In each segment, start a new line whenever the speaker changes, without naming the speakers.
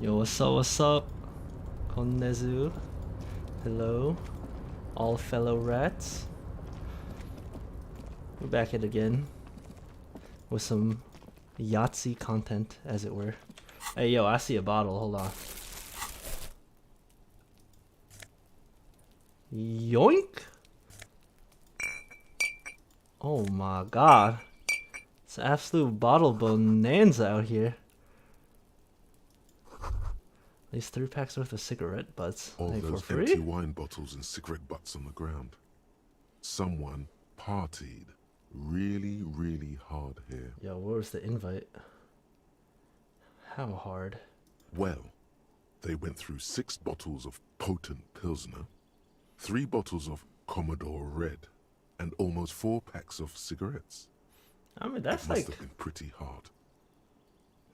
Yo, what's up, what's up? Konnezu. Hello. All fellow rats. We're back at it again. With some Yahtzee content, as it were. Hey, yo, I see a bottle. Hold on. Yoink! Oh my god. It's an absolute bottle bonanza out here. These 3 packs worth of cigarette butts.
All
for
those
free?
empty wine bottles and cigarette butts on the ground. Someone partied really, really hard here.
Yo, where was the invite? How hard?
Well, they went through 6 bottles of potent Pilsner, 3 bottles of Commodore Red, and almost 4 packs of cigarettes.
I mean, that's
it must
like
have been pretty hard.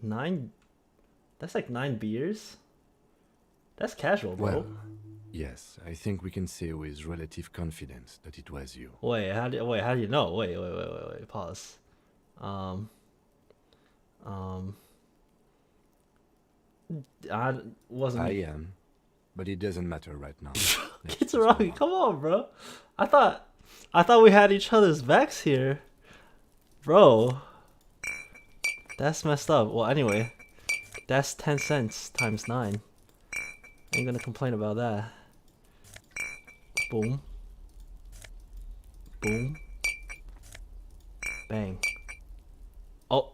9. That's like 9 beers. That's casual, bro.
Well, yes, I think we can say with relative confidence that it was you.
Wait, how do you know? Wait, pause. I wasn't.
I am, but it doesn't matter right now.
It's wrong. Come on, bro. I thought we had each other's backs here, bro. That's messed up. Well, anyway, that's 10 cents times 9. Ain't gonna complain about that. Boom. Boom. Bang. Oh,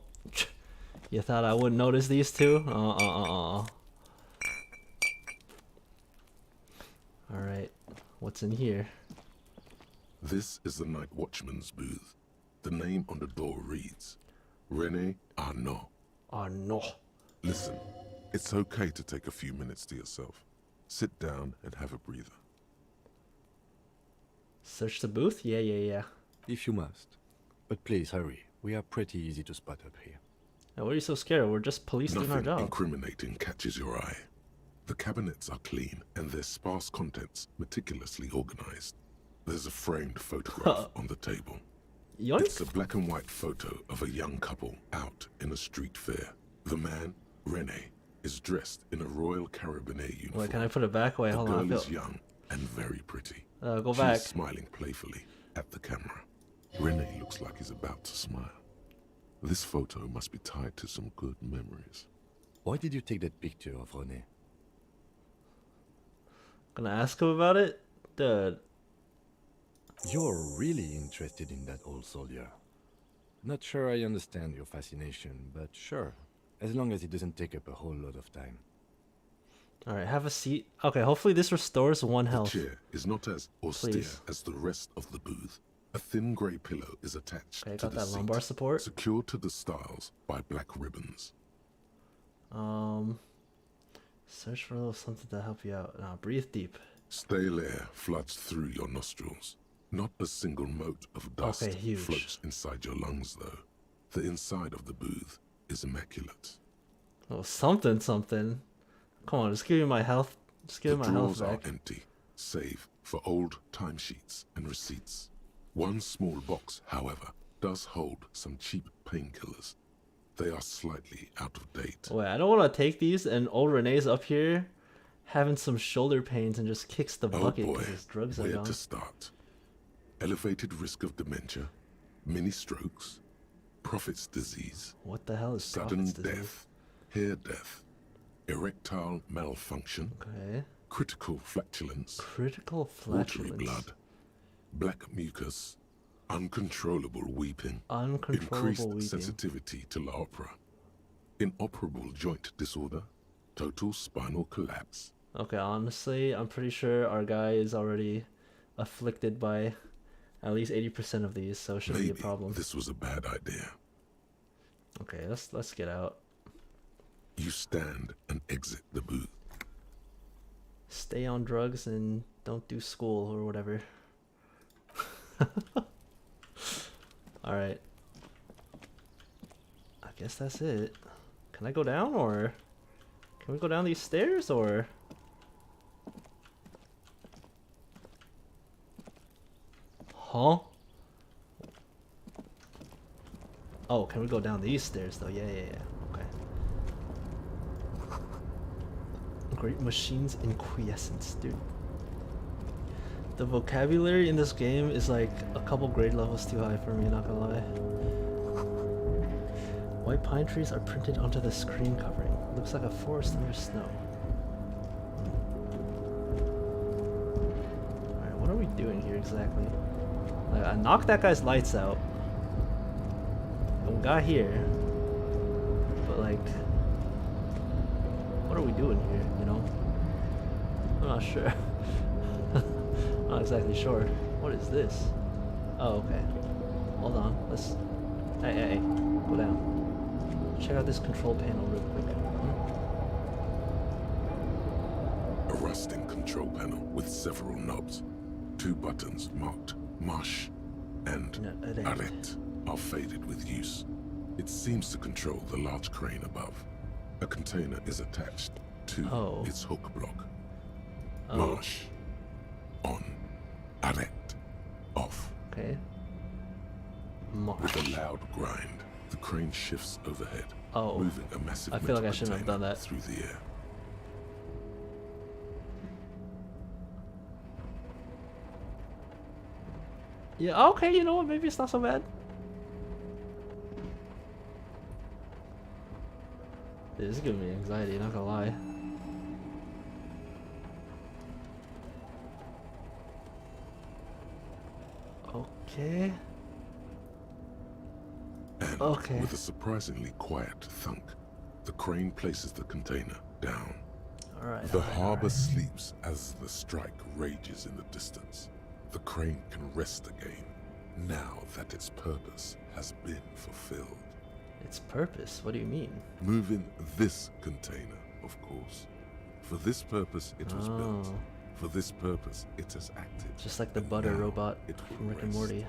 you thought I wouldn't notice these two? Alright, what's in here?
This is the night watchman's booth. The name on the door reads, René Arnaud.
Oh no.
Listen, it's okay to take a few minutes to yourself. Sit down and have a breather.
Search the booth? Yeah.
If you must. But please hurry. We are pretty easy to spot up here.
Now, what are you so scared of? We're just police doing our
Nothing
job.
incriminating catches your eye. The cabinets are clean and their sparse contents meticulously organized. There's a framed photograph on the table.
Yoink?
It's a black and white photo of a young couple out in a street fair. The man, René, is dressed in a Royal Carabinier uniform.
Wait, can I put it back? Wait,
The
hold
girl
on.
is young and very pretty.
Go
She's
back.
smiling playfully at the camera. René looks like he's about to smile. This photo must be tied to some good memories.
Why did you take that picture of René?
Gonna ask him about it? Dude.
You're really interested in that old soldier. Not sure I understand your fascination, but sure. As long as it doesn't take up a whole lot of time.
Alright, have a seat. Okay, hopefully this restores 1
The
health.
chair is not as austere
Please.
as the rest of the booth. A thin grey pillow is attached
Okay,
to
got
the
that
seat,
lumbar support.
secured to the stiles by black ribbons.
Search for a little something to help you out. Now, breathe deep.
Stale air floods through your nostrils. Not a single mote of dust
Okay, huge.
floats inside your lungs, though. The inside of the booth is immaculate.
Oh, something. Come on, just give me my health. Just give me
The
my health
drawers are
back.
empty, save for old timesheets and receipts. One small box, however, does hold some cheap painkillers. They are slightly out of date.
Wait, I don't want to take these and old Renee's up here having some shoulder pains and just kicks the
Oh
bucket
boy,
because his drugs are
where
gone.
to start? Elevated risk of dementia, mini strokes, Prophet's disease,
What the hell is
sudden
Prophet's disease?
death, hair death, erectile malfunction,
Okay.
critical flatulence,
Critical
watery
flatulence.
blood, black mucus, uncontrollable weeping,
Uncontrollable
increased
weeping.
sensitivity to la opera, inoperable joint disorder, total spinal collapse.
Okay, honestly, I'm pretty sure our guy is already afflicted by at least 80% of these, so it shouldn't be
Maybe
a problem.
this was a bad idea.
Okay, let's get out.
You stand and exit the booth.
Stay on drugs and don't do school or whatever. Alright. I guess that's it. Can I go down or can we go down these stairs or? Huh? Oh, can we go down these stairs though? Yeah. Okay. Great machines in quiescence, dude. The vocabulary in this game is like a couple grade levels too high for me, not gonna lie. White pine trees are printed onto the screen covering. Looks like a forest under snow. Alright, what are we doing here exactly? Like, I knocked that guy's lights out. And we got here. But like, what are we doing here, you know? I'm not sure. Not exactly sure. What is this? Oh, okay. Hold on. Let's... Hey. Go down. Check out this control panel real quick.
A rusting control panel with several knobs. 2 buttons marked Marsh and Arrête are faded with use. It seems to control the large crane above. A container is attached to its hook block. Marsh on. Arrête off.
Okay. Marsh.
With a loud grind, the crane shifts overhead,
Oh.
moving a massive
I feel like I
metal
shouldn't have done
container
that.
through the air.
Yeah, okay, you know what? Maybe it's not so bad. Dude, this is giving me anxiety, not gonna lie. Okay.
And
Okay.
with a surprisingly quiet thunk, the crane places the container down.
Alright.
The harbor sleeps as the strike rages in the distance. The crane can rest again, now that its purpose has been fulfilled.
Its purpose? What do you mean?
Moving this container, of course. For this purpose it was built.
Oh.
For this purpose it has acted.
Just like the
And
butter
now
robot
it will
from Rick and
rest.
Morty.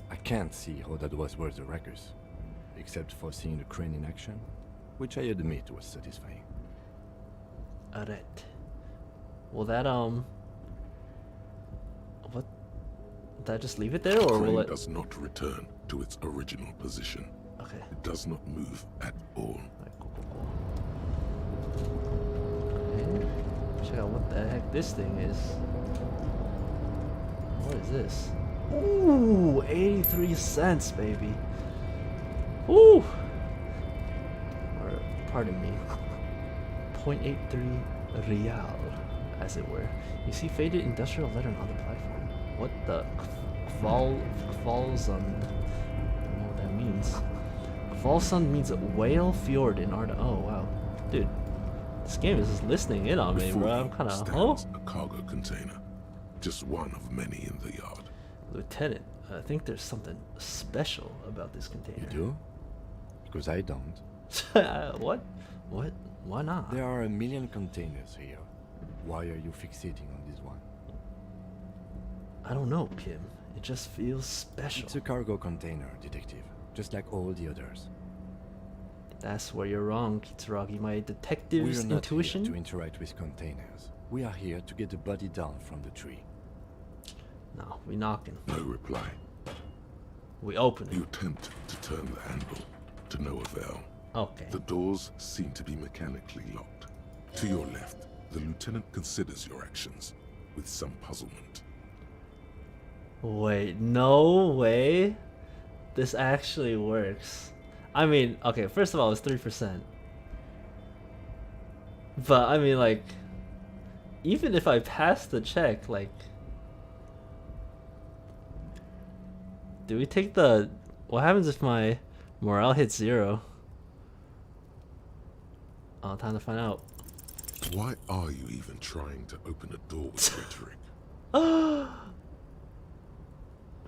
I can't see how that was worth the wreckers, except for seeing the crane in action, which I admit was satisfying.
Alright. Will that what? Did I just leave it there,
The
or
crane
will it?
does not return to its original position.
Okay.
It does not move at all.
Alright, cool. Okay. Check out what the heck this thing is. What is this? Ooh, 83 cents, baby. Ooh. Or, pardon me. 0.83 real, as it were. You see faded industrial lettering on the platform. What the? Kvalsund. I don't know what that means. Kvalsund means whale fjord in Arda. Oh, wow. Dude, this game is just listening in on me,
Before
bro.
you
I'm kind of.
stands a cargo container, just one of many in the yard.
Lieutenant, I think there's something special about this container.
You do? Because I don't.
What? What? Why not?
There are a million containers here. Why are you fixating on this one?
I don't know, Kim. It just feels special.
It's a cargo container, detective, just like all the others.
That's where you're wrong, Kitsuragi. My detective's
We're not
intuition.
here to interact with containers. We are here to get the body down from the tree.
No, we knocking.
No reply.
We open
You
it.
attempt to turn the handle, to no avail.
Okay.
The doors seem to be mechanically locked. To your left, the lieutenant considers your actions with some puzzlement.
Wait, no way. This actually works. I mean, okay, first of all, it's 3%. But I mean, like, even if I pass the check, like, do we take the? What happens if my morale hits 0? Oh, time to find out.
Why are you even trying to open a door with rhetoric?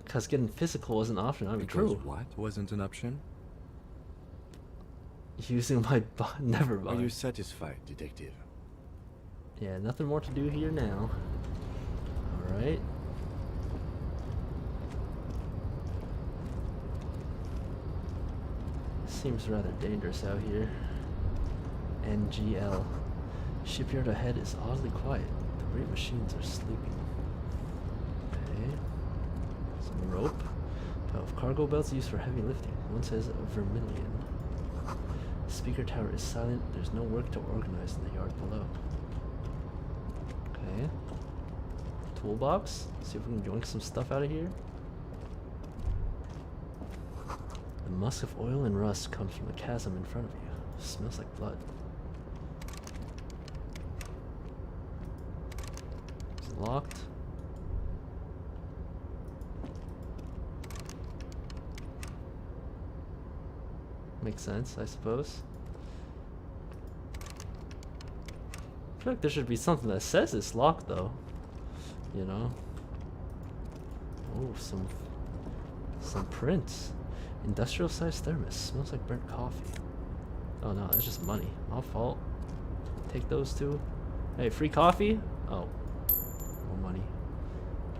Because getting physical was an option. I mean,
Because
true.
what wasn't an option?
Using my never
Are you
mind.
satisfied, detective?
Yeah, nothing more to do here now. All right. Seems rather dangerous out here. NGL. Shipyard ahead is oddly quiet. The great machines are sleeping. Okay. Some rope. 12 cargo belts used for heavy lifting. One says vermilion. speaker tower is silent. There's no work to organize in the yard below. Okay. Toolbox. See if we can yoink some stuff out of here. The musk of oil and rust comes from the chasm in front of you. Smells like blood. It's locked. Makes sense, I suppose. I feel like there should be something that says it's locked, though. You know? Oh, some prints. Industrial sized thermos. Smells like burnt coffee. Oh no, that's just money. My fault. Take those two. Hey, free coffee? Oh. More money.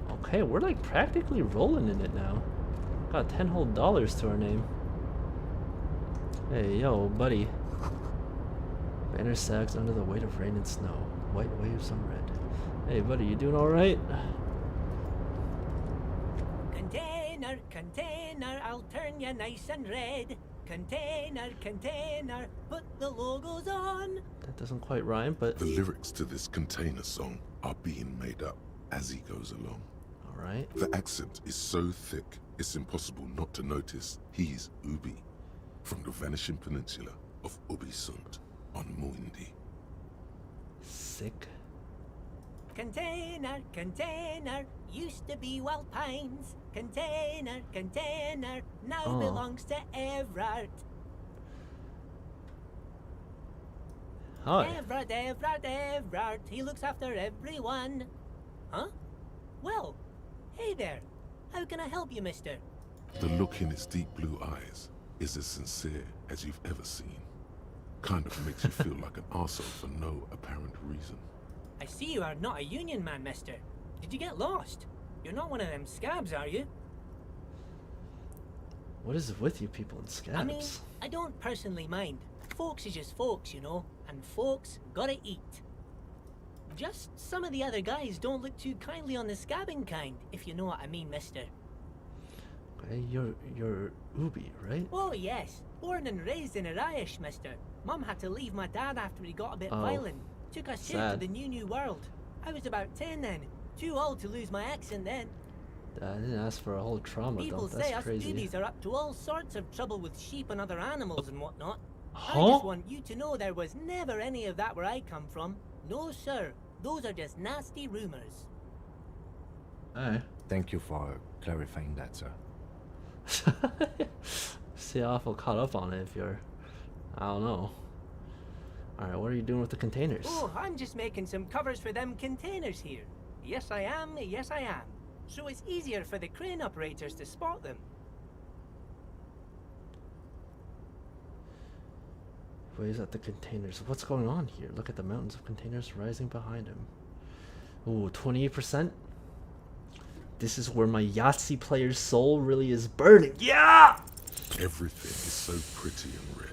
Okay, we're like practically rolling in it now. Got 10 whole dollars to our name. Hey, yo, buddy. Banner sags under the weight of rain and snow. White waves on red. Hey, buddy, you doing alright?
Container, container, I'll turn you nice and red. Container, container, put the logos on.
That doesn't quite rhyme, but...
The lyrics to this container song are being made up as he goes along.
Alright.
The accent is so thick, it's impossible not to notice he's Ubi, from the vanishing peninsula of Ubisund on Muindi.
Sick.
Container, container, used to be Wild Pines. Container, container, now belongs to Everard.
Hi.
Everard, he looks after everyone. Huh? Well, hey there. How can I help you, mister?
The look in its deep blue eyes is as sincere as you've ever seen. Kind of makes you feel like an arsehole for no apparent reason.
I see you are not a union man, mister. Did you get lost? You're not one of them scabs, are you?
What is it with you people in scabs?
I mean, I don't personally mind. Folks is just folks, you know, and folks gotta eat. Just some of the other guys don't look too kindly on the scabbing kind, if you know what I mean, mister.
Okay, you're Ubi, right?
Oh yes, born and raised in Irish, mister. Mum had to leave my dad after he got a bit violent. Took us here to the new world. I was about 10 then, too old to lose my accent then.
I didn't ask for a whole trauma
People
dump, that's
say us
crazy.
Doobies are up to all sorts of trouble with sheep and other animals and whatnot.
Huh?
I just want you to know there was never any of that where I come from. No sir, those are just nasty rumors.
Alright.
Thank you for clarifying that, sir.
See how awful caught up on it if you're... I don't know. Alright, what are you doing with the containers?
Oh, I'm just making some covers for them containers here. Yes I am, yes I am. So it's easier for the crane operators to spot them.
Waves at the containers. What's going on here? Look at the mountains of containers rising behind him. Ooh, 28%? This is where my Yahtzee player's soul really is burning. Yeah!
Everything is so pretty and red.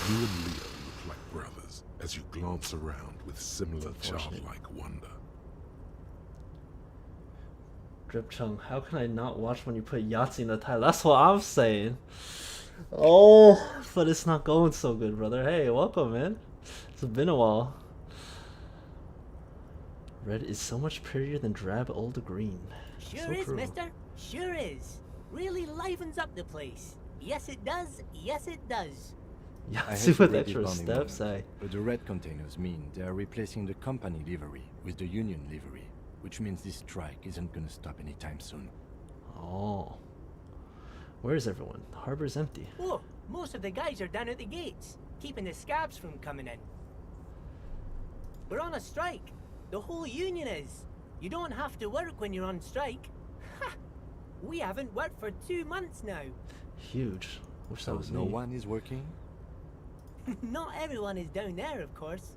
You and Leo look like brothers as you glance around with similar childlike wonder.
Drip Chung, how can I not watch when you put Yahtzee in the title? That's what I'm saying. Oh, but it's not going so good, brother. Hey, welcome, man. It's been a while. Red is so much prettier than drab old green.
Sure
So
is,
true.
mister. Sure is. Really livens up the place. Yes, it does. Yes, it does.
I
Yahtzee
hate to
with
read it
extra
bounding
steps,
moment,
eh?
but the red containers mean they are replacing the company livery with the union livery, which means this strike isn't gonna stop anytime soon.
Oh. Where is everyone? The harbor's empty.
Oh, most of the guys are down at the gates, keeping the scabs from coming in. We're on a strike. The whole union is. You don't have to work when you're on strike. Ha! We haven't worked for 2 months now.
Huge. Wish that
So
was
no
me.
one is working?
Not everyone is down there, of course.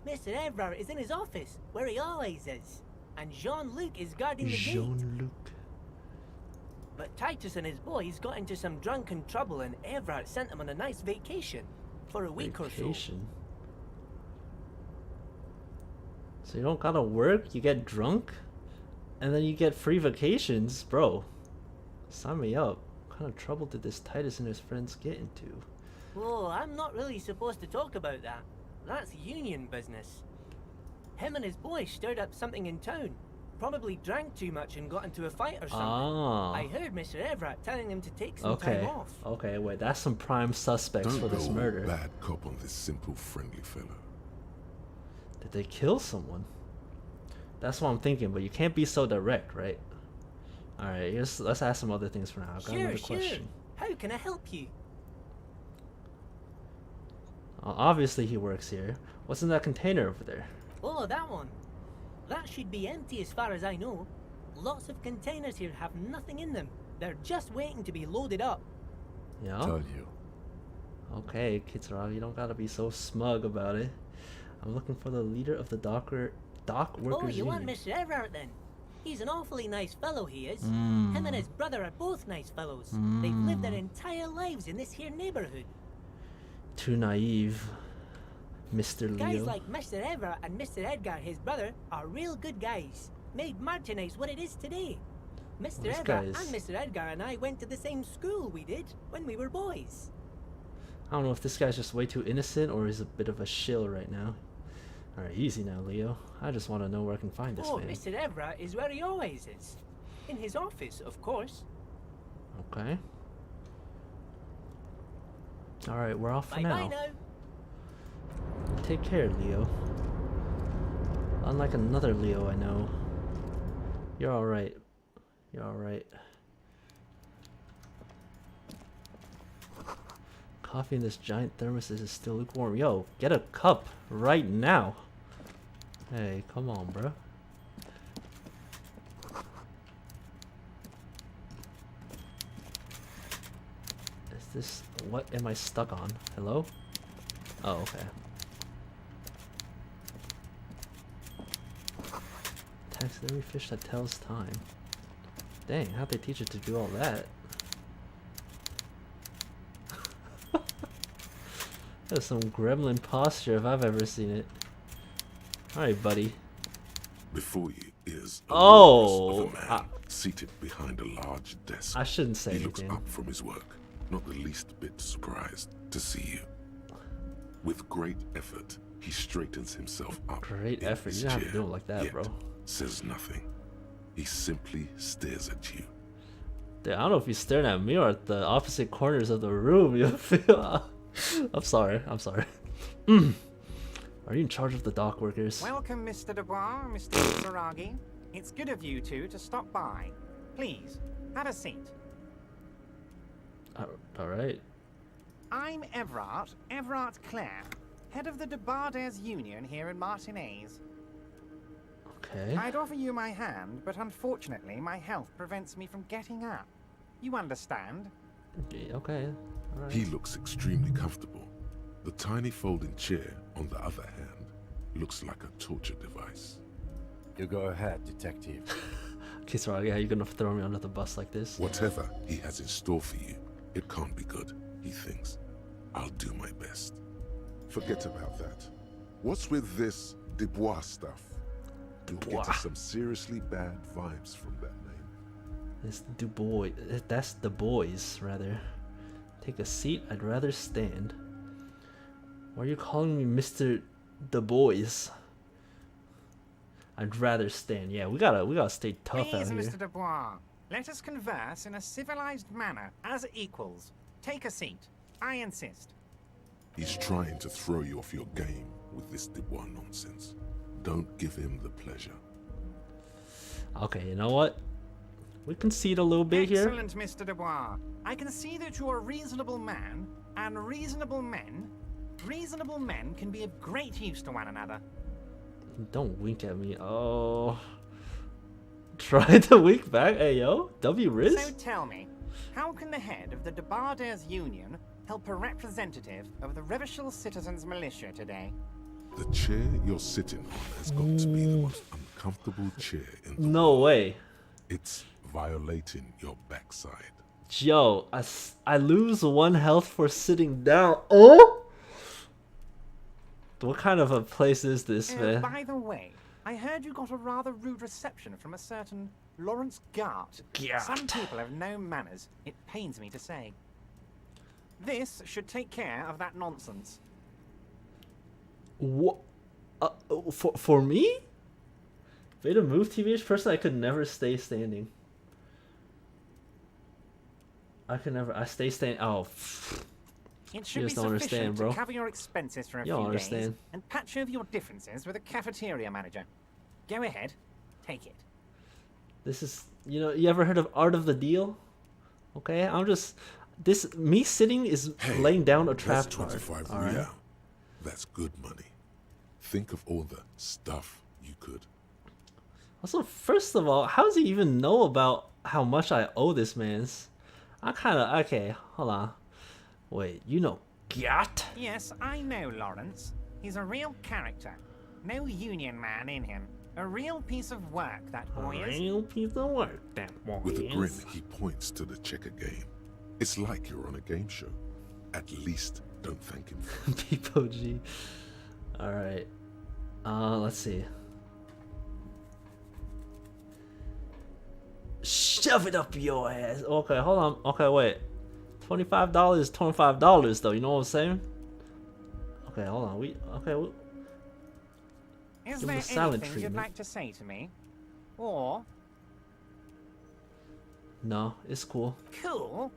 Mr. Everard is in his office, where he always is. And Jean-Luc is guarding the gate.
Jean-Luc.
But Titus and his boys got into some drunken trouble and Everard sent them on a nice vacation. For a week or so.
Vacation. So you don't gotta work, you get drunk, and then you get free vacations, bro. Sign me up. What kind of trouble did this Titus and his friends get into?
Oh, I'm not really supposed to talk about that. That's union business. Him and his boy stirred up something in town. Probably drank too much and got into a fight or something.
Ah.
I heard Mr. Everett telling him to take some
Okay.
time off.
Okay, wait, that's some prime suspects for
Don't
this
go
murder.
bad cop on this simple, friendly fellow.
Did they kill someone? That's what I'm thinking, but you can't be so direct, right? Alright, let's ask some other things for now. I've got another question.
How can I help you?
Obviously he works here. What's in that container over there?
Oh, that one. That should be empty as far as I know. Lots of containers here have nothing in them. They're just waiting to be loaded up.
Yeah?
Told you.
Okay, Kitsura, you don't gotta be so smug about it. I'm looking for the leader of the dock workers
Oh, you want
union.
Mr. Everett then? He's an awfully nice fellow, he is. Him and his brother are both nice fellows. They've lived their entire lives in this here neighborhood.
Too naive, Mr.
Guys
Leo.
like Mr. Everett and Mr. Edgar, his brother, are real good guys. Made Martinez what it is today. Mr.
These
Everett
guys-
and Mr. Edgar and I went to the same school we did when we were boys.
I don't know if this guy's just way too innocent or he's a bit of a shill right now. Alright, easy now, Leo. I just want to know where I can find this
Oh,
man.
Mr. Everett is where he always is. In his office, of course.
Okay. Alright, we're off for
Bye-bye
now.
now.
Take care, Leo. Unlike another Leo I know. You're alright. You're alright. Coffee in this giant thermos is still lukewarm. Yo, get a cup right now. Hey, come on, bro. Is this... what am I stuck on? Hello? Oh, okay. Taxidermy fish that tells time. Dang, how'd they teach it to do all that? That's some gremlin posture if I've ever seen it. Alright, buddy.
Before you is a
Oh,
of a man seated behind a large desk.
I shouldn't say
He looks
anything.
up from his work, not the least bit surprised to see you. With great effort, he straightens himself up.
Great
in
effort.
his
You don't have to
chair,
do it like that,
yet
bro.
says nothing. He simply stares at you.
Dude, I don't know if he's staring at me or at the opposite corners of the room. You feel? I'm sorry. I'm sorry. Are you in charge of the dock workers?
Welcome, Mr. Dubois, Mr. Saragi. It's good of you two to stop by. Please, have a seat.
All right.
I'm Everett Clare, head of the Debarders Union here in Martinez.
Okay.
I'd offer you my hand, but unfortunately my health prevents me from getting up. You understand?
Okay. All right.
He looks extremely comfortable. The tiny folding chair, on the other hand, looks like a torture device.
You go ahead, detective.
Okay, sorry. Yeah, you're gonna throw me under the bus like this?
Whatever he has in store for you, it can't be good, he thinks. I'll do my best. Forget about that. What's with this Dubois stuff? You'll
Dubois.
get some seriously bad vibes from that name.
It's Du Bois. That's the boys, rather. Take a seat. I'd rather stand. Why are you calling me Mr. Du Bois? I'd rather stand. Yeah, we gotta stay tough
Please,
out here.
Mr. Dubois, let us converse in a civilized manner, as equals. Take a seat. I insist.
He's trying to throw you off your game with this Dubois nonsense. Don't give him the pleasure.
Okay,
you know what? We concede a little bit here.
Excellent, Mr. Dubois. I can see that you're a reasonable man, and reasonable men can be of great use to one another.
Don't wink at me. Oh. Try to wink back. Hey, yo. W Riz?
So tell me, how can the head of the Debarders Union help a representative of the Revachol Citizens Militia today?
The chair you're sitting on has got to be the most uncomfortable chair in the
No
world.
way.
It's violating your backside.
Yo, I lose 1 health for sitting down. Oh? What kind of a place is this, man?
By the way, I heard you got a rather rude reception from a certain Lawrence Gart.
Gart.
Some people have no manners, it pains me to say. This should take care of that nonsense.
What? For me? Way to move, TVH. Personally, I could never stay standing. I could never. I stay standing. Oh.
It should
You
be
just don't understand,
sufficient
bro.
to cover your expenses for a
You don't
few days
understand.
and patch over your differences with a cafeteria manager. Go ahead, take it.
This is, you ever heard of Art of the Deal? Okay, I'm just, me sitting is laying down a trap
That's
card.
25
All right.
real. That's good money. Think of all the stuff you could.
Also, first of all, how does he even know about how much I owe this man's? Okay, hold on. Wait, Gat?
Yes, I know, Lawrence. He's a real character. No union man in him. A real piece of work, that boy is.
Real piece of work, that boy
With a grin,
is.
he points to the checker game. It's like you're on a game show. At least don't thank him for it.
People G. Alright. Let's see. Shove it up your ass. Okay, hold on. Okay, wait. $25, $25 though, you know what I'm saying? Okay, hold on.
Is
Give
there
him the silent
anything you'd
treatment.
like to say to me? Or,
No, it's cool.
cool?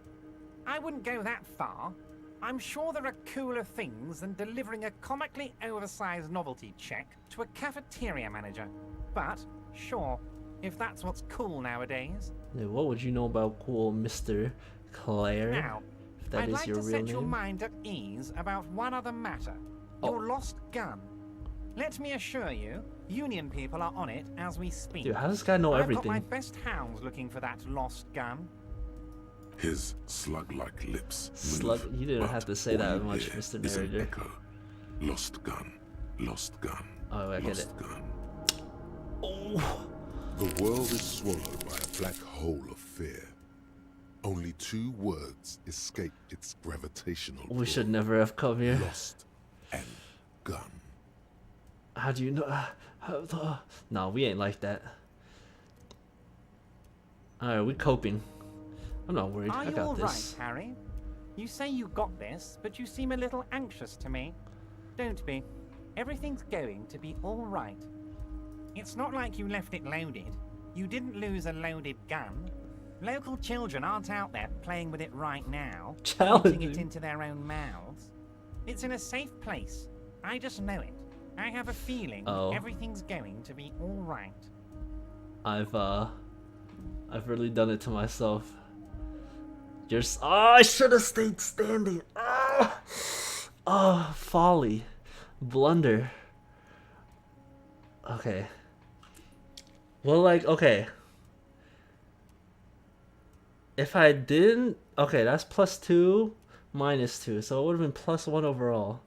I wouldn't go that far. I'm sure there are cooler things than delivering a comically oversized novelty check to a cafeteria manager. But, sure, if that's what's cool nowadays.
Yeah, what would you know about cool Mr. Claire?
Now,
If that
I'd
is
like
your
to
real
set your
name?
mind at ease about one other matter.
Oh.
Your lost gun. Let me assure you, Union people are on it as we speak.
Dude, how does this guy know
I've got my
everything?
best hounds looking for that lost gun.
His slug-like lips
Slug-
move,
you didn't
but
have to say
all
that
you
much,
hear
Mr.
is an
Narrator.
echo. Lost gun, lost gun,
Oh, I get
lost
it.
gun.
Oh,
The world is swallowed by a black hole of fear. Only 2 words escape its gravitational pull.
we should never have come here.
Lost and gun.
How do you know? No, we ain't like that. Alright, we coping. I'm not worried.
Are
I
you
got
all
this.
right, Harry? You say you got this, but you seem a little anxious to me. Don't be. Everything's going to be all right. It's not like you left it loaded. You didn't lose a loaded gun. Local children aren't out there playing with it right now, putting it
Challenging.
into their own mouths. It's in a safe place. I just know it. I have a feeling
Oh.
everything's going to be all right.
I've really done it to myself. I should have stayed standing. Folly, blunder. Okay. Well, okay. If I didn't, okay, that's +2, -2, so it would have been +1 overall.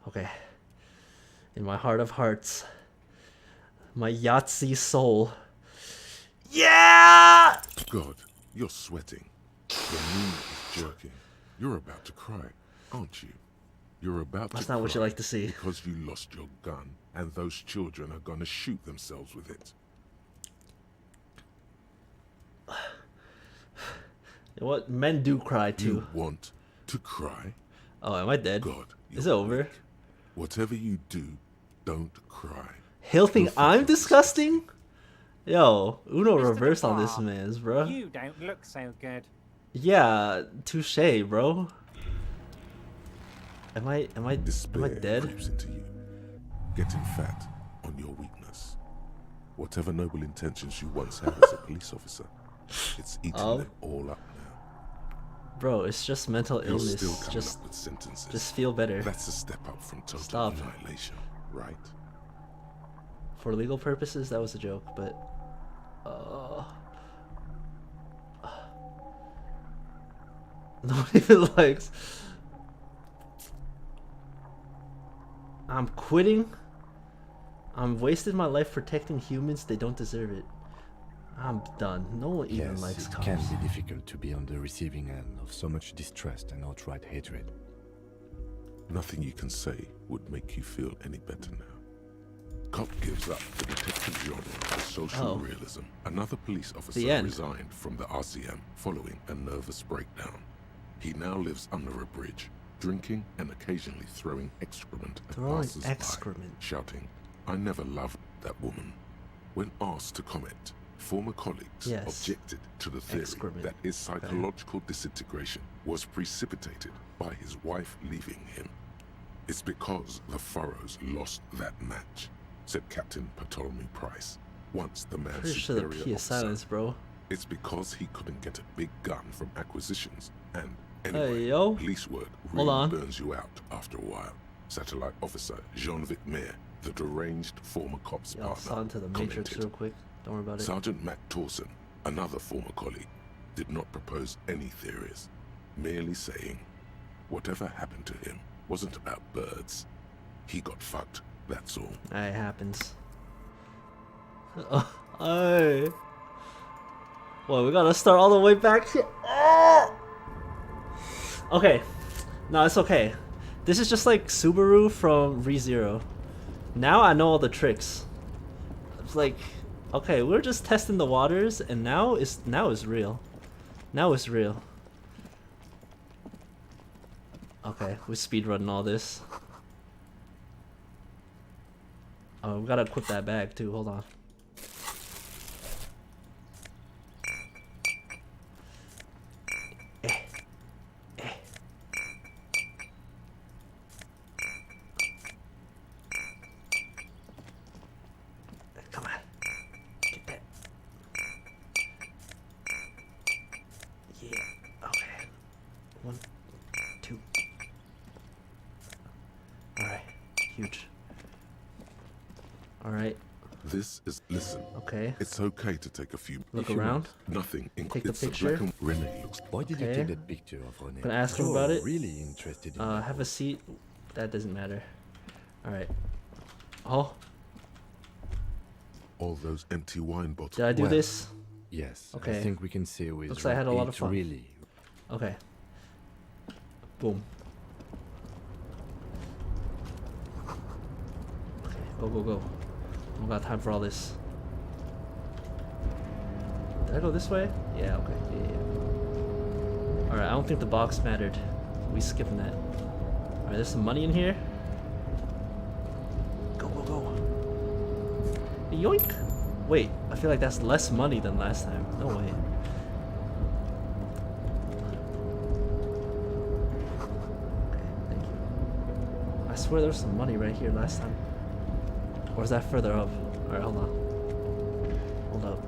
Okay. In my heart of hearts, my Yahtzee soul. Yeah!
God, you're sweating. Your knee is jerking. You're about to cry, aren't you? You're about
That's
to
not what you
cry
like to see.
because you lost your gun, and those children are gonna shoot themselves with it.
What? Men do cry too.
You want to cry?
Oh, am I dead?
God,
Is it
you're
over?
weak. Whatever you do, don't cry.
He'll think
You'll
I'm
think I'm
disgusting? Yo, Uno
Mr.
reversed on this
DeBar,
man's, bro.
You don't look so good.
Yeah, touche, bro. Am I
Despair
dead?
creeps into you, getting fat on your weakness. Whatever noble intentions you once had as a police officer, it's eating them all up now.
Bro, it's just mental
You're
illness.
still coming
Just
up with sentences.
just feel better.
That's a step up from total
Stop.
annihilation, right?
For legal purposes, that was a joke, but no one even likes. I'm quitting. I'm wasting my life protecting humans. They don't deserve it. I'm done. No one even
Yes,
likes
it
cops.
can be difficult to be on the receiving end of so much distrust and outright hatred.
Nothing you can say would make you feel any better now. cop gives up the detective genre of social
Oh.
realism. Another police officer
The end.
resigned from the RCM following a nervous breakdown. He now lives under a bridge, drinking and occasionally throwing excrement at
Throwing
passers-by,
excrement.
shouting, "I never loved that woman." When asked to comment, former colleagues
Yes.
objected to the theory
Excrement.
that his psychological disintegration was precipitated by his wife leaving him. "It's because the Furrows lost that match," said Captain Ptolemy Price, once the man's
Pretty sure the
superior
P is
officer.
silence, bro.
"It's because he couldn't get a big gun from acquisitions, and anyway,
Hey, yo.
police work
Hold
really
on.
burns you out after a while." Satellite officer Jean-Vic Mayer, the deranged former cop's
Y'all saw
partner,
into the Matrix
commented,
real quick. Don't worry about it.
Sergeant Matt Torson, another former colleague, did not propose any theories, merely saying, "Whatever happened to him wasn't about birds. He got fucked, that's all."
It happens. Hey. Well, we gotta start all the way back here. Oh! Okay. No, it's okay. This is just like Subaru from ReZero. Now I know all the tricks. It's like, okay, we're just testing the waters, and now it's real. Now it's real. Okay, we're speedrunning all this. Oh, we gotta equip that bag too. Hold on. Come on. Get that. Yeah. Okay. 1, 2. Alright. Huge. Alright.
This is, listen,
Okay.
it's okay to take a few.
Look
if you
around.
want. Nothing.
Take the
It's a
picture.
black and Renee looks.
Why did you
Okay.
take that picture of René?
Gonna ask him
You're
about it.
really interested in that.
Have a seat. That doesn't matter. Alright. Oh,
All those empty wine bottles.
did I do
Well,
this?
Yes,
Okay.
I think we can say with
Looks like I had a lot of
it
fun.
really.
Okay. Boom. Okay, go, go, go. I don't got time for all this. Did I go this way? Yeah, okay. Yeah. Alright, I don't think the box mattered. We skipping that. Alright, there's some money in here. Go, go, go. Yoink! Wait, I feel like that's less money than last time. No way. Okay, thank you. I swear there was some money right here last time. Or is that further up? Alright, hold on. Hold up.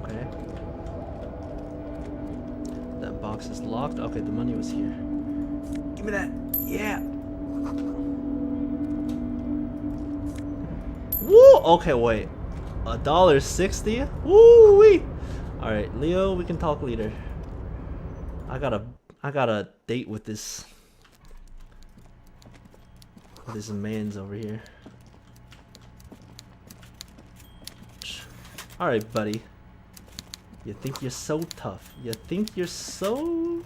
Okay. That box is locked. Okay, the money was here. Give me that. Yeah. Woo! Okay, wait. $1.60? Woo wee! Alright, Leo, we can talk later. I got a date with this man's over here. Alright, buddy. You think you're so tough. You think you're so...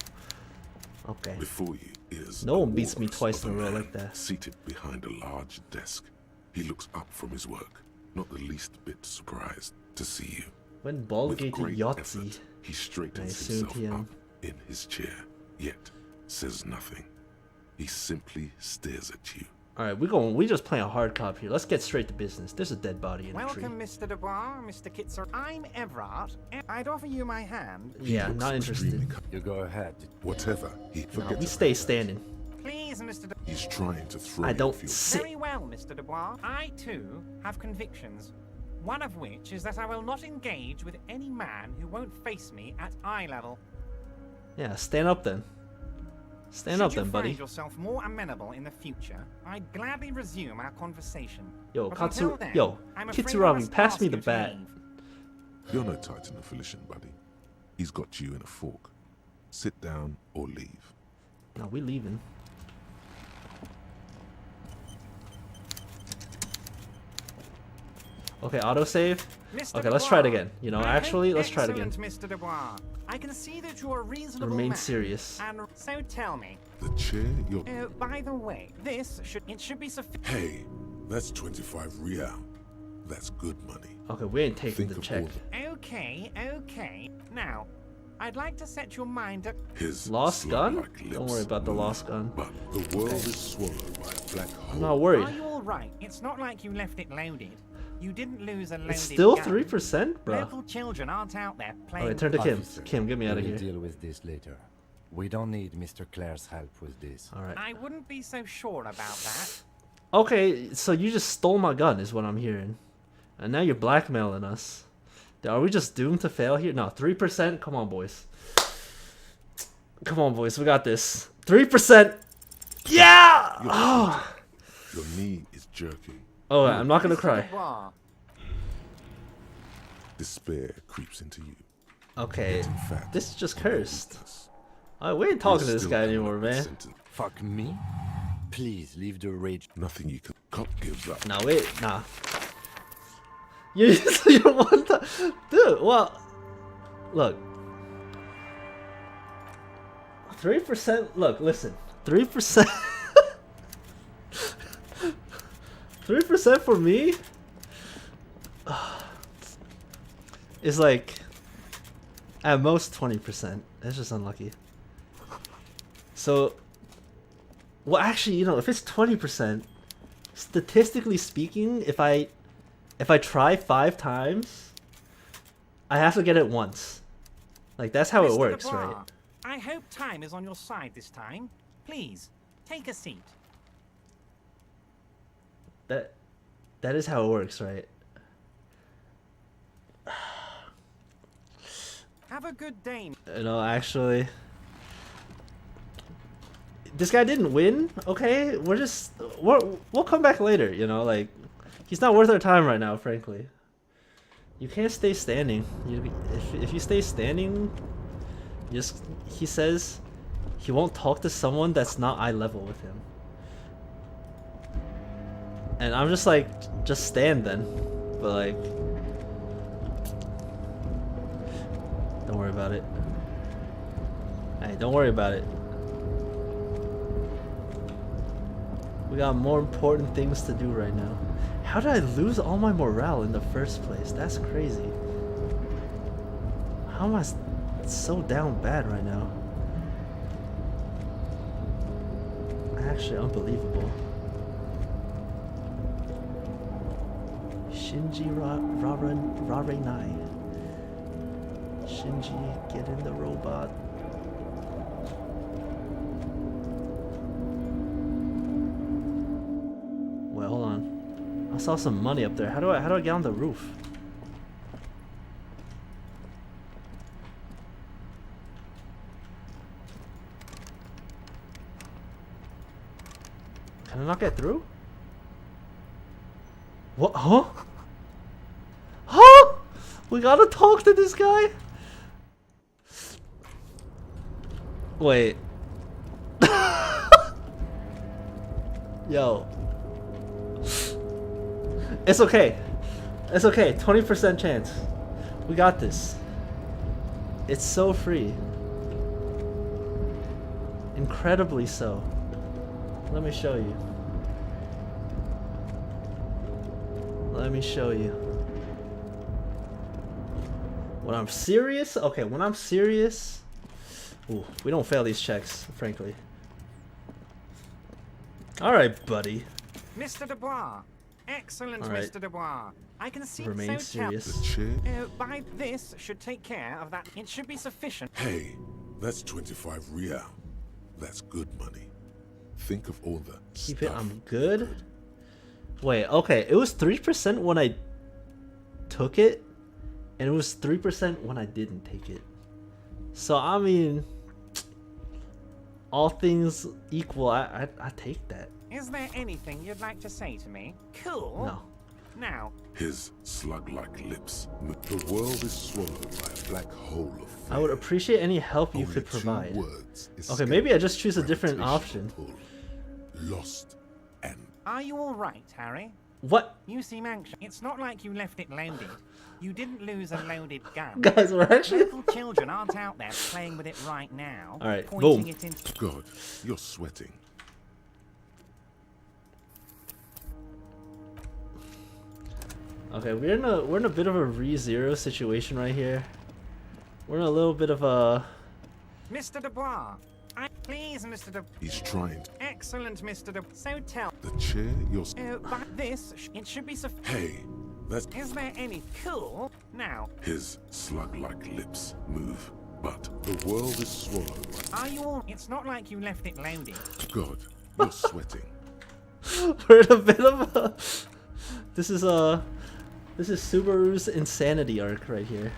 Okay.
Before you is
No
a
one beats me
walrus
twice
of
in a row
man
like that.
Seated behind a large desk, he looks up from his work, not the least bit surprised to see you.
When ball
With
gate
great
Yahtzee.
effort, he straightens
assumed
himself
him.
up in his chair, yet says nothing. He simply stares at you.
Alright, we just playing a hard cop here. Let's get straight to business. There's a dead body in the tree.
Welcome, Mr. Dubois, Mr. Kitzer. I'm Everard, and I'd offer you my hand.
Yeah,
Looks
not
extremely
interested.
You go ahead.
Whatever, he
Nah,
forgets
we
about
stay
that.
standing.
Please, Mr. Dubois.
He's trying to throw
I
you
don't
off your
sit.
Very well, Mr. Dubois. I, too, have convictions. One of which is that I will not engage with any man who won't face me at eye level.
Yeah, stand up then. Stand
Should
up
you
then, buddy.
find yourself more amenable in the future, I'd gladly resume our conversation.
Yo,
But until
Katsu,
then,
yo,
I'm afraid I
Kitsurami,
must
pass
ask
me
you
the
to
bat.
leave.
You're no Titan affiliation, buddy. He's got you in a fork. Sit down or leave.
No, we leaving. Okay, autosave.
Mr.
Okay, let's try it
Dubois,
again. You know,
I
actually,
hope
let's try it again.
excellent, Mr. Dubois. I can see that you're a reasonable
Remain
man.
serious.
And so tell me.
The chair you're...
By the way, this should be sufficient.
Hey, that's 25 real. That's good money.
Okay, we ain't taking
Think
the
of
check.
all
Okay. Now, I'd like to set your mind at
his
Lost gun?
slug-like lips
Don't worry about the
move,
lost gun.
But the world is swallowed by a black hole.
I'm not
Are
worried.
you all right? It's not like you left it loaded. You didn't lose a loaded
It's still
gun.
3%, bro.
Local children aren't out there playing.
Okay, turn to Kim.
Officer,
Kim, get me out of
we'll
here.
deal with this later. We don't need Mr. Claire's help with this.
All right.
I wouldn't be so sure about that.
Okay, so you just stole my gun, is what I'm hearing, and now you're blackmailing us. Are we just doomed to fail here? No, 3%. Come on, boys. Come on, boys. We got this. 3%. Yeah. Oh.
Your knee is jerking.
Oh, I'm not gonna
Mr.
cry.
Dubois,
Despair creeps into you.
Okay,
In fact,
this is just cursed.
weakness.
We ain't talking to
You're
this
still
guy
coming
anymore,
up with
man.
sentence.
Fuck me? Please leave the rage.
Nothing you can. Cop gives up.
No, wait, nah. You want to, dude? Well, look. 3%. Look, listen. 3%. 3% for me is like at most 20%. That's just unlucky. So, well, actually, you know, if it's 20%, statistically speaking, if I try 5 times, I have to get it once. Like, that's how it
Mr.
works,
Dubois,
right?
I hope time is on your side this time. Please, take a seat.
That is how it works, right?
Have a good day.
You know, actually, this guy didn't win. Okay, we'll come back later. You know, like, he's not worth our time right now, frankly. You can't stay standing. If you stay standing, he says he won't talk to someone that's not eye level with him. And I'm just like, just stand then. But like, don't worry about it. Hey, don't worry about it. We got more important things to do right now. How did I lose all my morale in the first place? That's crazy. How am I so down bad right now? Actually, unbelievable. Shinji Rarenai. Shinji, get in the robot. Wait, hold on. I saw some money up there. How do I get on the roof? Can I not get through? What? Huh? Huh? We gotta talk to this guy? Wait. Yo. It's okay. It's okay. 20% chance. We got this. It's so free. Incredibly so. Let me show you. Let me show you. When I'm serious, okay, when I'm serious, ooh, we don't fail these checks, frankly. Alright, buddy.
Mr. Dubois. Excellent,
All right.
Mr. Dubois. I can see
Remain
so tell.
serious.
The chair?
By this should take care of that. It should be sufficient.
Hey, that's 25 real. That's good money. Think of all the
Keep it,
stuff
I'm good. Wait, okay, it was 3% when I took it, and it was 3% when I didn't take it. So, I mean, all things equal, I take that.
Is there anything you'd like to say to me? Cool.
No.
Now,
His slug-like lips. The world is swallowed by a black hole of fear.
I would appreciate any help you
Only
could
2
provide.
words
Okay,
escape
maybe I just choose a different
gravitational
option.
pull. Lost and
are you all right, Harry?
What?
You seem anxious. It's not like you left it loaded. You didn't lose a loaded gun.
Guys, we're actually.
Local children aren't out there playing with it right now.
All right,
pointing
boom.
it into.
God, you're sweating.
Okay, we're in a bit of a re-zero situation right here. We're in a little bit of a.
Mr. Dubois, please, Mr. Dubois.
He's trying.
Excellent, Mr. Dubois. So tell.
The chair you're.
But this, it should be sufficient.
Hey, that's.
Is there any cool now?
His slug-like lips move, but the world is swallowed by.
Are you all? It's not like you left it loaded.
God, you're sweating.
We're in a bit of a. This is Subaru's insanity arc right here.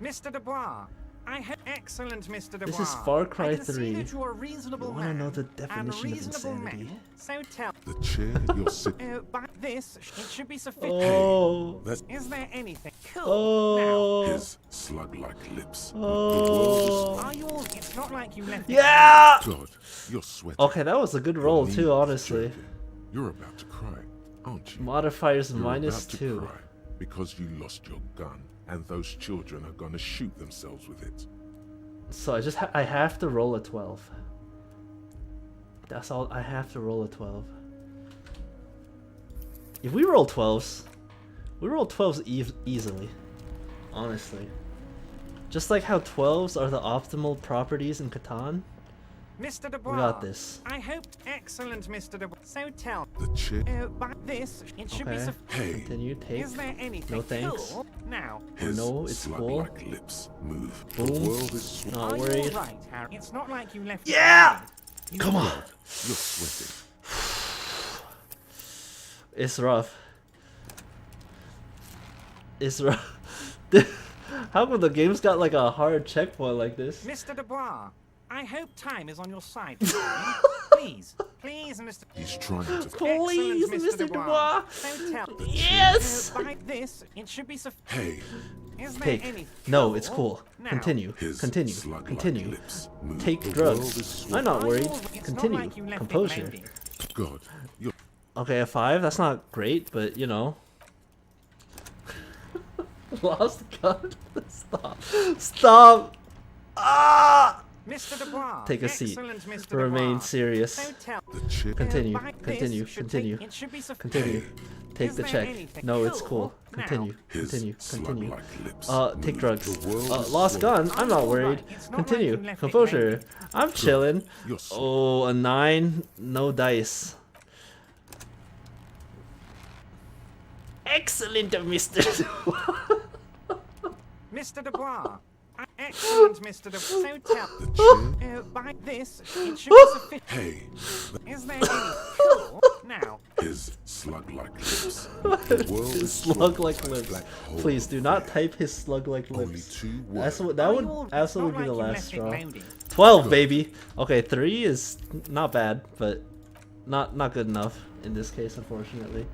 Mr. Dubois, I have excellent, Mr. Dubois.
This is Far Cry
I can
3.
see that you're a reasonable
You wanna
man.
know the
and a
definition of
reasonable
insanity?
man. So tell.
The chair you're sitting.
But this, it should be sufficient.
Oh.
That's
Is there anything cool
Oh.
his slug-like lips.
Oh.
now? Are you all? It's not like you left.
Yeah.
God, you're sweating.
Okay, that was a good roll
Your
too,
knee is
honestly.
jerking. You're about to cry, aren't you?
Modifiers
You're
minus
about to
2.
cry because you lost your gun, and those children are gonna shoot themselves with it.
So I have to roll a 12. That's all. I have to roll a 12. If we roll 12s, we roll 12s easily. Honestly. Just like how 12s are the optimal properties in Catan.
Mr. Dubois.
We got this.
I hope excellent, Mr. Dubois. So tell.
The chair.
But this, it should be
Okay.
sufficient.
Hey,
Continue, take.
Is there anything
No thanks.
cool now?
his
no, it's cool.
slug-like lips move.
Boom.
The world is swallowed.
Not
Are you
worried.
all right, Harry? It's not like you left.
Yeah!
It you
Come on.
You're sweating.
It's rough. It's rough. How come the game's got like a hard checkpoint like this?
Mr. Dubois, I hope time is on your side. this time. Please, please, Mr.
He's trying to.
Please,
Excellent,
Mr. Dubois.
So tell.
Yes!
By this, it should be sufficient.
Hey,
Is there
Take.
any
No, it's cool.
now?
Continue.
his
Continue.
slug-like
Continue.
lips move.
Take
The
drugs.
world is
I'm
swallowed.
not worried.
Are you all- it's not
Continue.
like you left it
Composure.
loaded.
God, you're.
Okay, a 5. That's not great, but you know. Lost gun. Stop. Stop. Ah!
Mr. Dubois,
Take a seat.
excellent, Mr.
Remain
Dubois.
serious.
So tell.
The chair.
Continue.
By this
Continue.
should
Continue.
Take, it should be sufficient.
Continue. Take
Is
the
there
check.
anything
No, it's
cool
cool.
now?
Continue.
His
Continue. Continue.
slug-like lips
Take
move.
drugs.
The world is
Lost
swallowed.
gun. I'm not worried.
It's not like
Continue.
you left it
Composure.
loaded.
I'm chilling.
You're sweating.
Oh, a 9. No dice. Excellent, Mr.
Mr. Dubois, excellent, Mr. Dubois. So tell.
The chair.
By this, it should be sufficient.
Hey,
Is there any cool now?
his slug-like lips. The world
His
is swallowed
slug-like
by a
lips.
black hole
Please
of
do not
fear.
type his slug-like
Only
lips.
2
That's
words.
what that
Are
would
you all- it's
absolutely
not
be the
like you
last
left it
straw.
loaded.
12, baby. Okay, 3 is not bad, but not good enough in this case, unfortunately.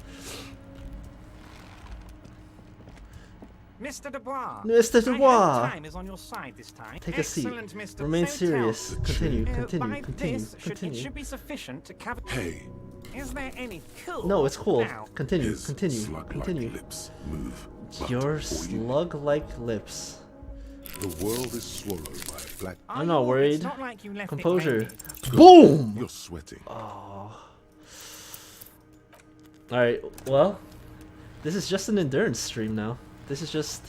Mr. Dubois.
Mr.
I hope
Dubois.
time is on your side this time.
Take a seat.
Excellent, Mr.
Remain
So tell.
serious. Continue.
By
Continue. Continue.
this, it
Continue.
should be sufficient to cover.
Hey,
Is there any cool
No, it's cool.
now?
Continue.
his
Continue.
slug-like
Continue.
lips move. But
Your
before you-
slug-like lips.
The world is swallowed by a black.
Are
I'm
you
not
all-
worried.
It's not like you left it
Composure.
loaded.
Boom!
You're sweating.
Alright, well, this is just an endurance stream now. This is just...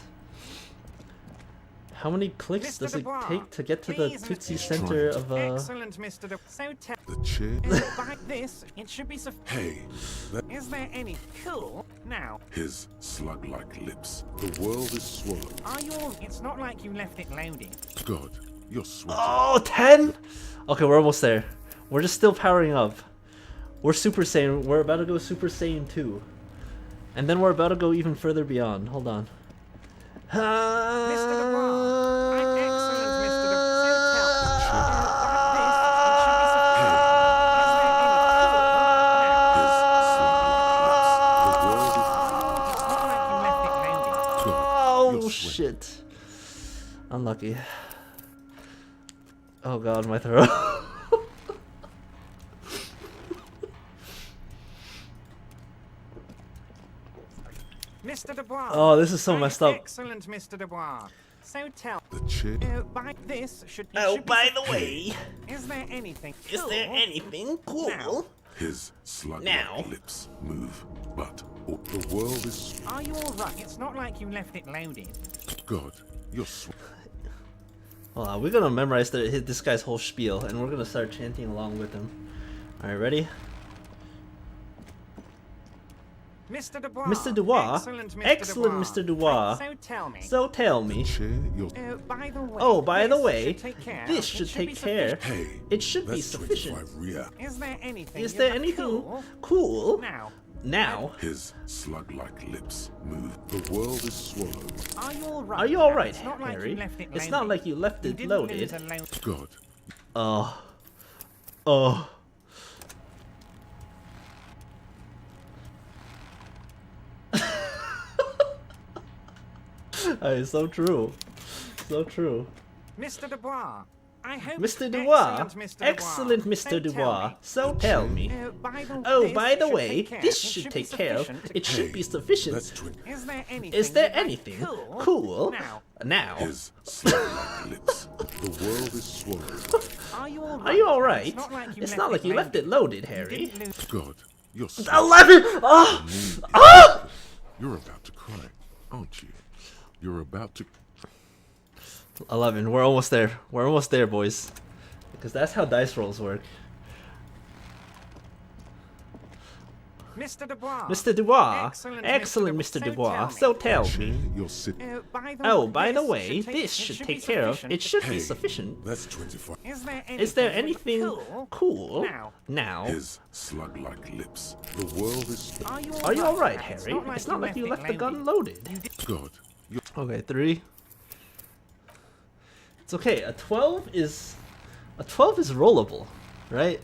How many clicks
Mr.
does it
Dubois,
take to get to the
please,
Tootsie
Mr.
center of
Excellent, Mr. Dubois. So tell.
The chair.
By this, it should be sufficient.
Hey, that
Is there any cool now?
his slug-like lips. The world is swallowed.
Are you all? It's not like you left it loaded.
God, you're sweating.
Oh, 10? Okay, we're almost there. We're just still powering up. We're Super Saiyan. We're about to go Super Saiyan 2. And then we're about to go even further beyond. Hold on.
Mr. Dubois. I'm excellent, Mr. Dubois. So tell. By this, it should be sufficient. Is there any cool now?
His slug-like lips. The world is.
It's not like you left it loaded.
God,
Oh,
you're sweating.
shit. Unlucky. Oh god, my throat.
Mr. Dubois.
Oh, this is so messed up.
Excellent, Mr. Dubois. So tell.
The chair.
By this should.
Oh,
should
by
be
the way,
is there anything?
is there
cool?
anything cool?
Now.
His slug-like
Now.
lips move, but the world is.
Are you all right? It's not like you left it loaded.
God, you're.
Hold on, we're gonna memorize this guy's whole spiel, and we're gonna start chanting along with him. All right, ready?
Mr. Dubois.
Mr. Dubois.
Excellent, Mr.
Excellent,
Dubois.
Mr. Dubois.
So tell me.
So tell me.
Chair, you're.
By the way.
Oh, by the
this
way,
should take care.
this
It
should
be
take care.
sufficient.
Hey,
It should be
that's
sufficient.
25 real.
Is there anything?
Is there anything cool?
Now.
Now.
His slug-like lips move. The world is swallowed.
Are you all right?
Are you all
Harry?
right,
It's not like
Harry?
you left it
It's
loaded.
not like you left
You
it
didn't
loaded.
lose a load.
God,
Oh. Oh. It's so true. So true.
Mr. Dubois. I hope.
Mr. Dubois.
Excellent,
Excellent, Mr.
Mr. Dubois. So
Dubois.
tell
So tell me.
me,
Oh, by the
should
way,
take care.
this
It
should
be
take care of.
sufficient.
It should be
Hey,
sufficient.
that's 20.
Is there anything?
Is there
you'd like
anything
cool?
cool
Now.
now?
His slug-like lips. The world is swallowed.
Are you all right?
Are you all right?
It's not like you left it
loaded,
You
Harry.
didn't lose.
God, you're.
11! Oh! Oh!
You're about to cry, aren't you? You're about to.
11. We're almost there. We're almost there, boys. Because that's how dice rolls work.
Mr. Dubois.
Mr. Dubois.
Excellent,
Excellent, Mr.
So
Dubois.
tell
So
me.
tell
Chair,
me.
you're sitting.
Oh, by the way, this should take care of. It should be
Hey,
sufficient.
That's 25.
Is there anything cool
Now.
now?
His slug-like lips. The world is.
Are you all right, Harry? It's not like you left the gun loaded.
God, you're.
Okay, 3. It's okay. A 12 is rollable, right?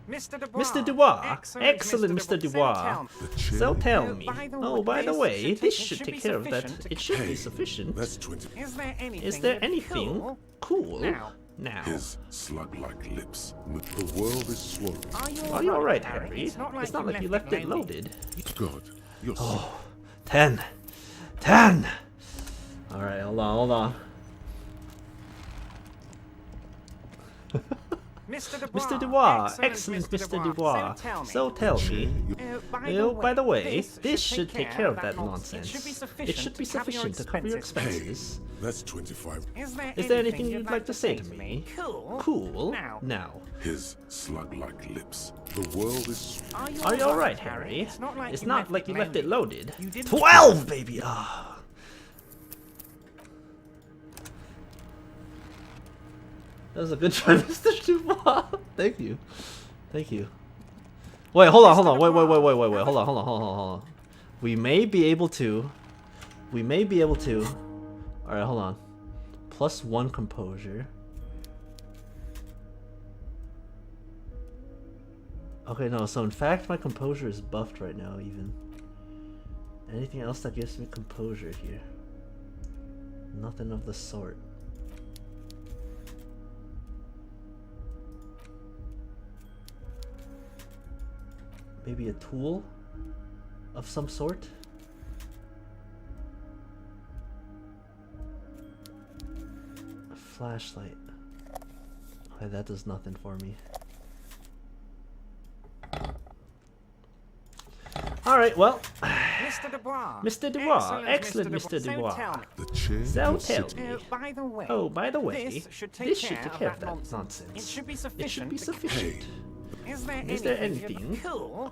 Mr. Dubois.
Mr. Dubois. Excellent, Mr. Dubois.
The chair.
So tell me.
by the
Oh, by the way,
this
this
should
should
be
take care of that.
sufficient.
It should
Hey,
be sufficient.
That's 20.
Is there anything?
Is there
you'd
anything cool
Now.
now?
His slug-like lips. The world is swallowed.
Are you all right, Harry?
It's not like
you left it loaded.
God, you're.
10. 10. All right, hold on. Mr. Dubois. Excellent, Mr. Dubois. So tell me. By the way, this should take care of that nonsense. It should be sufficient to cover your
Hey,
expenses.
that's 25.
Is there anything you'd like to say to me? Cool now.
His slug-like lips. The world is.
Are you all right, Harry? It's not like you left it loaded.
You didn't-
12, baby. Ah. That was a good try, Mr. Dubois. Thank you. Thank you. Wait, hold on. Wait. Hold on. We may be able to. Alright, hold on. +1 composure. Okay, no, so in fact my composure is buffed right now even. Anything else that gives me composure here? Nothing of the sort. Maybe a tool of some sort? A flashlight. Okay, that does nothing for me. Alright, well.
Mr. Dubois.
Mr. Dubois. Excellent, Mr. Dubois.
So tell me.
The chair.
So
you're
tell
sitting.
me.
By the way.
Oh, by the way,
this should take
this
care,
should take care of that
nonsense.
nonsense.
It should be
It
sufficient.
should be
to-
sufficient.
Is there
Is there
anything
anything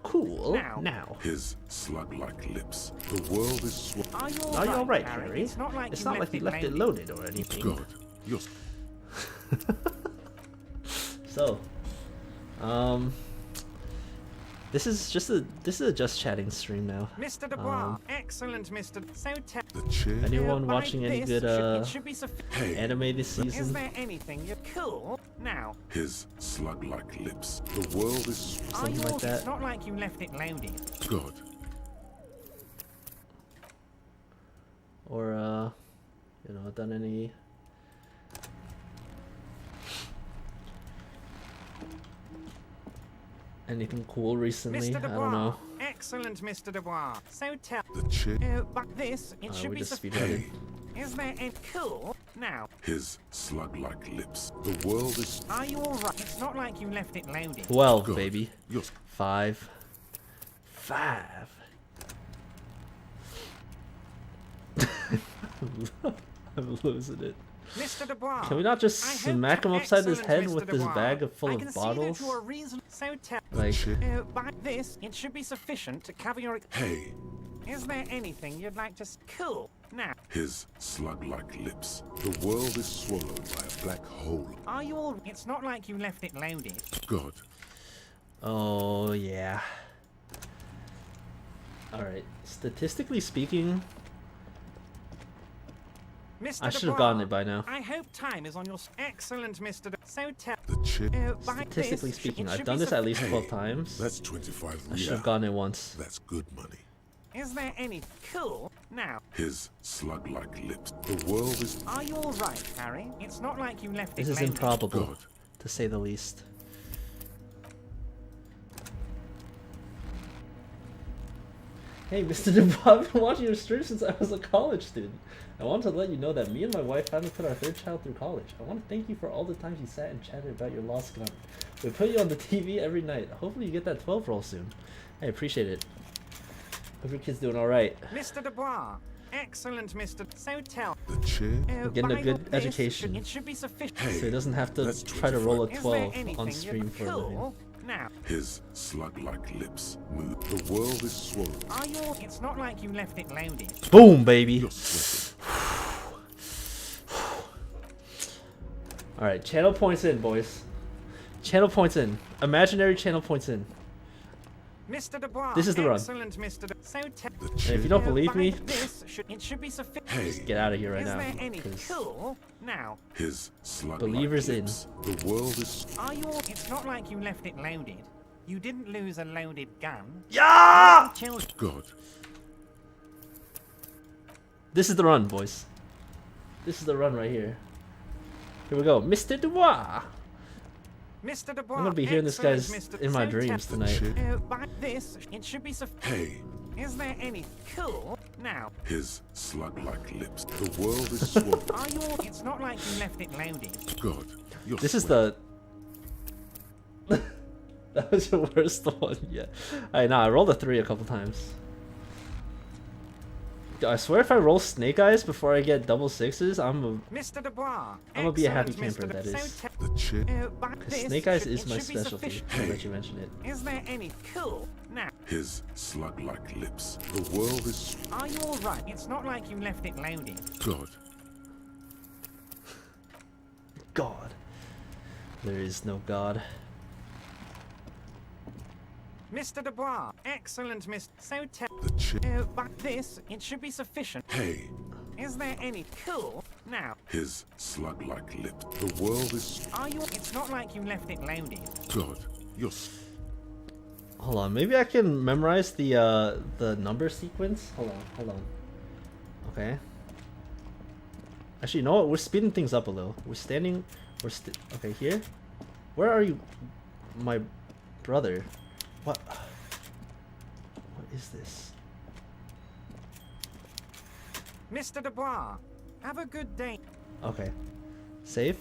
cool?
now?
His slug-like lips. The world is swallowed.
Are you
Are you alright, Harry?
It's not like
you left it loaded or anything.
God, you're.
So, this is a just chatting stream now.
Mr. Dubois. Excellent, Mr. So tell
The chair.
Anyone
by
watching any
this
good
it should be sufficient.
Hey,
anime this
Is
season?
there anything you're cool now?
his slug-like lips. The world is.
Something like that.
It's not like you left it loaded.
God,
Or done any anything cool recently?
Mr.
I
Dubois.
don't know.
Excellent, Mr. Dubois. So tell.
The chair.
But this, it should
we
be
just
sufficient.
Hey,
Is there any cool? Now,
his slug-like lips. The world is.
are you alright? It's not like you left it loaded.
12,
God.
baby.
You're
5. 5. I'm losing it.
Mr. Dubois.
Can we not just
I hope
smack him upside his
excellent,
head
Mr.
with this
Dubois.
bag full
I
of
can
bottles?
See that you're a reason. So tell.
Like,
By this, it should be sufficient to cover your.
Hey,
Is there anything you'd like to? Cool. Now,
his slug-like lips. The world is swallowed by a black hole.
are you all? It's not like you left it loaded.
God,
oh yeah. Alright, statistically speaking,
Mr.
I should have
Dubois,
gotten it by now.
I hope time is on your. Excellent, Mr. So tell.
the chair.
By
Statistically
this,
speaking,
it
I've
should
done
be
this at least
Hey,
12 times.
That's 25
I should have
real.
gotten it once.
That's good money.
Is there any cool? Now,
His slug-like lips. The world is.
are you all right, Harry? It's not like you left
This
it
is
loaded.
improbable,
God.
to say the least. Hey, Mr. Dubois, I've been watching your stream since I was a college student. I want to let you know that me and my wife finally put our third child through college. I want to thank you for all the times you sat and chatted about your lost gun. We put you on the TV every night. Hopefully you get that 12 roll soon. I appreciate it. Hope your kid's doing alright.
Mr. Dubois. Excellent, Mr. So tell.
The chair.
Getting a
by
good
this,
education.
It should be sufficient.
Hey,
So he doesn't have to
that's
try to roll a
25.
Is there
12
anything
on
you'd
stream for a living.
cool? Now,
His slug-like lips move. The world is swallowed.
are you all? It's not like you left it loaded.
Boom, baby!
You're sweating.
Alright, channel points in, boys. Channel points in. Imaginary channel points in.
Mr. Dubois.
This is the run.
Excellent, Mr. So tell.
The
And
chair.
if you don't
by
believe me,
this, it should be sufficient.
Hey,
get out of here right
Is
now.
there any
'cause
cool? Now,
his slug-like
Believers in.
lips. The world is.
are you all? It's not like you left it loaded. You didn't lose a loaded gun.
Yeah!
Children.
God.
This is the run, boys. This is the run right here. Here we go. Mr. Dubois!
Mr. Dubois.
I'm gonna be hearing this guy's
excellent, Mr.
in my
So
dreams
tell-
The
tonight.
chair.
By this, it should be sufficient.
Hey,
Is there any cool? Now,
his slug-like lips. The world is swallowed.
are you all? It's not like you left it loaded.
God. You're
This is
sweating.
the... That was your worst one yet. Alright, nah, I rolled a 3 a couple times. I swear if I roll snake eyes before I get double sixes, I'm
Mr. Dubois.
gonna be a happy
excellent,
camper,
Mr.
that is.
So tell-
The chair.
by
Cause
this,
snake eyes
should-
is
it
my
should be
specialty.
sufficient.
Now that you mention it.
Is there any cool? Now,
His slug-like lips. The world is.
are you all right? It's not like you left it loaded.
God.
God. There is no God.
Mr. Dubois. Excellent, Mr. So tell.
The chair.
By this, it should be sufficient.
Hey,
Is there any cool? Now,
his slug-like lips. The world is.
are you? It's not like you left it loaded.
God. You're.
Hold on, maybe I can memorize the number sequence. Hold on. Okay. Actually, you know what? We're speeding things up a little. Okay, here. Where are you, my brother? What? What is this?
Mr. Dubois. Have a good day.
Okay. Save.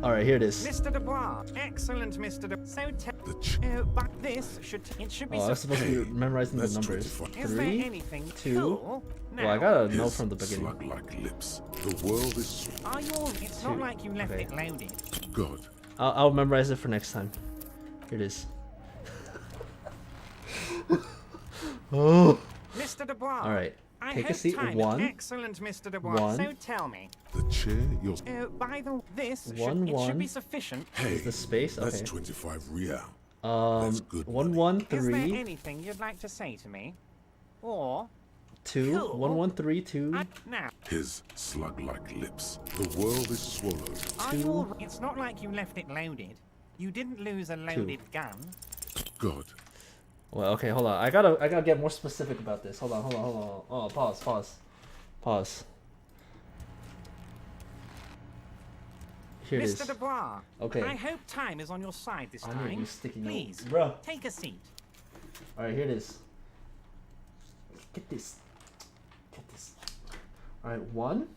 All right, here it is.
Mr. Dubois. Excellent, Mr. Dubois. So tell.
The chair.
But this should. It should be
Oh, I was supposed to be
Hey,
memorizing the
that's
numbers.
25.
Is there
3.
anything
2.
cool? Now,
Well, I gotta know
His
from the beginning.
slug-like lips. The world is.
are you all? It's not
2.
like you left
Okay.
it loaded.
God.
I'll memorize it for next time. Here it is. Oh.
Mr. Dubois.
All right.
I
Take a
hope
seat.
time is
1.
Excellent, Mr. Dubois.
1.
So tell me.
The chair. You're.
By the this should,
1,
it should be
1.
sufficient.
Hey,
Is the space?
that's
Okay.
25 real. That's good
1
money.
1
Is there
3
anything you'd like to say to me? Or
2
cool?
1 1 3 2
now,
His slug-like lips. The world is swallowed.
are you all? It's not like you left it loaded. You didn't lose a loaded gun.
God.
Well, okay, hold on. I gotta get more specific about this. Hold on. Oh, pause. Here it
Mr.
is.
Dubois,
Okay.
I hope time is on your side this
I need
time.
you sticky note.
Please,
Bro.
take a seat.
Alright, here it is. Get this. Get this. Alright, 1.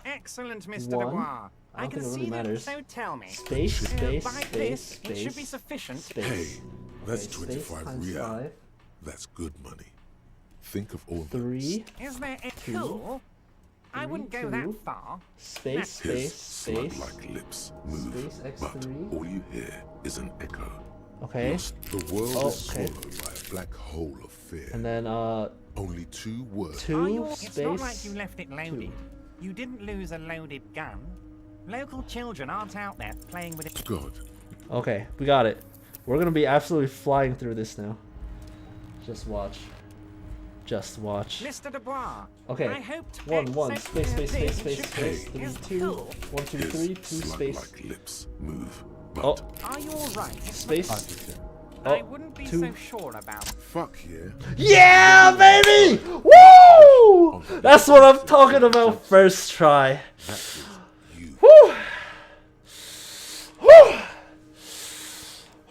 Excellent, Mr.
One.
Dubois.
I don't
can
think it
see
really
that,
matters.
so tell me.
Space, space,
by
space,
this, it should be
space,
sufficient.
space.
Hey, that's
Okay, space
25
times
real.
5.
That's good money. Think of all the
3.
Is there a
Two.
cool? I wouldn't go
2.
that far.
Space,
his
space, space.
slug-like lips move,
Space,
but
X3.
all you hear is an echo.
Okay.
Lost, the world
Oh,
is
okay.
swallowed by a black hole of fear.
And then
Only 2 words.
2
It's not like
space.
you left it loaded. You didn't lose a loaded gun. Local children aren't out there playing with it.
God,
Okay, we got it. We're gonna be absolutely flying through this now. Just watch. Just watch.
Mr. Dubois.
Okay.
I hope
1 space, space, space, space, space.
Hey.
3 2. 1 2 3 2
his
space.
slug-like lips move, but
Oh,
Are you alright?
space.
I
Oh,
wouldn't be
2.
so sure about.
fuck yeah.
Yeah, baby! Woo! That's what I'm talking about. First try.
That is you.
Woo! Woo!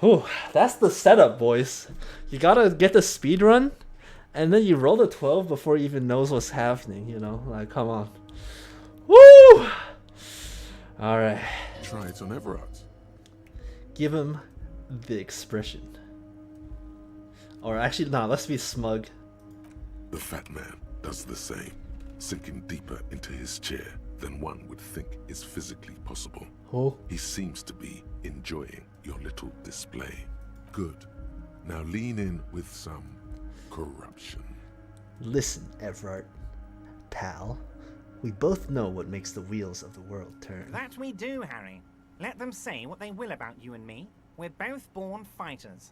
Whew, that's the setup, boys. You gotta get the speed run, and then you roll the 12 before he even knows what's happening, you know? Like, come on. Woo! Alright.
Try it on Everett.
Give him the expression. Or actually, nah, let's be smug.
The fat man does the same, sinking deeper into his chair than one would think is physically possible.
Oh,
He seems to be enjoying your little display. Good. Now lean in with some corruption.
listen, Everett. Pal. We both know what makes the wheels of the world turn.
That we do, Harry. Let them say what they will about you and me. We're both born fighters.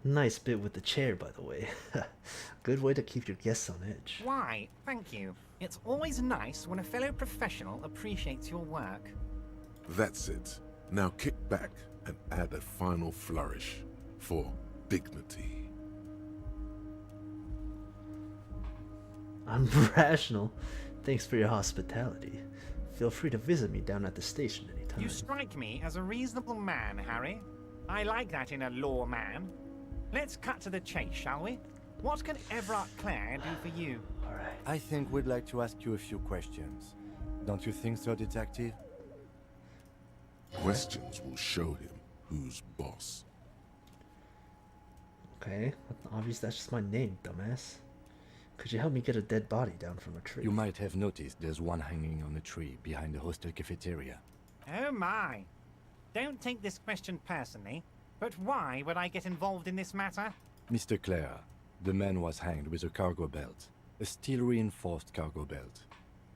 Nice bit with the chair, by the way. Good way to keep your guests on edge.
Why, thank you. It's always nice when a fellow professional appreciates your work.
That's it. Now kick back and add a final flourish for dignity.
I'm rational. Thanks for your hospitality. Feel free to visit me down at the station anytime.
You strike me as a reasonable man, Harry. I like that in a lawman. Let's cut to the chase, shall we? What can Everett Clare do for you?
Alright.
I think we'd like to ask you a few questions. Don't you think so, Detective?
Questions will show him who's boss.
Okay. Obviously, that's just my name, dumbass. Could you help me get a dead body down from a tree?
You might have noticed there's one hanging on a tree behind the hostel cafeteria.
Oh my. Don't take this question personally, but why would I get involved in this matter?
Mr. Clare, the man was hanged with a cargo belt. A steel-reinforced cargo belt.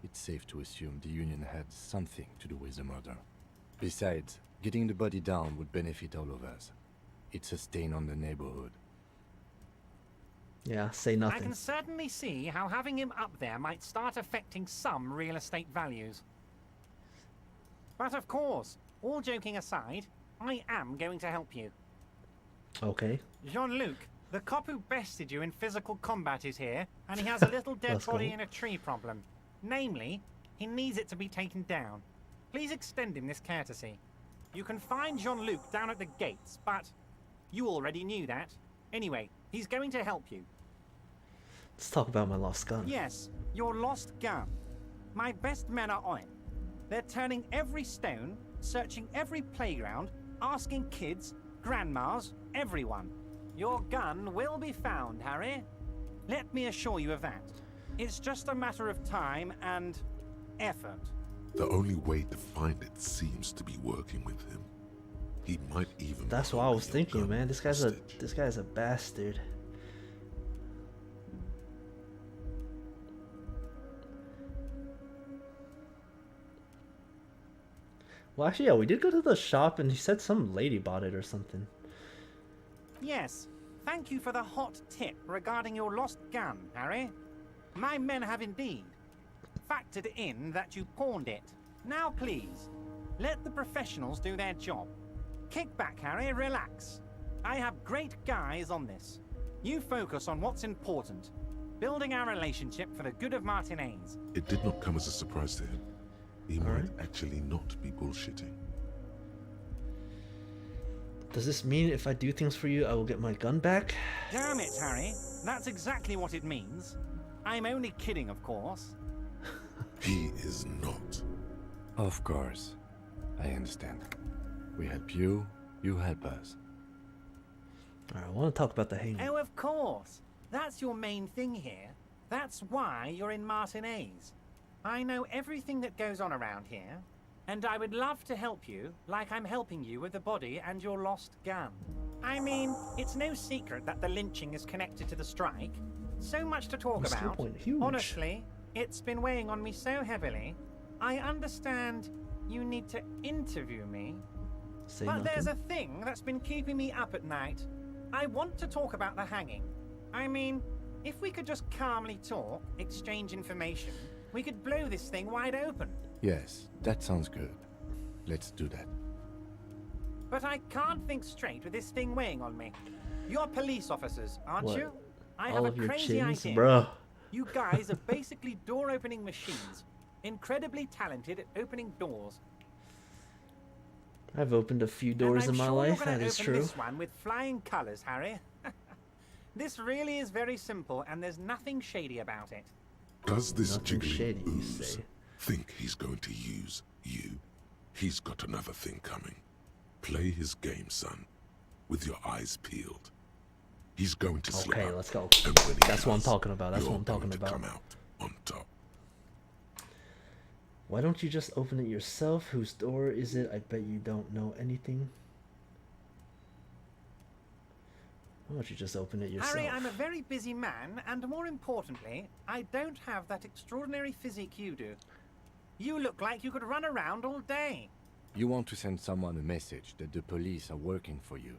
It's safe to assume the Union had something to do with the murder. Besides, getting the body down would benefit all of us. It's a stain on the neighborhood.
Yeah, say
I
nothing.
can certainly see how having him up there might start affecting some real estate values. But of course, all joking aside, I am going to help you.
Okay.
Jean-Luc, the cop who bested you in physical combat is here, and he has a little dead
Let's
body
go.
in a tree problem. Namely, he needs it to be taken down. Please extend him this courtesy. You can find Jean-Luc down at the gates, but you already knew that. Anyway, he's going to help you.
Let's talk about my lost gun.
Yes, your lost gun. My best men are on it. They're turning every stone, searching every playground, asking kids, grandmas, everyone. Your gun will be found, Harry. Let me assure you of that. It's just a matter of time and effort.
The only way to find it seems to be working with him. He might even.
That's what I was thinking, man. This guy's a bastard. Well, actually, yeah, we did go to the shop, and he said some lady bought it or something.
Yes, thank you for the hot tip regarding your lost gun, Harry. My men have indeed factored in that you pawned it. Now please, let the professionals do their job. Kick back, Harry, relax. I have great guys on this. You focus on what's important. building our relationship for the good of Martinez.
It did not come as a surprise to him. He might actually not be bullshitting.
Does this mean if I do things for you, I will get my gun back?
Damn it, Harry. That's exactly what it means. I'm only kidding, of course.
He is not.
Of course. I understand. We help you, you help us.
Alright, I want to talk about the hanging.
Oh, of course. That's your main thing here. That's why you're in Martinez. I know everything that goes on around here, and I would love to help you, like I'm helping you with the body and your lost gun. I mean, it's no secret that the lynching is connected to the strike. So much to talk
Mr.
about.
Point, huge.
Honestly, it's been weighing on me so heavily. I understand you need to interview me,
Say
but
nothing.
there's a thing that's been keeping me up at night. I want to talk about the hanging. I mean, if we could just calmly talk, exchange information, we could blow this thing wide open.
Yes, that sounds good. Let's do that.
But I can't think straight with this thing weighing on me. You're police officers, aren't
What?
you? I
All
have a
of your
crazy
chins,
idea.
bro.
You guys are basically door-opening machines. Incredibly talented at opening doors.
I've opened a few doors
And
in
I'm
my
sure
life,
you're gonna
that is
open
true.
This one with flying colors, Harry. This really is very simple, and there's nothing shady about it.
Does this
Nothing
jiggly
shady, you
ooze
say.
think he's going to use you? He's got another thing coming. Play his game, son, with your eyes peeled. He's going to slip
Okay,
up,
let's go.
and when he
That's what I'm
does,
talking about. That's
you're
what I'm talking
going to
about.
come out on top.
Why don't you just open it yourself? Whose door is it? I bet you don't know anything. Why don't you just open it yourself?
Harry, I'm a very busy man, and more importantly, I don't have that extraordinary physique you do. You look like you could run around all day.
You want to send someone a message that the police are working for you.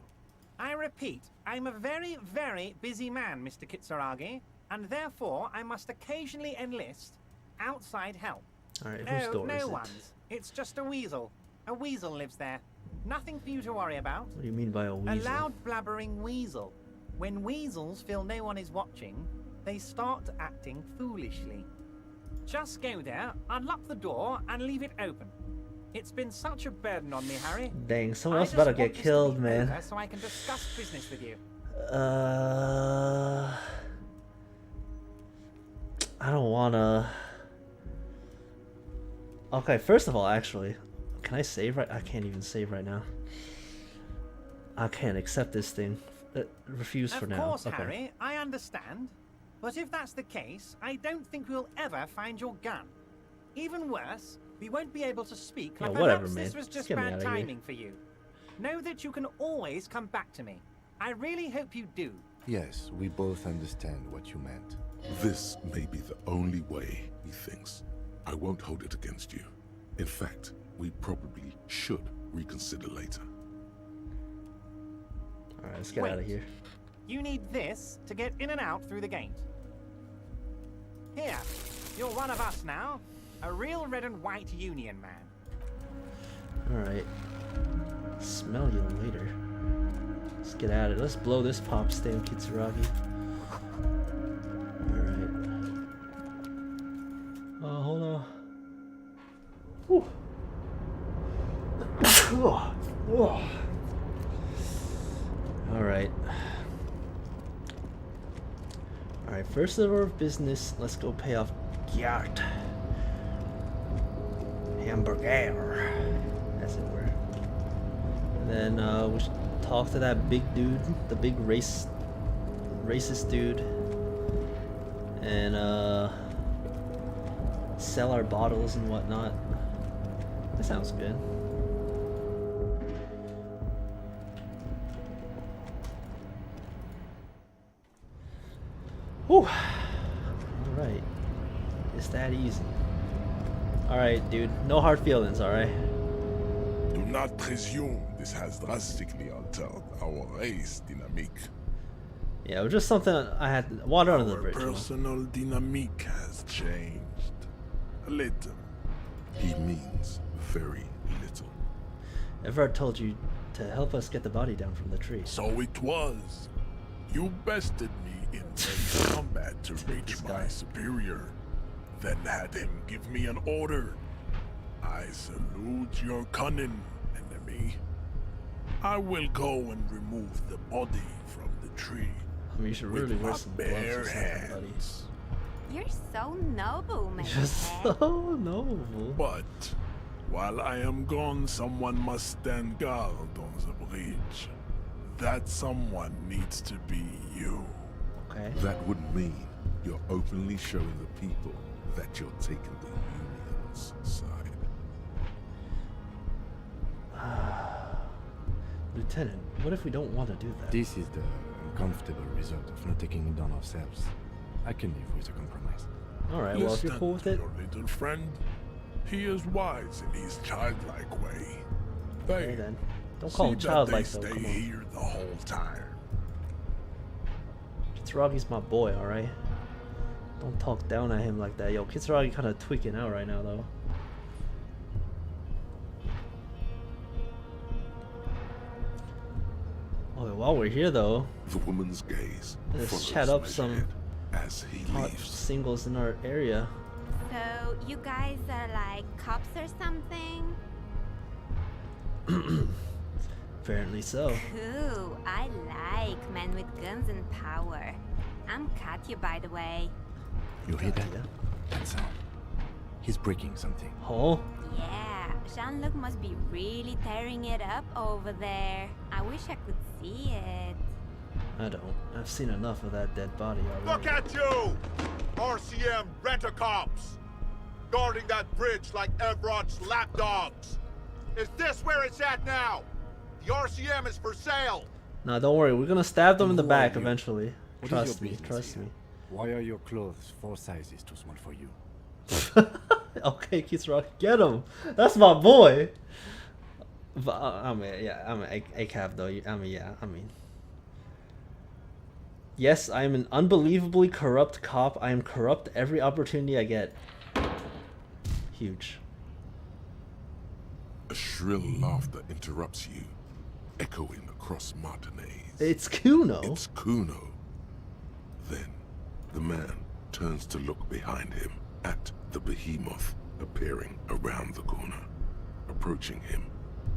I repeat, I'm a very, very busy man, Mr. Kitsuragi, and therefore I must occasionally enlist outside help.
Alright, whose
Oh,
door is
no
it?
one's. It's just a weasel. A weasel lives there. Nothing for you to worry about.
What do you mean by a
A
weasel?
loud blabbering weasel. When weasels feel no one is watching, they start acting foolishly. Just go there, unlock the door, and leave it open. It's been such a burden on me, Harry.
Dang, someone
I
else about to
just
get
want this to
killed,
be
man.
over so I can discuss business with you.
I don't wanna. Okay, first of all, actually, can I save right? I can't even save right now. I can't accept this thing. Refuse for
Of
now.
course,
Okay.
Harry, I understand. But if that's the case, I don't think we'll ever find your gun. Even worse, we won't be able to speak.
Yeah,
Like
whatever,
perhaps
man.
this was
Just
just
get me
bad
outta here.
timing for you. Know that you can always come back to me. I really hope you do.
Yes, we both understand what you meant.
This may be the only way, he thinks. I won't hold it against you. In fact, we probably should reconsider later.
Alright, let's get
Wait.
out of here.
You need this to get in and out through the gate. Here, you're one of us now. A real red and white union man.
Alright. Smell you later. Let's get at it. Let's blow this pop stand, Kitsuragi. Alright. Oh, hold on. Whew. Alright. Alright, first order of business, let's go pay off Gyart. Hamburger, as it were. And then we should talk to that big dude, the big racist dude. And sell our bottles and whatnot. That sounds good. Whew. Alright. It's that easy. Alright, dude. No hard feelings, alright?
Do not presume this has drastically altered our race dynamic.
Yeah, it was just something I had water under the
Our
bridge. You know?
personal dynamic has changed. A little.
He means very little.
Everard told you to help us get the body down from the tree.
So it was. You bested me in many combat to reach my superior, then had him give me an order. I salute your cunning, enemy. I will go and remove the body from the tree.
I mean, you should really
with
wear
my
some gloves or
bare
something, buddy.
hands.
You're so noble, my
You're so noble.
But while I am gone, someone must stand guard on the bridge. That someone needs to be you.
Okay.
That would mean you're openly showing the people that you're taking the Union's side.
Lieutenant, what if we don't want to do that?
This is the uncomfortable result of not taking it down ourselves. I can live with a compromise.
Alright, well, if you're
Listen
cool with
to
it.
your little friend. He is wise in his childlike way.
Okay, then. Don't call him
see
childlike,
that
though.
they
Come
stay
on.
here the whole time.
Kitsurugi's my boy, alright? Don't talk down at him like that. Yo, Kitsurugi kind of tweaking out right now, though. Okay, while we're here, though,
The woman's gaze
let's
follows
chat up
my
some
head as he
hot
leaves.
singles in our area.
So, you guys are like cops or something?
Apparently so.
Cool. I like men with guns and power. I'm Katya, by the way.
You hear that?
Yeah.
That sound. He's breaking something.
Oh,
Yeah, Jean-Luc must be really tearing it up over there. I wish I could see it.
I don't. I've seen enough of that dead body already.
Look at you! RCM rent-a-cops! Guarding that bridge like Everott's lapdogs! Is this where it's at now? The RCM is for sale!
Nah, don't worry. We're gonna stab them in the
Who are
back
you?
eventually.
What is
Trust
your
me.
business
Trust
here?
me.
Why are your clothes 4 sizes too small for you?
Okay, Kitsurugi, get him. That's my boy. But, I mean, yeah, I'm an ACAB though. I mean, yeah, I mean. Yes, I am an unbelievably corrupt cop. I am corrupt every opportunity I get. Huge.
A shrill laughter interrupts you, echoing across Martinez.
It's Kuno.
It's Kuno. Then, the man turns to look behind him at the behemoth appearing around the corner, approaching him,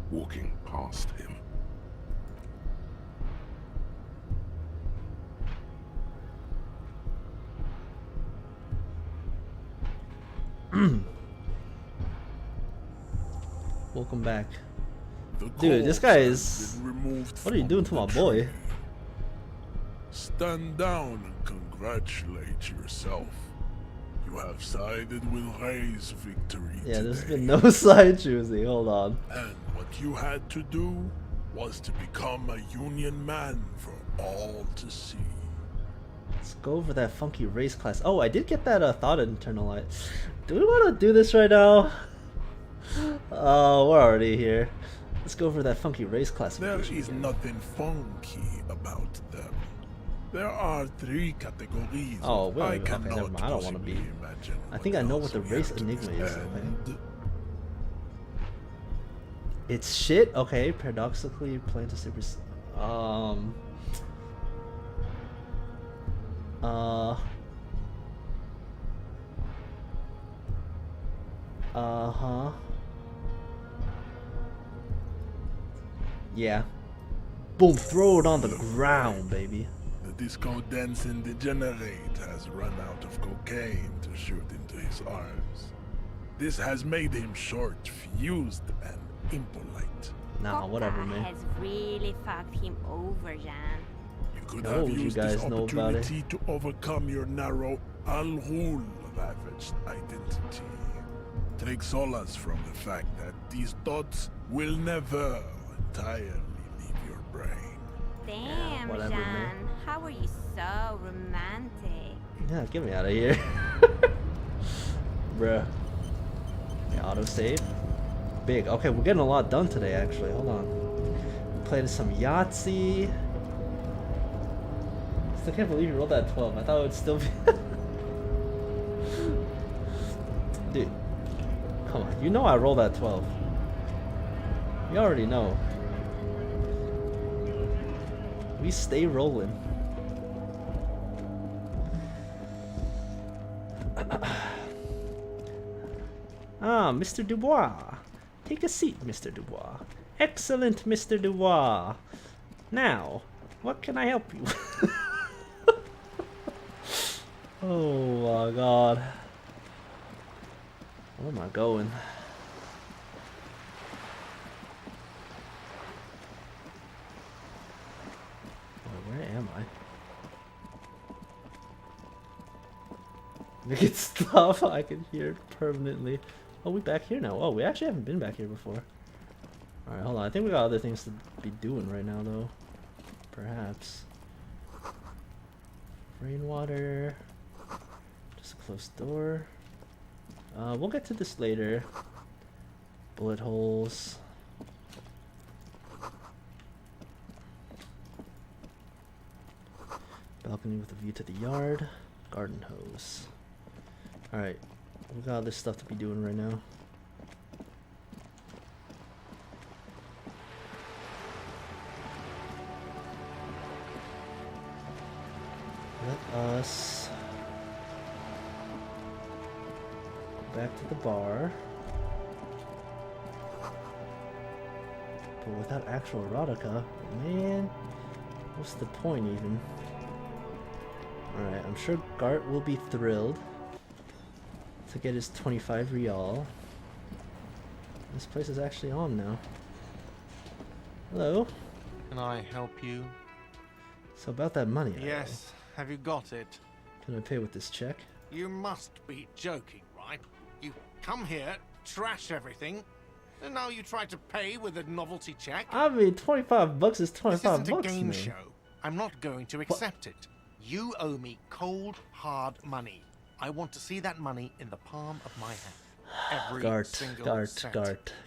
walking past him.
Welcome back.
The
Dude, this
corpse
guy
has
is-
been removed
What are you
from
doing to
the
my boy?
tree. Stand down and congratulate yourself. You have sided with Ray's victory
Yeah,
today.
there's been no side choosing. Hold on.
And what you had to do was to become a Union man for all to see.
Let's go over that funky race class. Oh, I did get that thought internalized. Do we want to do this right now? Oh, we're already here. Let's go over that funky race classification.
There is
again.
nothing funky about them. There are 3 categories.
Oh,
of
well,
I
okay,
cannot
never mind. I don't wanna
possibly
be-
imagine
I think I know what the
else we
race
have to
enigma is, okay.
defend.
It's shit. Okay, paradoxically, plan to super. Huh. Yeah. Boom! Throw it on the ground, baby.
The disco dancing degenerate has run out of cocaine to shoot into his arms. This has made him short, fused, and impolite.
Nah, whatever,
Papa
man.
has really fucked him over, Jean.
You could
Oh,
have
you
used this
guys know about it.
opportunity to overcome your narrow Al-Ghul ravaged identity. Take solace from the fact that these thoughts will never entirely leave your brain.
Damn,
whatever,
Jean.
man.
How are you so romantic?
Yeah, get me out of here. Bruh. Yeah, autosave. Big. Okay, we're getting a lot done today, actually. Hold on. We played some Yahtzee. Still can't believe you rolled that 12. I thought it would still be... Dude. Come on. You know I rolled that 12. You already know. We stay rolling. Ah, Mr. Dubois. Take a seat, Mr. Dubois. Excellent, Mr. Dubois. Now, what can I help you? Oh my god. Where am I going? Oh, where am I? Make it stop. I can hear it permanently. Oh, we back here now. Oh, we actually haven't been back here before. Alright, hold on. I think we got other things to be doing right now, though. Perhaps. Rainwater. Just a closed door. We'll get to this later. Bullet holes. Balcony with a view to the yard. Garden hose. Alright. We got all this stuff to be doing right now. Let us go back to the bar. But without actual erotica, man, what's the point even? Alright, I'm sure Gart will be thrilled to get his 25 real. This place is actually on now. Hello.
Can I help you?
So about that money.
Yes. Have you got it?
Can I pay with this check?
You must be joking, right? You come here, trash everything, and now you try to pay with a novelty check?
I mean, 25 bucks is 25
This isn't
bucks,
a game
man.
show. I'm not going to accept it. You owe me cold, hard money. I want to see that money in the palm of my hand. Every single cent.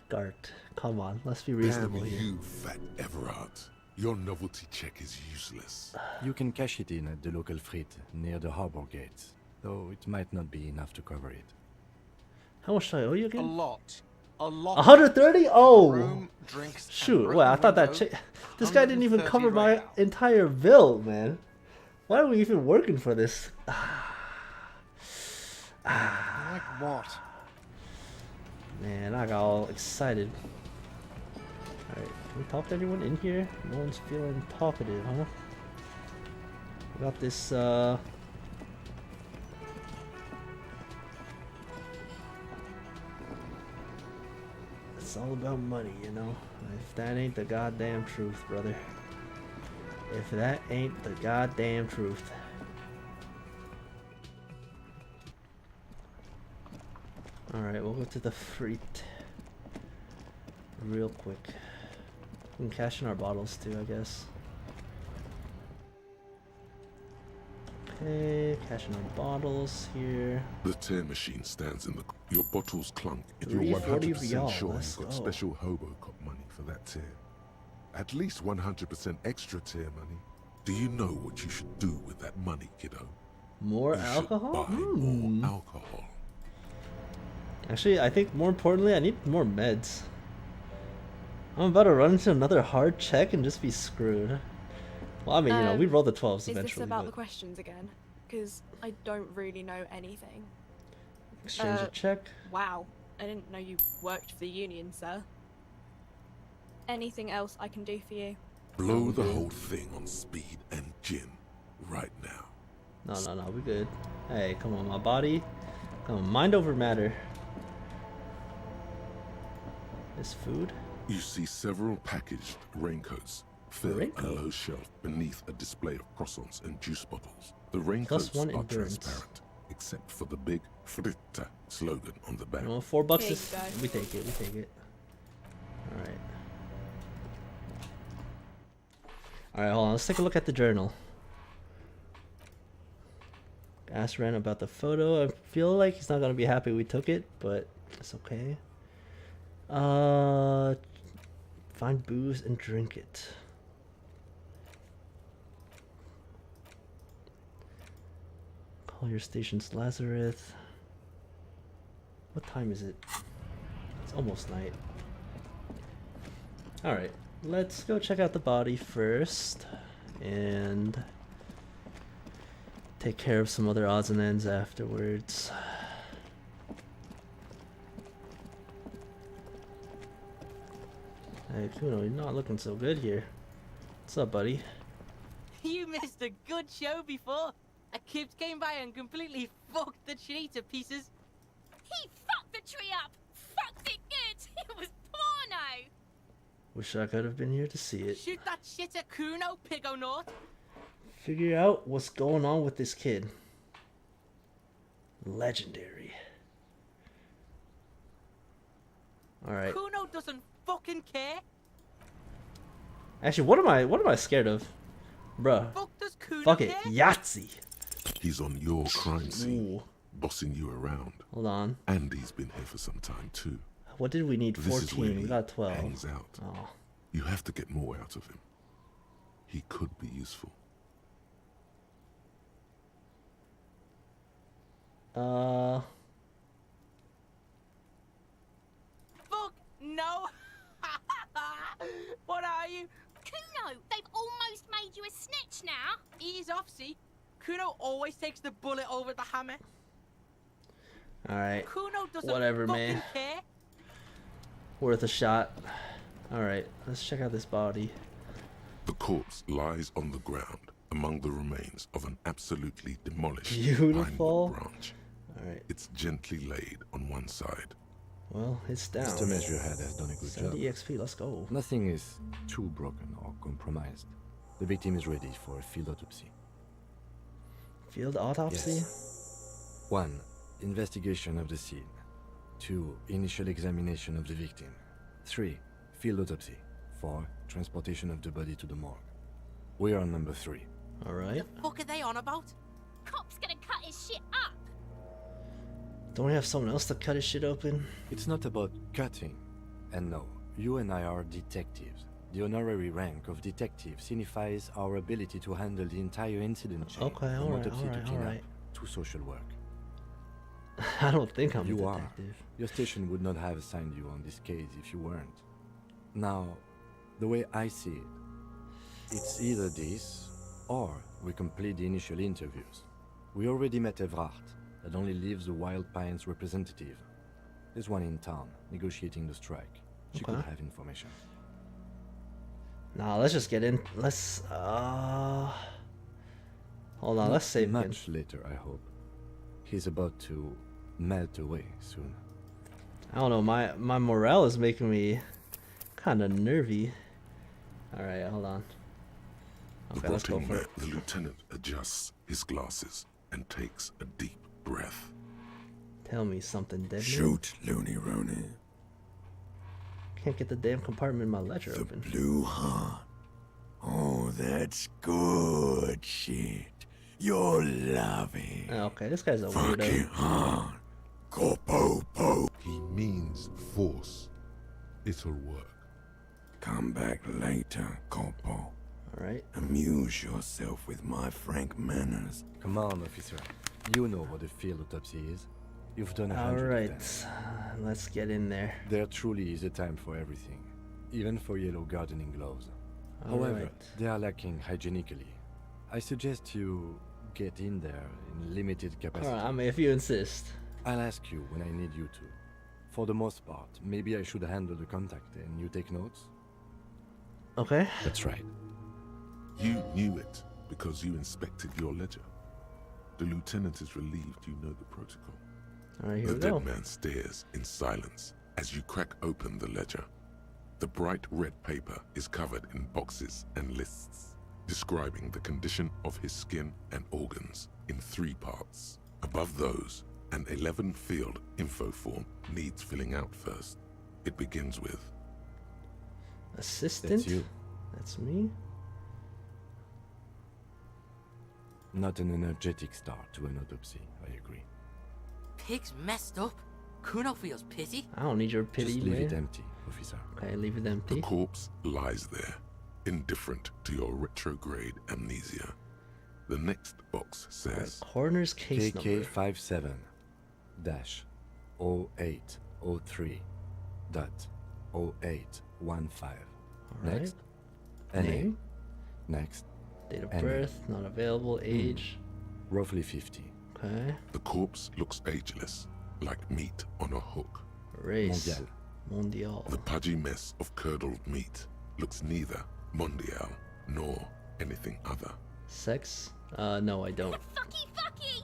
Gart. Come on, let's be reasonable
Damn
here.
you, fat Everard. Your novelty check is useless.
You can cash it in at the local frit near the harbor gates, though it might not be enough to cover it.
How much do I owe you
A
again?
lot. A lot.
130? Oh!
Room, drinks, and
Shoot,
broken
well, I thought that
window,
this guy didn't even
130
cover my
real.
entire bill, man. Why are we even working for this?
Like what?
Man, I got all excited. Alright, can we talk to anyone in here? No one's feeling talkative, huh? We got this, It's all about money, you know? If that ain't the goddamn truth, brother. If that ain't the goddamn truth. Alright, we'll go to the freight real quick. We can cash in our bottles too, I guess. Okay, cash in our bottles here.
The tear machine stands in the... Your bottles clunk, and you're
340
100%
real,
sure
let's
you've got
go.
special Hobocop money for that tear. At least 100% extra tear money. Do you know what you should do with that money, kiddo?
More
You should
alcohol?
buy more alcohol.
Actually, I think more importantly, I need more meds. I'm about to run into another hard check and just be screwed. Well, I mean, you know, we roll the 12s
Is
eventually.
this about
but
the questions again? Because I don't really know anything.
exchange a check.
Wow, I didn't know you worked for the union, sir. Anything else I can do for you?
Blow the whole thing on speed and gin right now.
No, we good. Hey, come on, my body. Come on, mind over matter. This food?
You see several packaged raincoats filled a
Raincoat?
low shelf beneath a display of croissants and juice bottles. The raincoats
+1
are
endurance.
transparent, except for the big Fritta slogan on the back.
You know, $4
Here
is.
you go.
We take it. We take it. All right. All right, hold on. Let's take a look at the journal. Asked Ren about the photo. I feel like he's not gonna be happy we took it, but it's okay. Find booze and drink it. Call your station's Lazarus. What time is it? It's almost night. Alright, let's go check out the body first. And take care of some other odds and ends afterwards. Hey, Kuno, you're not looking so good here. What's up, buddy?
You missed a good show before. A kid came by and completely fucked the tree to pieces.
He fucked the tree up! Fucked it good! It was porno!
Wish I could have been here to see it.
Shoot that shit at Kuno, pig North.
Figure out what's going on with this kid. Legendary. Alright.
Kuno doesn't fucking care.
Actually, what am I scared of? Bruh.
Fuck does Kuno
Fuck it.
care?
Yahtzee.
He's on your crime scene,
Ooh.
bossing you around.
Hold on.
And he's been here for some time too.
What did we need?
This is where
14. We
he
got 12.
hangs out.
Oh.
You have to get more out of him. He could be useful.
Fuck no. What are you?
Kuno, they've almost made you a snitch now.
Ease off, see? Kuno always takes the bullet over the hammer.
Alright.
Kuno doesn't
Whatever,
fucking
man.
care.
Worth a shot. Alright, let's check out this body.
The corpse lies on the ground among the remains of an absolutely demolished
Beautiful.
pinewood branch.
Alright.
It's gently laid on one side.
Well, it's down.
Mr. Measurehead has done a good
70
job.
XP, let's go.
Nothing is too broken or compromised. The victim is ready for a field autopsy.
Field autopsy?
Yes. 1. Investigation of the scene. 2. Initial examination of the victim. 3. Field autopsy. 4. Transportation of the body to the morgue. We are on number 3.
Alright.
The fuck are they on about?
Cop's gonna cut his shit up.
Don't we have someone else to cut his shit open?
It's not about cutting. And no, you and I are detectives. The honorary rank of detective signifies our ability to handle the entire incident chain,
Okay,
from
alright,
autopsy to
alright,
cleanup
alright.
to social work.
I don't think I'm a
You
detective.
are. Your station would not have assigned you on this case if you weren't. Now, the way I see it, it's either this, or we complete the initial interviews. We already met Evrard, that only leaves the Wild Pines representative. There's one in town, negotiating the strike. She could
Okay.
have information.
Nah, let's just get in. Let's, hold on, let's save him.
Much later, I hope. He's about to melt away soon.
I don't know, my morale is making me kind of nervy. Alright, hold on. Okay, let's go
Rotting
for
man,
it.
the lieutenant adjusts his glasses and takes a deep breath.
Tell me something deadly.
Shoot, Looney Rooney.
Can't get the damn compartment in my ledger
The
open.
Blue Heart. Oh, that's good shit. You'll love it.
Okay, this guy's a
Fuck
weirdo.
it hard. Go-po-po.
He means force. It'll work.
Come back later, Corpo.
Alright.
Amuse yourself with my frank manners.
Come on, officer. You know what a field autopsy is. You've done 100 of them.
Alright. Let's get in there.
There truly is a time for everything, even for yellow gardening gloves. However,
Alright.
they are lacking hygienically. I suggest you get in there in limited capacity.
Alright, I mean, if you insist.
I'll ask you when I need you to. For the most part, maybe I should handle the contact and you take notes?
Okay.
That's right.
You knew it because you inspected your ledger. The lieutenant is relieved you know the protocol.
Alright, here
The
we
dead
go.
man stares in silence as you crack open the ledger. The bright red paper is covered in boxes and lists, describing the condition of his skin and organs in 3 parts. Above those, an 11-field info form needs filling out first. It begins with
Assistant?
That's you.
That's me?
Not an energetic start to an autopsy, I agree.
Pig's messed up. Kuno feels pity.
I don't need your pity,
Just leave
man.
it empty, officer.
Okay, leave it
the
empty.
corpse lies there, indifferent to your retrograde amnesia. The next box says
Coroner's case number.
KK57 0803 dot 0815.
Alright.
Next. NA.
Name?
Next.
Date of
NA.
birth, not available, age.
Roughly 50.
Okay.
the corpse looks ageless, like meat on a hook.
Race.
Mondial.
Mondial.
The pudgy mess of curdled meat looks neither mondial nor anything other.
Sex? No, I don't.
Fucky!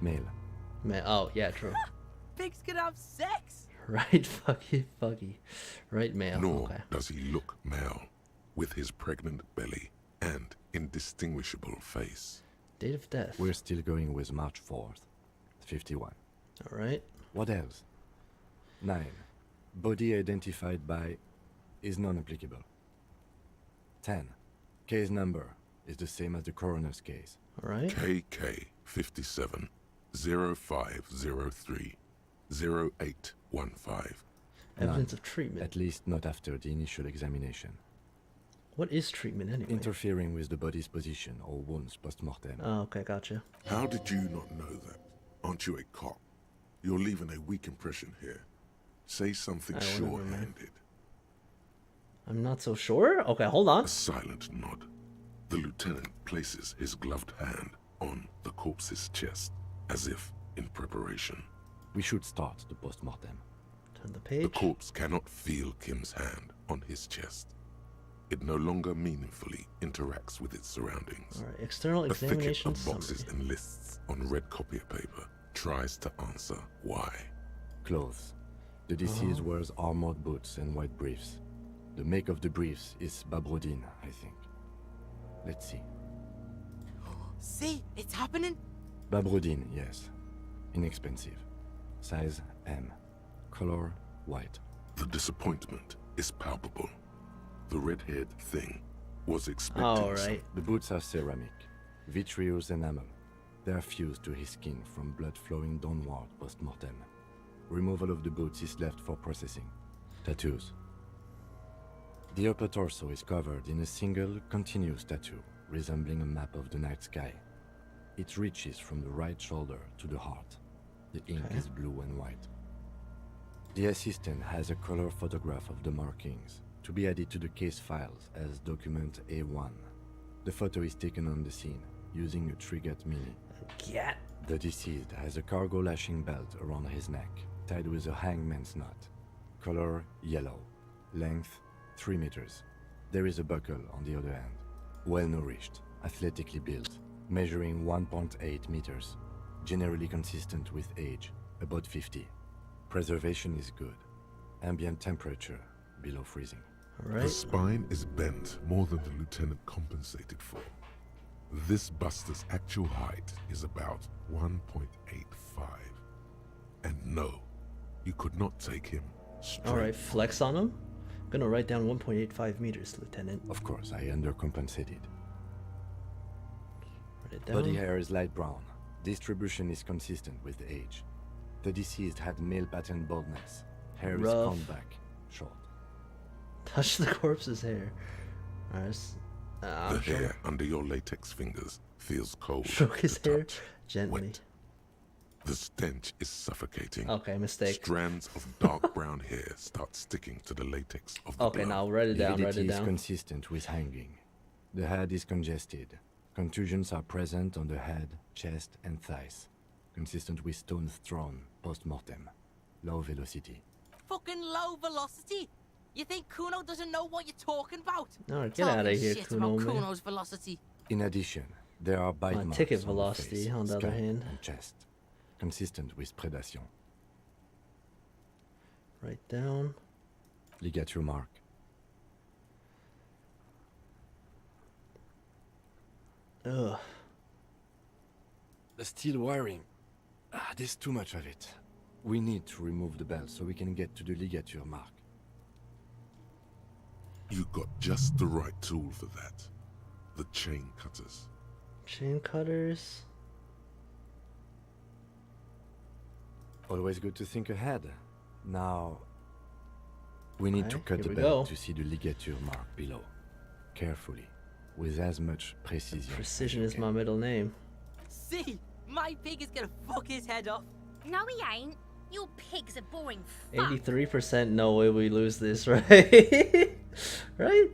Male.
Oh, yeah, true.
Pigs can have sex.
Right, fucky. Right, male.
Nor
Okay.
does he look male, with his pregnant belly and indistinguishable face.
Date of death.
We're still going with March 4th. 51.
All right.
What else? 9. Body identified by is non-applicable. 10. Case number is the same as the coroner's case.
All right.
KK 57 0503 0815.
Evidence of treatment.
At least not after the initial examination.
What is treatment anyway?
Interfering with the body's position or wounds post-mortem.
Oh, okay, gotcha.
How did you not know that? Aren't you a cop? You're leaving a weak impression here. Say something sure-handed.
I'm not so sure. Okay, hold on.
A silent nod. The lieutenant places his gloved hand on the corpse's chest, as if in preparation.
We should start the post-mortem.
Turn the page.
The corpse cannot feel Kim's hand on his chest. It no longer meaningfully interacts with its surroundings.
All right, external
A thicket
examination
of boxes
summary.
and lists on red copier paper tries to answer why.
Clothes. The deceased wears armored boots and white briefs. The make of the briefs is Babrodine, I think. Let's see.
See, it's happening.
Babrodine, yes. Inexpensive. Size M. Color white.
The disappointment is palpable. The red-haired thing was expecting
All right.
The boots are ceramic, vitreous enamel. They are fused to his skin from blood flowing downward post-mortem. Removal of the boots is left for processing. Tattoos. The upper torso is covered in a single, continuous tattoo, resembling a map of the night sky. It reaches from the right shoulder to the heart. The ink is blue and white. The assistant has a color photograph of the markings, to be added to the case files as document A1. The photo is taken on the scene, using a Trigat Mini.
Yeah.
The deceased has a cargo lashing belt around his neck, tied with a hangman's knot. Color yellow. Length 3 meters. There is a buckle on the other end. Well nourished, athletically built, measuring 1.8 meters. Generally consistent with age, about 50. Preservation is good. Ambient temperature below freezing.
All
The
right.
spine is bent more than the lieutenant compensated for. This buster's actual height is about 1.85. And no, you could not take him straight.
All right, flex on him. I'm gonna write down 1.85 meters, Lieutenant.
Of course, I undercompensated.
Write it down.
Body hair is light brown. Distribution is consistent with age. The deceased had male pattern baldness. Hair is
Rough.
combed back, short.
Touch the corpse's hair. All right.
The
I'm
hair under your latex fingers feels cold.
Stroke his
to
hair
touch,
gently.
wet. The stench is suffocating.
Okay, mistake.
Strands of dark brown hair start sticking to the latex of the
Okay,
blood.
now write it down. Write
Lividity
it
is
down.
consistent with hanging. The head is congested. Contusions are present on the head, chest, and thighs. Consistent with stones thrown post-mortem. Low velocity.
Fucking low velocity. You think Kuno doesn't know what you're talking about?
No, get
Talking
out of here,
shit
Kuno,
about
man.
Kuno's velocity.
In addition, there are bite marks
ticket
on the
velocity,
face,
on the other
skull,
hand.
and chest. Consistent with predation.
Write down.
Ligature mark.
Ugh.
The steel wiring. There's too much of it. We need to remove the belt so we can get to the ligature mark.
You got just the right tool for that. The chain cutters.
Chain cutters.
Always good to think ahead. Now, we need to
Okay,
cut
here
the
we
belt
go.
to see the ligature mark below. Carefully, with as much precision.
Precision is my middle name.
See, my pig is gonna fuck his head off.
No, he ain't. Your pig's a boring fuck.
83% no way we lose this, right? Right?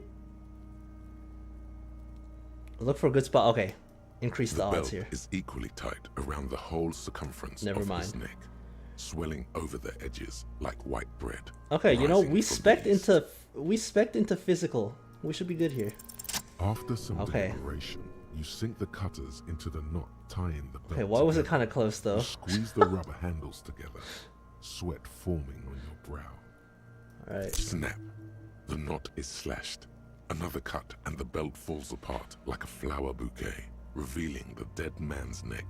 Look for a good spot. Okay. Increase the
The
odds
belt
here.
is equally tight around the whole circumference
Never
of his
mind.
neck. swelling over the edges like white bread.
Okay, you know,
rising
we
from
spec
the east.
into physical. We should be good here.
After some
Okay.
deliberation, you sink the cutters into the knot tying the belt.
Okay, why was it
together.
kind of close though?
You squeeze the rubber handles together, sweat forming on your brow.
Alright.
Snap. The knot is slashed. Another cut and the belt falls apart like a flower bouquet, revealing the dead man's neck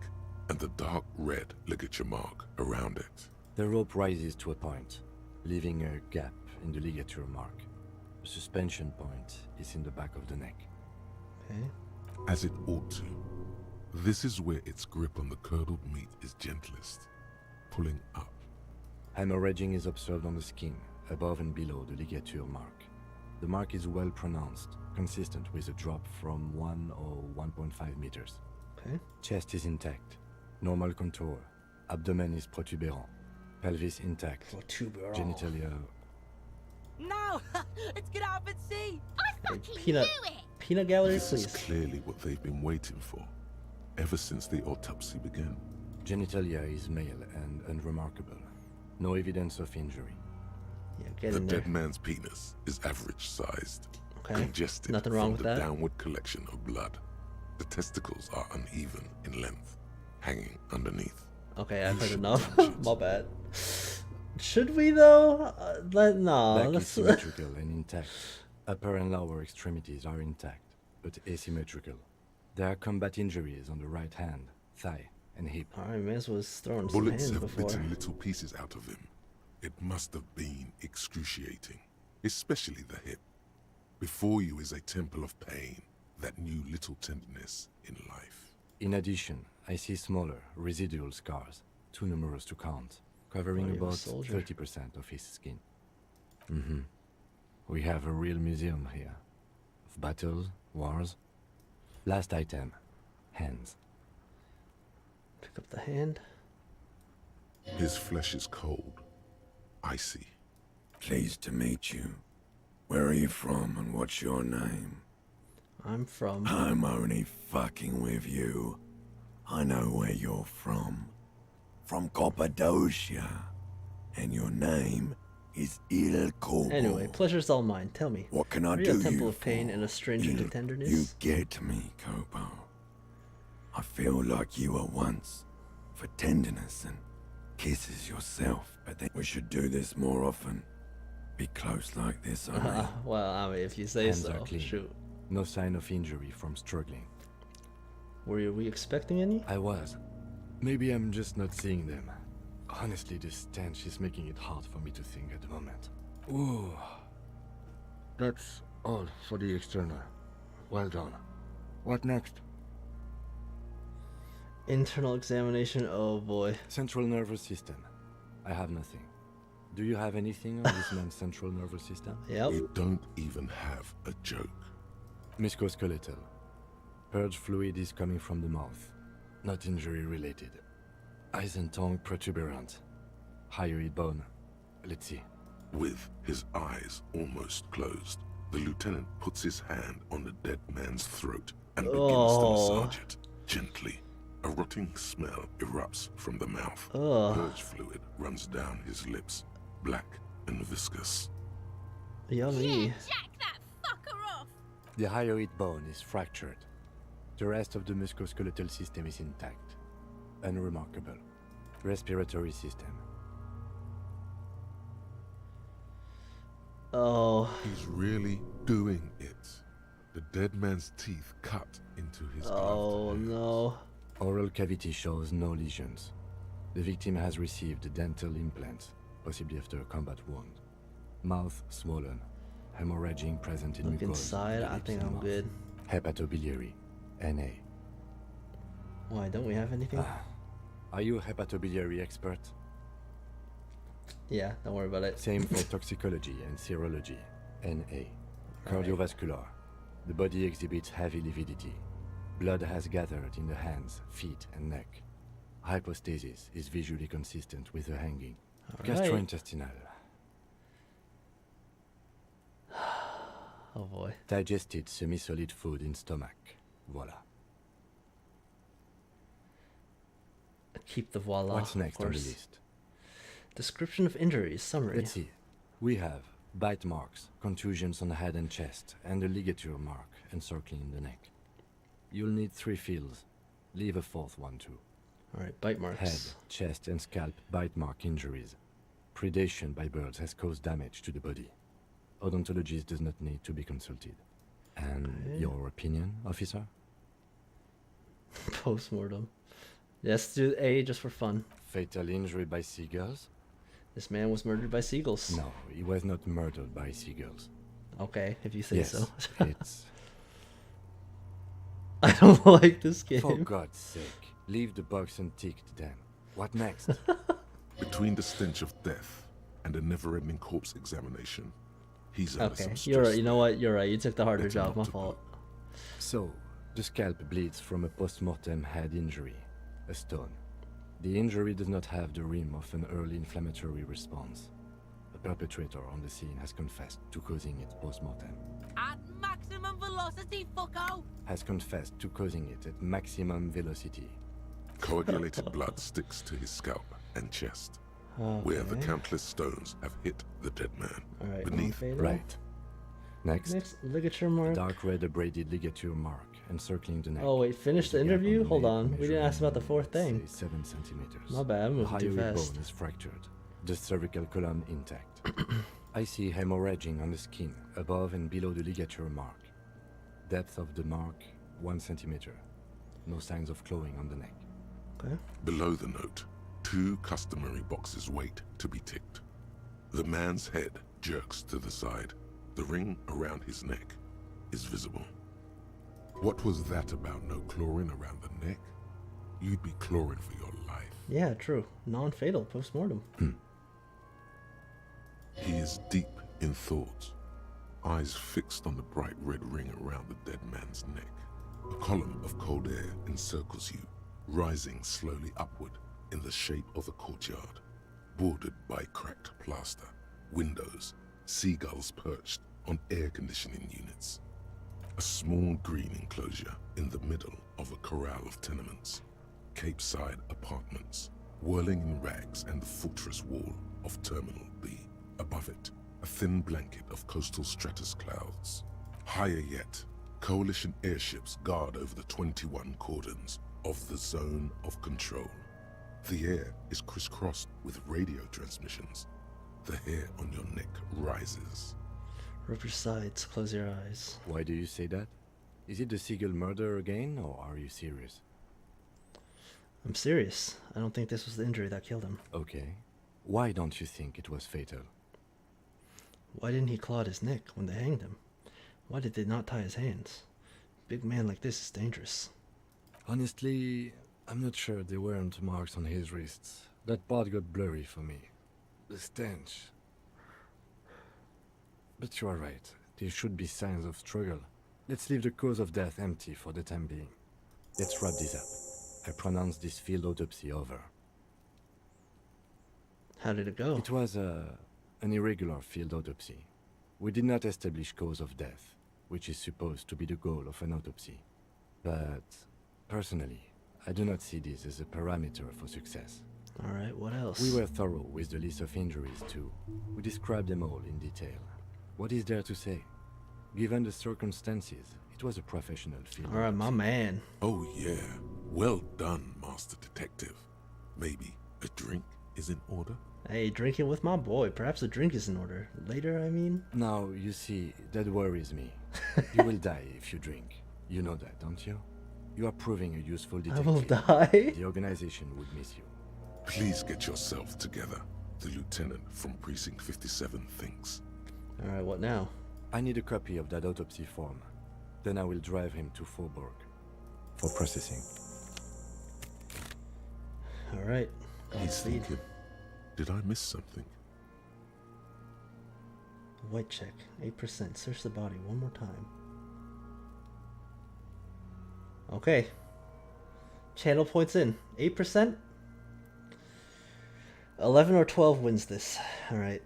and the dark red ligature mark around it.
The rope rises to a point, leaving a gap in the ligature mark. The suspension point is in the back of the neck.
Okay.
As it ought to. This is where its grip on the curdled meat is gentlest, pulling up.
Hemorrhaging is observed on the skin, above and below the ligature mark. The mark is well pronounced, consistent with a drop from 1 or 1.5 meters.
Okay.
Chest is intact, normal contour. Abdomen is protuberant, pelvis intact.
Protuberant.
Genitalia.
No! It's gonna happen, see!
Peanut gallery,
This is
please.
clearly what they've been waiting for, ever since the autopsy began.
Genitalia is male and unremarkable. No evidence of injury.
Yeah, get
The
in there.
dead man's penis is average sized,
Okay.
congested
Nothing
from
wrong with
the
that.
downward collection of blood. The testicles are uneven in length, hanging underneath.
Okay, I've heard
should
enough.
touch it.
My bad. Should we though? No.
Back is
Let's.
symmetrical and intact. Upper and lower extremities are intact, but asymmetrical. There are combat injuries on the right hand, thigh, and hip.
Alright, may as well throwing some
Bullets
hands
have
before.
bitten little pieces out of him. It must have been excruciating, especially the hip. Before you is a temple of pain that knew little tenderness in life.
In addition, I see smaller, residual scars, too numerous to count, covering
Oh, you're a
about
soldier.
30% of his skin. We have a real museum here. Of battles, wars. Last item, hands.
Pick up the hand.
His flesh is cold, icy.
Pleased to meet you. Where are you from and what's your name?
I'm from.
I'm only fucking with you. I know where you're from. From Cappadocia. And your name is Il Corvo.
Anyway, pleasure's all mine. Tell me.
What can I
are
do
you a temple
you
of pain
for?
and a stranger to
You
tenderness?
get me, Cobo. I feel like you were once for tenderness and kisses yourself, but then we should do this more often. Be close like this, I mean.
Well, I mean, if you say
Hands
so.
are clean.
Shoot.
No sign of injury from struggling.
Were we expecting any?
I was. Maybe I'm just not seeing them. Honestly, this stench is making it hard for me to think at the moment. Ooh. That's all for the external. Well done. What next?
Internal examination. Oh boy.
Central nervous system. I have nothing. Do you have anything on this man's central nervous system?
Yep.
You don't even have a joke.
Musculoskeletal. Purge fluid is coming from the mouth. Not injury related. Eyes and tongue protuberant. Hyoid bone. Let's see.
With his eyes almost closed, the lieutenant puts his hand on the dead man's throat and begins to massage it gently. A rotting smell erupts from the mouth. Purge fluid runs down his lips, black and viscous.
Yummy.
Jack that fucker off!
The hyoid bone is fractured. The rest of the musculoskeletal system is intact. Unremarkable. Respiratory system.
Oh.
He's really doing it. The dead man's teeth cut into his
Oh no.
Oral cavity shows no lesions. The victim has received dental implants, possibly after a combat wound. Mouth swollen. Hemorrhaging present in
Look
mucosa.
inside.
the
I
lips
think
and
I'm
mouth.
good.
Hepatobiliary. NA.
Why don't we have anything?
Are you a hepatobiliary expert?
Yeah, don't worry about it.
Same for toxicology and serology. NA. Cardiovascular. The body exhibits heavy lividity. Blood has gathered in the hands, feet, and neck. Hypostasis is visually consistent with the hanging.
Alright.
Gastrointestinal.
Oh boy.
Digested semi-solid food in stomach. Voila.
Keep the voila.
What's next
of
on the
course.
list?
Description of injuries. Summary.
Let's see. We have bite marks, contusions on the head and chest, and a ligature mark encircling the neck. You'll need 3 fields. Leave a 4th one too.
Alright, bite marks.
Head, chest, and scalp bite mark injuries. Predation by birds has caused damage to the body. Odontologist does not need to be consulted. And your opinion, officer?
Postmortem. Let's do A just for fun.
Fatal injury by seagulls?
This man was murdered by seagulls.
No, he was not murdered by seagulls.
Okay, if you say
Yes,
so.
it's...
I don't like this game.
For God's sake, leave the box unticked then. What next?
Between the stench of death and a never-ending corpse examination, he's under
Okay,
some stress.
you're right. You know what? You're right. You took the harder
Better
job.
not
My
to
fault.
So, the scalp bleeds from a post-mortem head injury, a stone. The injury does not have the rim of an early inflammatory response. The perpetrator on the scene has confessed to causing it post-mortem.
At maximum velocity, fucko!
Has confessed to causing it at maximum velocity.
Coagulated blood sticks to his scalp and chest, where the countless stones have hit the dead man.
Alright,
beneath.
Right. Next,
ligature mark.
dark red abraded ligature mark encircling the neck.
Oh wait, finish the
There's a gap
interview?
on the
Hold
neck
on. We didn't ask about the
measuring,
4th thing.
say, 7 centimeters.
My bad, I'm
The
moving too
hyoid
fast.
bone is fractured. The cervical column intact. I see hemorrhaging on the skin, above and below the ligature mark. Depth of the mark, 1 centimeter. No signs of clawing on the neck.
Okay.
Below the note, 2 customary boxes wait to be ticked. The man's head jerks to the side. The ring around his neck is visible. What was that about no clawing around the neck? You'd be clawing for your life.
Yeah, true. Non-fatal post-mortem.
He is deep in thought, eyes fixed on the bright red ring around the dead man's neck. A column of cold air encircles you, rising slowly upward in the shape of a courtyard, bordered by cracked plaster, windows, seagulls perched on air conditioning units. A small green enclosure in the middle of a corral of tenements, Cape-side apartments, whirling in rags, and the fortress wall of Terminal B. Above it, a thin blanket of coastal stratus clouds. Higher yet, coalition airships guard over the 21 cordons of the zone of control. The air is crisscrossed with radio transmissions. The hair on your neck rises.
Rub your sides, close your eyes.
Why do you say that? Is it the seagull murder again, or are you serious?
I'm serious. I don't think this was the injury that killed him.
Okay. Why don't you think it was fatal?
Why didn't he claw at his neck when they hanged him? Why did they not tie his hands? Big man like this is dangerous.
Honestly, I'm not sure there weren't marks on his wrists. That part got blurry for me. The stench. But you are right. There should be signs of struggle. Let's leave the cause of death empty for the time being. Let's wrap this up. I pronounce this field autopsy over.
How did it go?
It was an irregular field autopsy. We did not establish cause of death, which is supposed to be the goal of an autopsy. But, personally, I do not see this as a parameter for success.
Alright, what else?
We were thorough with the list of injuries too. We described them all in detail. What is there to say? Given the circumstances, it was a professional field.
Alright, my man.
Oh yeah, well done, Master Detective. Maybe a drink is in order?
Hey, drinking with my boy. Perhaps a drink is in order. Later, I mean?
Now, you see, that worries me. You will die if you drink. You know that, don't you? You are proving a useful detective.
I will die?
The organization would miss you.
Please get yourself together. The lieutenant from Precinct 57 thinks.
Alright, what now?
I need a copy of that autopsy form. Then I will drive him to Faubourg for processing.
Alright.
He's thinking, did I miss something?
White check. 8%. Search the body one more time. Okay. Channel points in. 8%? 11 or 12 wins this. Alright.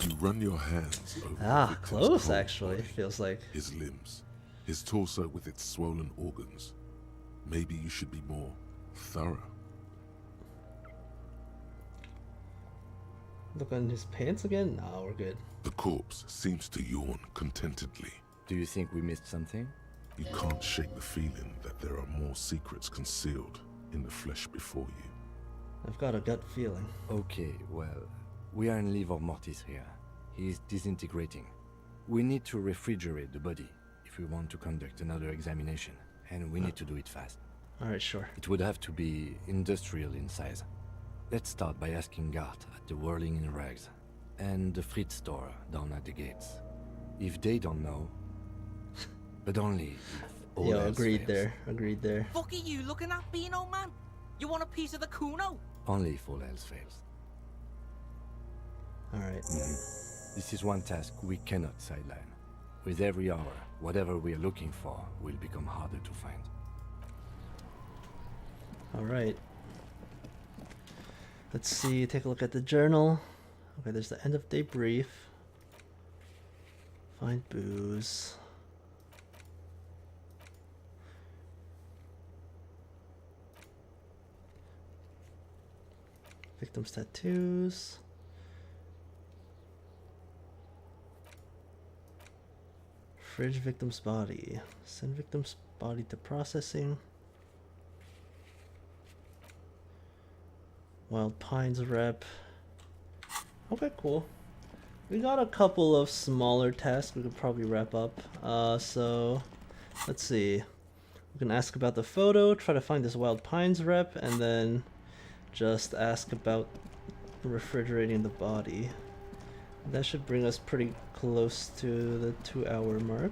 You run your hands over the victim's
close
cold
actually,
body,
feels like.
his limbs, his torso with its swollen organs. Maybe you should be more Thorough.
Look on his pants again? Nah, we're good.
The corpse seems to yawn contentedly.
Do you think we missed something?
You can't shake the feeling that there are more secrets concealed in the flesh before you.
I've got a gut feeling.
Okay, well, we are in livor mortis here. He is disintegrating. We need to refrigerate the body if we want to conduct another examination, and we need to do it fast.
Alright, sure.
It would have to be industrial in size. Let's start by asking Gart at the Whirling in Rags and the Fritz store down at the gates. If they don't know, but only if all
Yo,
else
agreed
fails.
there. Agreed there.
Fuck are you looking at, Beano man? You want a piece of the Kuno?
Only if all else fails.
Alright.
This is one task we cannot sideline. With every hour, whatever we are looking for will become harder to find.
Alright. Let's see, take a look at the journal. Okay, there's the end of day brief. Find booze. Victim's tattoos. Fridge victim's body. Send victim's body to processing. Wild Pines rep. Okay, cool. We got a couple of smaller tasks we could probably wrap up. So let's see. We can ask about the photo, try to find this Wild Pines rep, and then just ask about refrigerating the body. That should bring us pretty close to the 2-hour mark.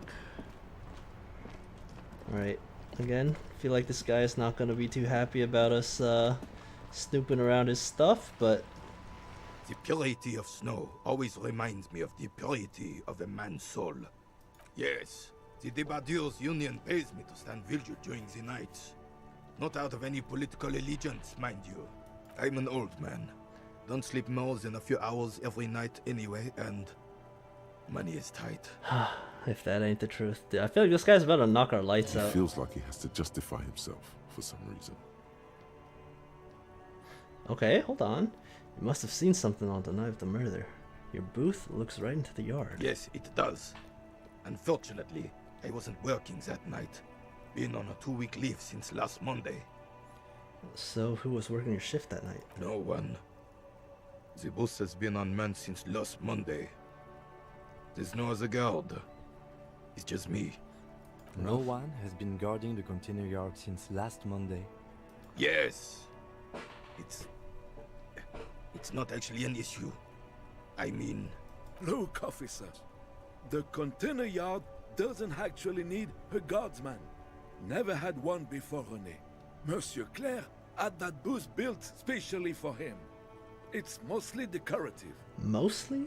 Alright, again, feel like this guy is not going to be too happy about us snooping around his stuff, but...
The purity of snow always reminds me of the purity of a man's soul. Yes, the Debardeurs Union pays me to stand vigil during the nights. Not out of any political allegiance, mind you. I'm an old man. Don't sleep more than a few hours every night anyway, and money is tight.
If that ain't the truth. Dude, I feel like this guy's about to knock our lights
He
out.
feels like he has to justify himself for some reason.
Okay, hold on. You must have seen something on the night of the murder. Your booth looks right into the yard.
Yes, it does. Unfortunately, I wasn't working that night. Been on a 2-week leave since last Monday.
So who was working your shift that night?
No one. The booth has been unmanned since last Monday. There's no other guard. It's just me.
No one has been guarding the container yard since last Monday.
Yes. It's not actually an issue. I mean...
Look, officer. The container yard doesn't actually need a guardsman. Never had one before René. Monsieur Claire had that booth built specially for him. It's mostly decorative.
Mostly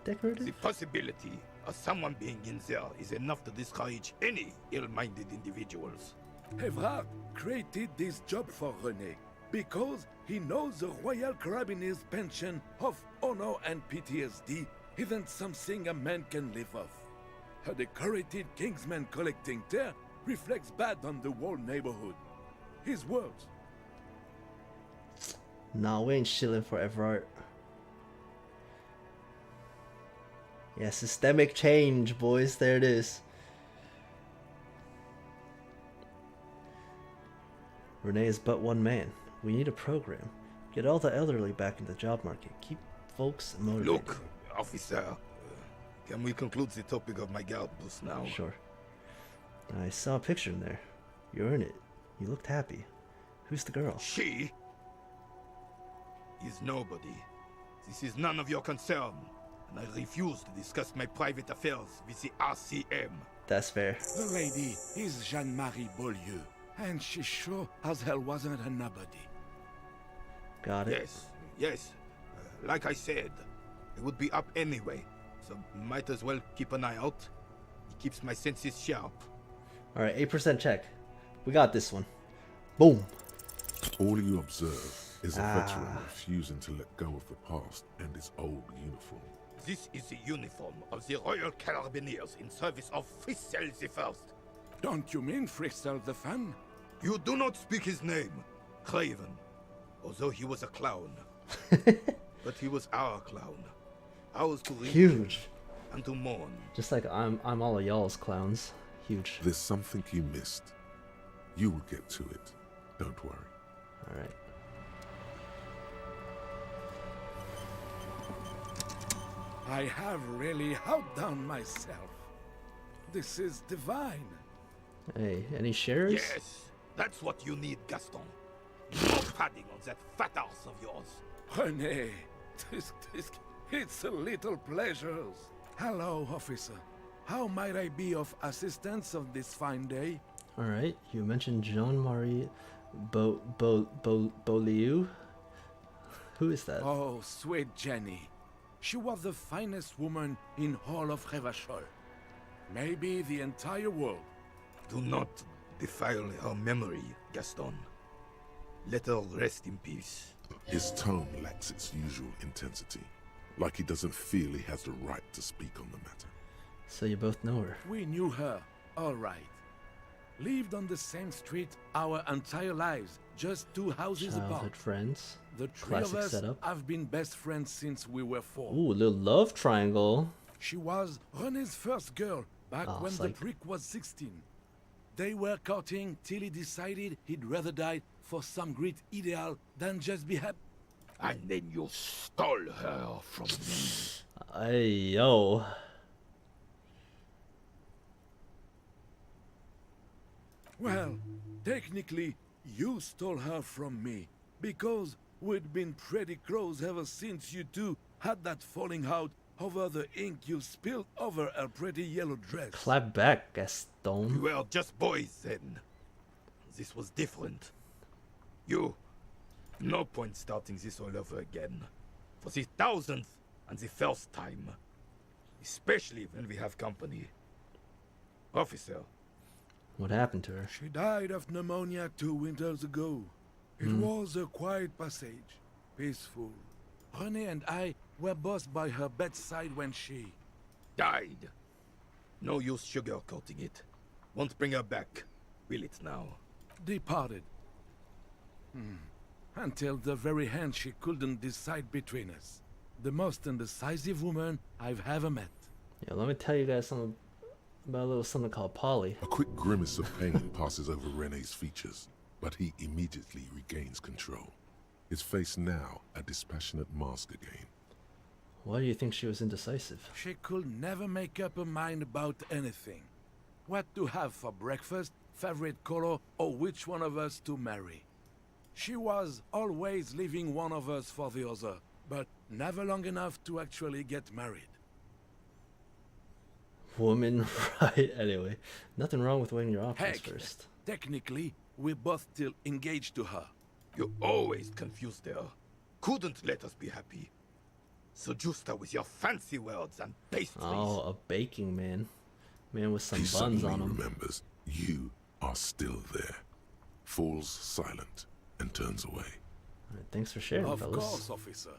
decorative?
The possibility of someone being in there is enough to discourage any ill-minded individuals.
Evrard created this job for René because he knows the Royal Carabiniers' pension of honor and PTSD isn't something a man can live off. A decorated Kingsman collecting tear reflects bad on the whole neighborhood. His words.
Nah, we ain't chilling for Everard. Yeah, systemic change, boys. There it is. René is but one man. We need a program. Get all the elderly back in the job market. Keep folks motivated.
Look, officer, can we conclude the topic of my guard booth now?
Sure. I saw a picture in there. You're in it. You looked happy. Who's the girl?
She is nobody. This is none of your concern, and I refuse to discuss my private affairs with the RCM.
That's fair.
The lady is Jeanne-Marie Beaulieu, and she sure as hell wasn't a nobody.
Got it.
Yes. Like I said, it would be up anyway, so might as well keep an eye out. It keeps my senses sharp.
Alright, 8% check. We got this one. Boom.
All you observe is a veteran refusing to let go of the past and his old uniform.
This is the uniform of the Royal Carabiniers in service of Frissel the First.
Don't you mean Frissel the Fan?
You do not speak his name. Craven, although he was a clown. But he was our clown. Ours to read
Huge.
and to mourn.
Just like I'm all of y'all's clowns. Huge.
There's something you missed. You will get to it. Don't worry.
Alright.
I have really outdone myself. This is divine.
Hey, any shares?
Yes, that's what you need, Gaston. No padding on that fat ass of yours.
René, it's a little pleasures. Hello, officer. How might I be of assistance on this fine day?
Alright, you mentioned Jean-Marie Beaulieu. Who is that?
Oh, sweet Jenny. She was the finest woman in all of Revachol. Maybe the entire world.
Do not defile her memory, Gaston. Let her rest in peace.
His tone lacks its usual intensity, like he doesn't feel he has the right to speak on the matter.
So you both know her.
We knew her, all right. Lived on the same street our entire lives, just 2 houses apart.
Childhood friends.
The three of
Classic
us
setup.
have been best friends since we were 4.
Ooh, little love triangle.
She was René's first girl back when the prick was 16. They were courting till he decided he'd rather die for some great ideal than just be happy.
And then you stole her from me.
Ay, yo.
Well, technically, you stole her from me, because we'd been pretty close ever since you two had that falling out over the ink you spilled over her pretty yellow dress.
Clap back, Gaston.
We were just boys then. This was different. No point starting this all over again. For the 1000th and the first time. Especially when we have company. Officer.
What happened to her?
She died of pneumonia 2 winters ago. It was a quiet passage, peaceful. René and I were both by her bedside when she...
died. No use sugarcoating it. Won't bring her back. Will it now?
Departed. Until the very end she couldn't decide between us. The most indecisive woman I've ever met.
Yeah, let me tell you guys something about a little something called Polly.
A quick grimace of pain passes over René's features, but he immediately regains control. His face now a dispassionate mask again.
Why do you think she was indecisive?
She could never make up her mind about anything. What to have for breakfast, favorite color, or which one of us to marry. She was always leaving one of us for the other, but never long enough to actually get married.
Woman, right? Anyway, nothing wrong with weighing your options
Heck,
first.
technically, we're both still engaged to her.
You always confused her. Couldn't let us be happy. Seduced her with your fancy words and pastries.
Oh, a baking man. Man with some
He
buns
suddenly
on him.
remembers you are still there. Falls silent and turns away.
Alright, thanks for sharing,
Of
fellas.
course, officer.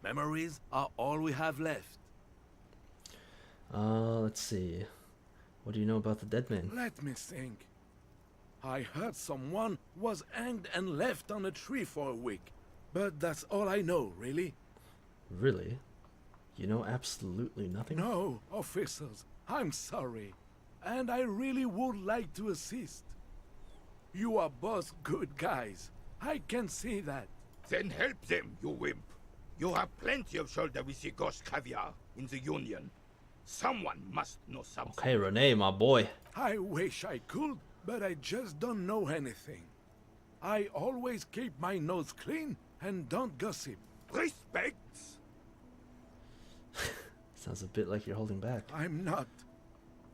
Memories are all we have left.
Let's see. What do you know about the dead man?
Let me think. I heard someone was hanged and left on a tree for a week. But that's all I know, really.
Really? You know absolutely nothing?
No, officers, I'm sorry. And I really would like to assist. You are both good guys. I can see that.
Then help them, you wimp. You have plenty of shoulder with the gauche caviar in the Union. Someone must know something.
Okay, Renee, my boy.
I wish I could, but I just don't know anything. I always keep my nose clean and don't gossip.
Respect?
Sounds a bit like you're holding back.
I'm not.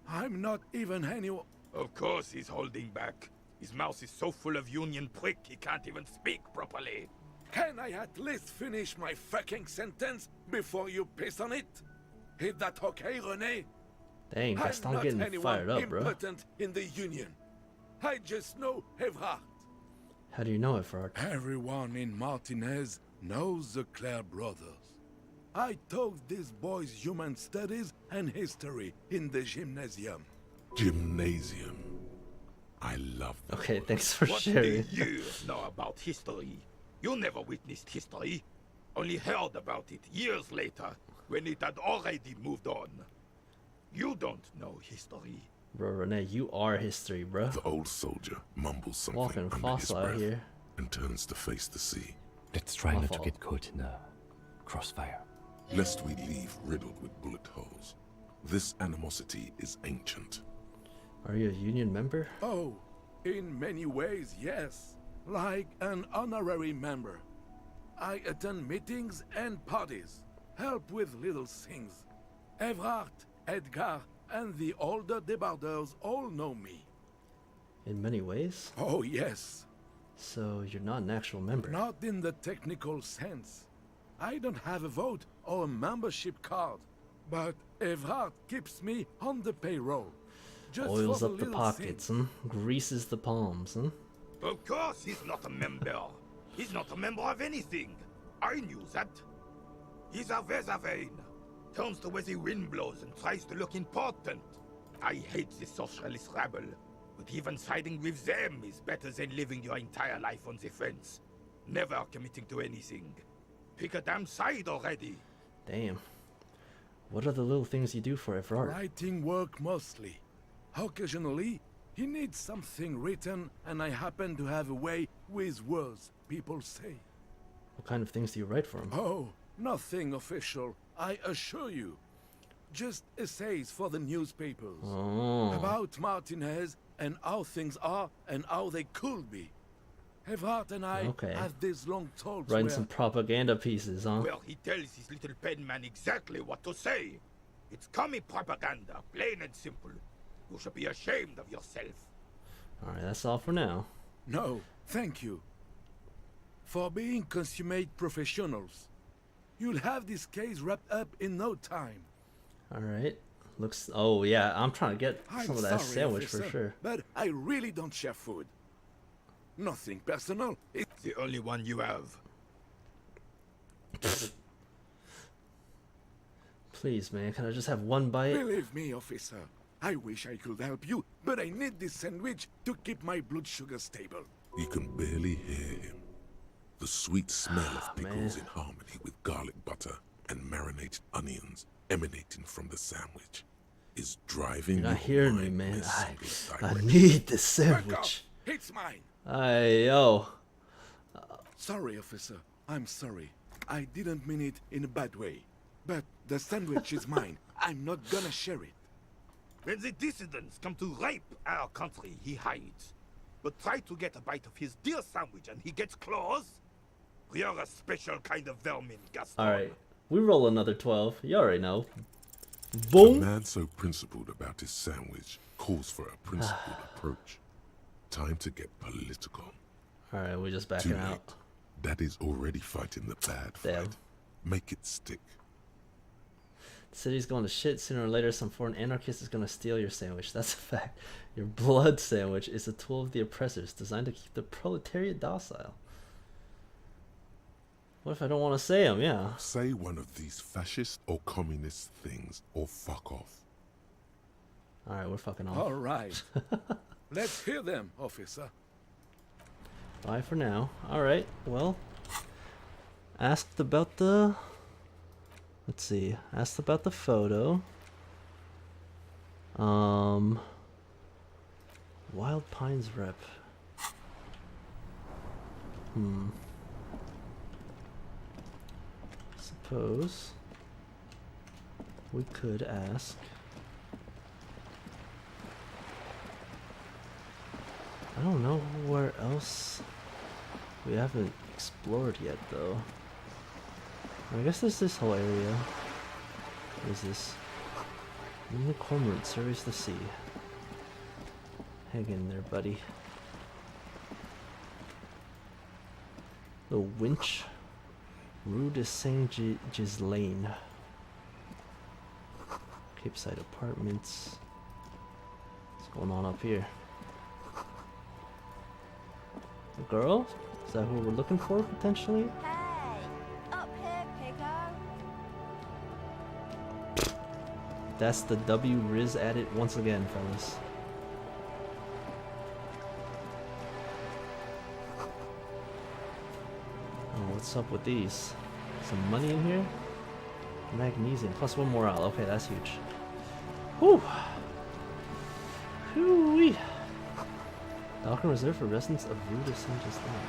I'm not even anyone.
Of course he's holding back. His mouth is so full of Union prick he can't even speak properly.
Can I at least finish my fucking sentence before you piss on it? Is that okay, René?
Dang, Gaston
I'm not
getting
anyone
fired up, bro.
important in the Union. I just know Evrard.
How do you know it, Frog?
Everyone in Martinez knows the Clare brothers. I taught these boys human studies and history in the gymnasium.
Gymnasium. I love that.
Okay, thanks for
What
sharing.
do you know about history? You never witnessed history. Only heard about it years later, when it had already moved on. You don't know history.
Bro, Renee, you are history, bro.
The old soldier mumbles something
Walking
under his
fossil out
breath
here.
and turns to face the sea.
Let's try
My
not to
fault.
get caught in a crossfire.
Lest we leave riddled with bullet holes. This animosity is ancient.
Are you a union member?
Oh, in many ways, yes. Like an honorary member. I attend meetings and parties, help with little things. Evrard, Edgar, and the older debardeurs all know me.
In many ways?
Oh, yes.
So you're not an actual member?
Not in the technical sense. I don't have a vote or a membership card, but Evrard keeps me on the payroll. Just
Oils
for
up the
little
pockets,
things.
Greases the palms,
Of course he's not a member. He's not a member of anything. I knew that. He's a Vezavane. Turns to where the wind blows and tries to look important. I hate the socialist rabble, but even siding with them is better than living your entire life on the fence. Never committing to anything. Pick a damn side already.
Damn. What are the little things you do for Evrard?
Writing work mostly. Occasionally, he needs something written, and I happen to have a way with words, people say.
What kind of things do you write for him?
Oh, nothing official, I assure you. Just essays for the newspapers.
Oh.
About Martinez and how things are and how they could be. Evrard and I
Okay.
have these long talks
Writing
where
some propaganda pieces, huh?
Well, he tells his little pen man exactly what to say. It's commie propaganda, plain and simple. You should be ashamed of yourself.
Alright, that's all for now.
No, thank you. For being consummate professionals. You'll have this case wrapped up in no time.
Alright. Looks... Oh, yeah, I'm trying to get
I'm
some of that
sorry,
sandwich
officer,
for sure.
But I really don't share food. Nothing personal.
It's the only one you have.
Please, man, can I just have one bite?
Believe me, officer. I wish I could help you, but I need this sandwich to keep my blood sugar stable.
You can barely hear him. The sweet smell of pickles
Man.
in harmony with garlic butter and marinated onions emanating from the sandwich is driving
You're not
your
hearing me,
mind
man.
in a single
I
direction.
need this
Back
sandwich.
off. It's mine.
Yo.
Sorry, officer. I'm sorry. I didn't mean it in a bad way. But the sandwich is mine. I'm not gonna share it.
When the dissidents come to rape our country, he hides. But try to get a bite of his dear sandwich and he gets claws? You're a special kind of vermin, Gaston.
Alright. We roll another 12. You already know.
A
Boom!
man so principled about his sandwich calls for a principled approach. Time to get political.
Alright, we're just
Too
backing
late.
out.
Daddy's already fighting the bad
Damn.
fight. Make it stick.
The city's going to shit. Sooner or later, some foreign anarchist is going to steal your sandwich. That's a fact. Your blood sandwich is a tool of the oppressors, designed to keep the proletariat docile. What if I don't want to say them? Yeah.
Say one of these fascist or communist things or fuck off.
Alright, we're fucking off.
All right. Let's hear them, officer.
Bye for now. Alright, well. Asked about the... Let's see. Asked about the photo. Wild Pines rep. Suppose we could ask. I don't know where else we haven't explored yet, though. I guess there's this whole area. What is this? The cormorant surveys the sea. Hang in there, buddy. The winch. Rue de Saint-Ghislain. Capeside Apartments. What's going on up here? A girl? Is that who we're looking for, potentially?
Hey, up here, Pico.
That's the W Riz at it once again, fellas. What's up with these? Some money in here? Magnesium plus 1 morale. Okay, that's huge. Whew. Whew-wee. Dock and reserved for residents of Rue de Saint-Just-Land.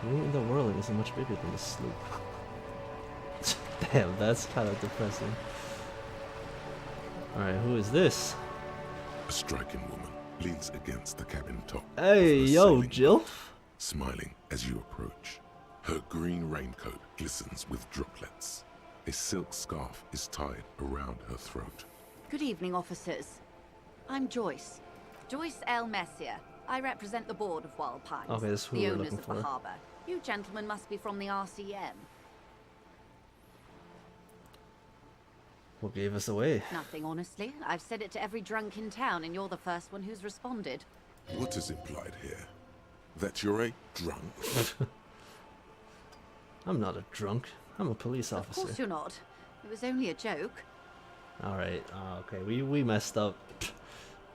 The room in the whirling isn't much bigger than the sloop. Damn, that's kind of depressing. Alright, who is this?
A striking woman leans against the cabin top.
Hey, yo, Jill.
Smiling as you approach. Her green raincoat glistens with droplets. A silk scarf is tied around her throat.
Good evening, officers. I'm Joyce. Joyce L. Messier. I represent the board of Wild Pines.
Okay, this is who
the
we're
owners
looking
of
for.
the harbour. You gentlemen must be from the RCM.
What gave us away?
Nothing, honestly. I've said it to every drunk in town, and you're the first one who's responded.
What is implied here? That you're a drunk?
I'm not a drunk. I'm a police officer.
Of course you're not. It was only a joke.
Alright, okay, we messed up.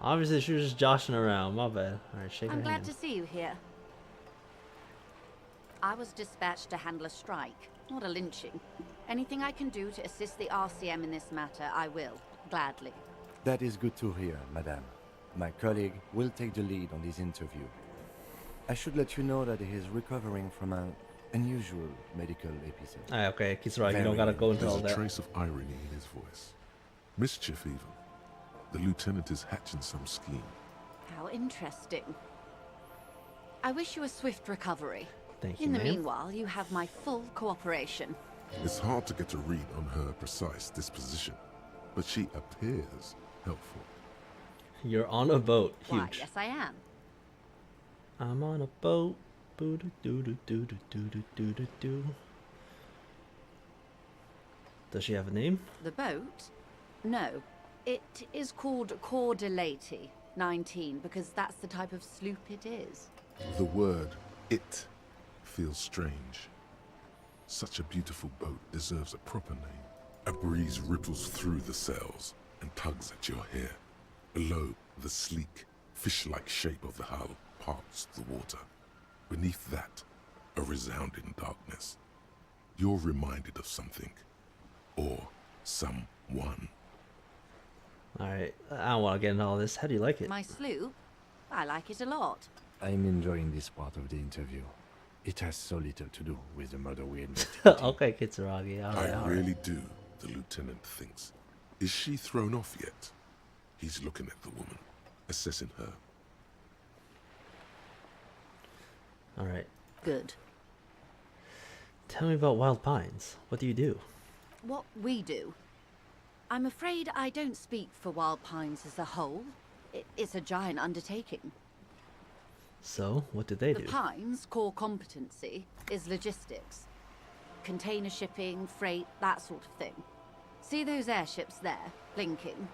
Obviously she was just joshing around, my bad. Alright, shake her
I'm glad
hand.
to see you here. I was dispatched to handle a strike, not a lynching. Anything I can do to assist the RCM in this matter, I will, gladly.
That is good to hear, madame. My colleague will take the lead on this interview. I should let you know that he is recovering from an unusual medical episode.
Okay, he's right, you don't gotta go into all
There's
that.
a trace of irony in his voice. Mischief even. The lieutenant is hatching some scheme.
How interesting. I wish you a swift recovery.
Thank you,
In the
ma'am.
meanwhile, you have my full cooperation.
It's hard to get a read on her precise disposition, but she appears helpful.
You're on a boat. Huge.
Why, yes I am.
I'm on a boat. Boo doo doo doo doo doo doo doo doo doo. Does she have a name?
The boat? No. It is called Cordelati 19 because that's the type of sloop it is.
The word "it" feels strange. Such a beautiful boat deserves a proper name. A breeze ripples through the sails and tugs at your hair. Below, the sleek, fish-like shape of the hull parts the water. Beneath that, a resounding darkness. You're reminded of something. Or someone.
Alright, I don't want to get into all this. How do you like it?
My sloop? I like it a lot.
I'm enjoying this part of the interview. It has so little to do with the murder we investigated.
Okay, Kitsuragi. Alright,
I
alright.
really do, the lieutenant thinks. Is she thrown off yet? He's looking at the woman, assessing her.
Alright.
Good.
Tell me about Wild Pines. What do you do?
What we do? I'm afraid I don't speak for Wild Pines as a whole. It's a giant undertaking.
So, what did they
The
do?
Pines' core competency is logistics. Container shipping, freight, that sort of thing. See those airships there, blinking?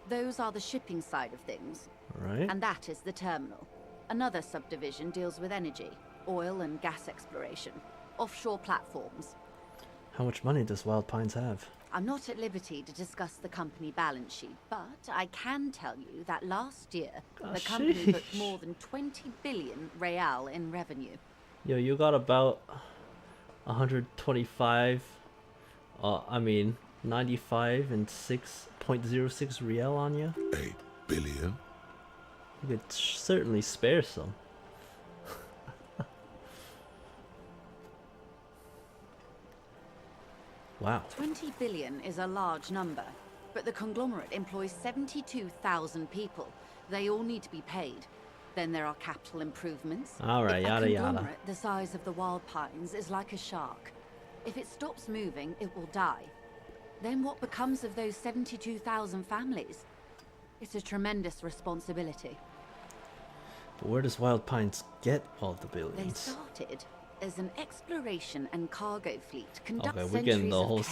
Those are the shipping side of things.
Right.
And that is the terminal. Another subdivision deals with energy, oil and gas exploration, offshore platforms.
How much money does Wild Pines have?
I'm not at liberty to discuss the company balance sheet, but I can tell you that last year, the
Gosh,
company booked
sheesh.
more than 20 billion real in revenue.
Yo, you got about 125, 95 and 6.06 real on you?
A billion?
You could certainly spare some. Wow.
20 billion is a large number, but the conglomerate employs 72,000 people. They all need to be paid. Then there are capital improvements.
All right, yada,
A
yada.
conglomerate the size of the Wild Pines is like a shark. If it stops moving, it will die. Then what becomes of those 72,000 families? It's a tremendous responsibility.
But where does Wild Pines get all the
They
billions?
started as an exploration and cargo fleet. Conduct
Okay, we're getting the whole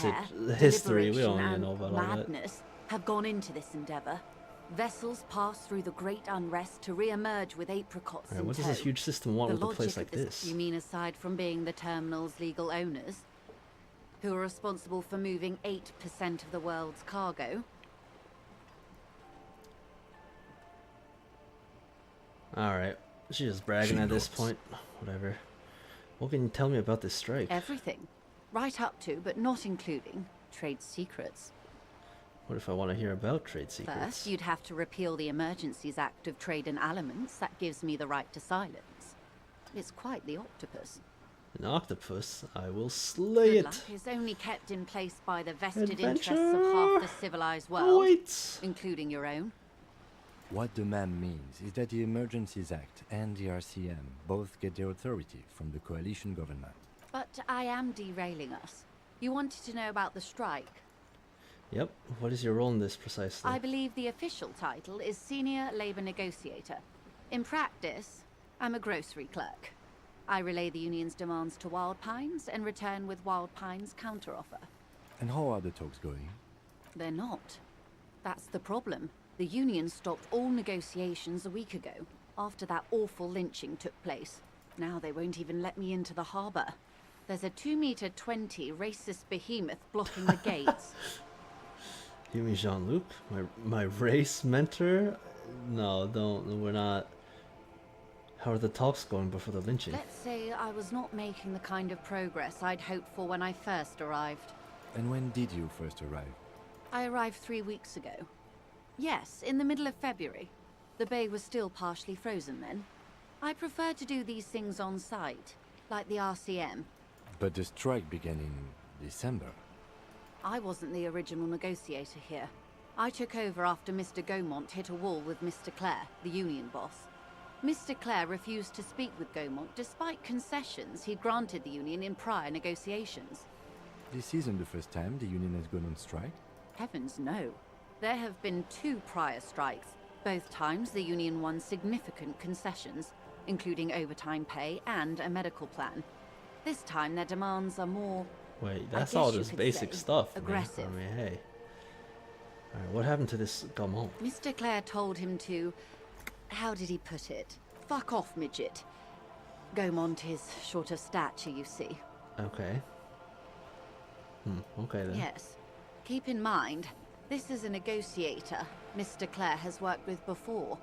history. We don't even know about all that.
madness have gone into this endeavor. Vessels pass through the great unrest to re-emerge with apricots
Alright,
in
what does this
tow.
huge system want
The
with a
logic
place
of
like this?
You mean aside from being the terminal's legal owners, who are responsible for moving 8% of the world's cargo?
Alright, she's just bragging
She
at this
nods.
point. whatever. What can you tell me about this strike?
Everything. Right up to, but not including, trade secrets.
What if I want to hear about trade secrets?
First, you'd have to repeal the Emergencies Act of Trade in Aliments. That gives me the right to silence. It's quite the octopus.
An octopus? I will slay
Good
it.
luck is only kept in place by the vested
Adventure.
interests of half the civilized world,
Wait.
including your own.
What the man means is that the Emergencies Act and the RCM both get their authority from the coalition government.
But I am derailing us. You wanted to know about the strike.
Yep. What is your role in this precisely?
I believe the official title is Senior Labor Negotiator. In practice, I'm a grocery clerk. I relay the union's demands to Wild Pines and return with Wild Pines' counteroffer.
And how are the talks going?
They're not. That's the problem. The union stopped all negotiations a week ago, after that awful lynching took place. Now they won't even let me into the harbour. There's a 2-meter-20 racist behemoth blocking the gates.
You mean Jean-Luc? My race mentor? No, don't. We're not. How are the talks going before the lynching?
Let's say I was not making the kind of progress I'd hoped for when I first arrived.
And when did you first arrive?
I arrived 3 weeks ago. Yes, in the middle of February. The bay was still partially frozen then. I prefer to do these things on site, like the RCM.
But the strike began in December.
I wasn't the original negotiator here. I took over after Mr. Gaumont hit a wall with Mr. Clare, the union boss. Mr. Clare refused to speak with Gaumont despite concessions he'd granted the union in prior negotiations.
This isn't the first time the union has gone on strike.
Heavens no. There have been 2 prior strikes. Both times the union won significant concessions, including overtime pay and a medical plan. This time their demands are more...
Wait, that's all just basic stuff,
aggressive.
Man. I mean, hey. Alright, what happened to this Gaumont?
Mr. Clare told him to... How did he put it? Fuck off, midget. Gaumont is short of stature, you see.
Okay. Okay then.
Yes. Keep in mind, this is a negotiator Mr. Clare has worked with before,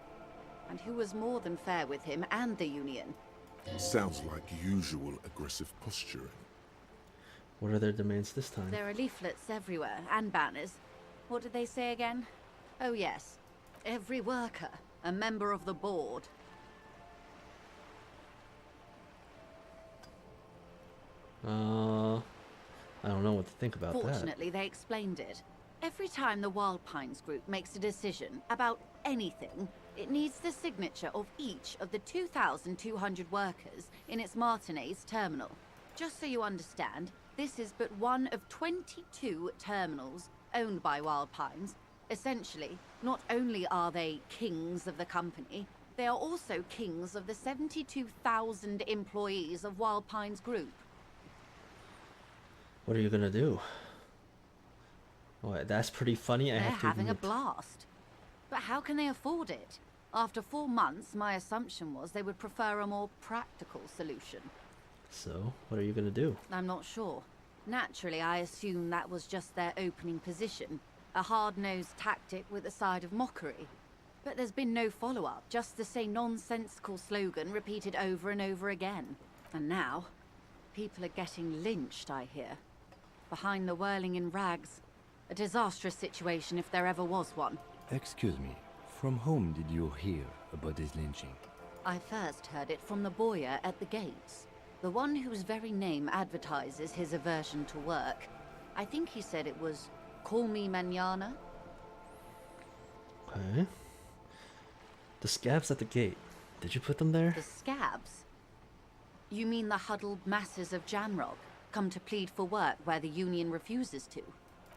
and who was more than fair with him and the union.
Sounds like usual aggressive posturing.
What are their demands this time?
There are leaflets everywhere, and banners. What did they say again? Oh yes. Every worker, a member of the board.
I don't know what to think about that.
Fortunately, they explained it. Every time the Wild Pines group makes a decision about anything, it needs the signature of each of the 2,200 workers in its Martinez terminal. Just so you understand, this is but one of 22 terminals owned by Wild Pines. Essentially, not only are they kings of the company, they are also kings of the 72,000 employees of Wild Pines Group.
What are you gonna do? What, that's pretty funny. I
They're
have to
having a
admit.
blast. But how can they afford it? After 4 months, my assumption was they would prefer a more practical solution.
So, what are you gonna do?
I'm not sure. Naturally, I assume that was just their opening position. A hard-nosed tactic with a side of mockery. But there's been no follow-up, just the same nonsensical slogan repeated over and over again. And now, people are getting lynched, I hear. Behind the whirling in rags. A disastrous situation if there ever was one.
Excuse me, from whom did you hear about this lynching?
I first heard it from the boyer at the gates. The one whose very name advertises his aversion to work. I think he said it was, "Call me mañana."
Okay. The scabs at the gate. Did you put them there?
The scabs? You mean the huddled masses of Jamrock, come to plead for work where the union refuses to?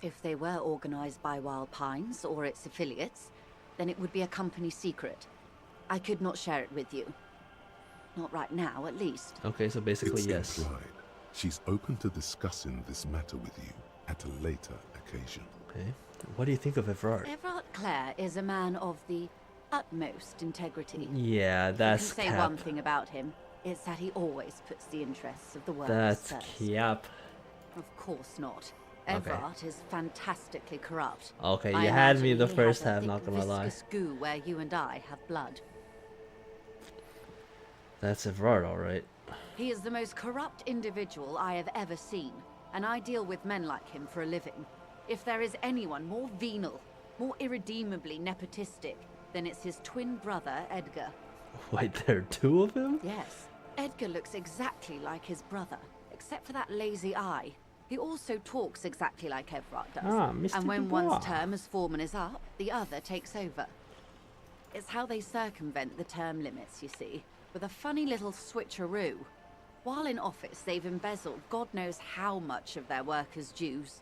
If they were organized by Wild Pines or its affiliates, then it would be a company secret. I could not share it with you. Not right now, at least.
Okay, so basically
It's
yes.
implied she's open to discussing this matter with you at a later occasion.
Okay. What do you think of Evrard?
Everard Clare is a man of the utmost integrity.
Yeah, that's
I can say
cap.
one thing about him. It's that he always puts the interests of the workers
That's
first.
cap.
Of course not.
Okay.
Everard is fantastically corrupt.
Okay,
I
you had me
imagine
the
he
first
has a
half,
thick,
not gonna lie.
viscous goo where you and I have blood.
That's Evrard, alright.
He is the most corrupt individual I have ever seen, and I deal with men like him for a living. If there is anyone more venal, more irredeemably nepotistic, then it's his twin brother, Edgar.
Wait, there are two of him?
Yes. Edgar looks exactly like his brother, except for that lazy eye. He also talks exactly like Everard does.
Ah, Mr.
And when
Dubois.
one's term as foreman is up, the other takes over. It's how they circumvent the term limits, you see, with a funny little switcheroo. While in office, they've embezzled God knows how much of their workers' dues.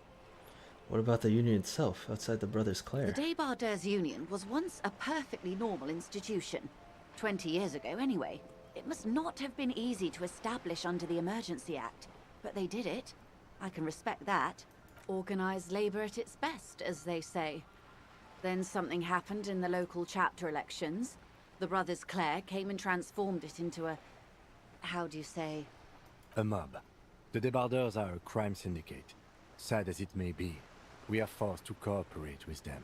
What about the union itself, outside the Brothers Clare?
The Debardeurs Union was once a perfectly normal institution. 20 years ago, anyway. It must not have been easy to establish under the Emergency Act, but they did it. I can respect that. Organized labor at its best, as they say. Then something happened in the local chapter elections. The Brothers Clare came and transformed it into a... how do you say?
A mob. The Debardeurs are a crime syndicate. Sad as it may be, we are forced to cooperate with them.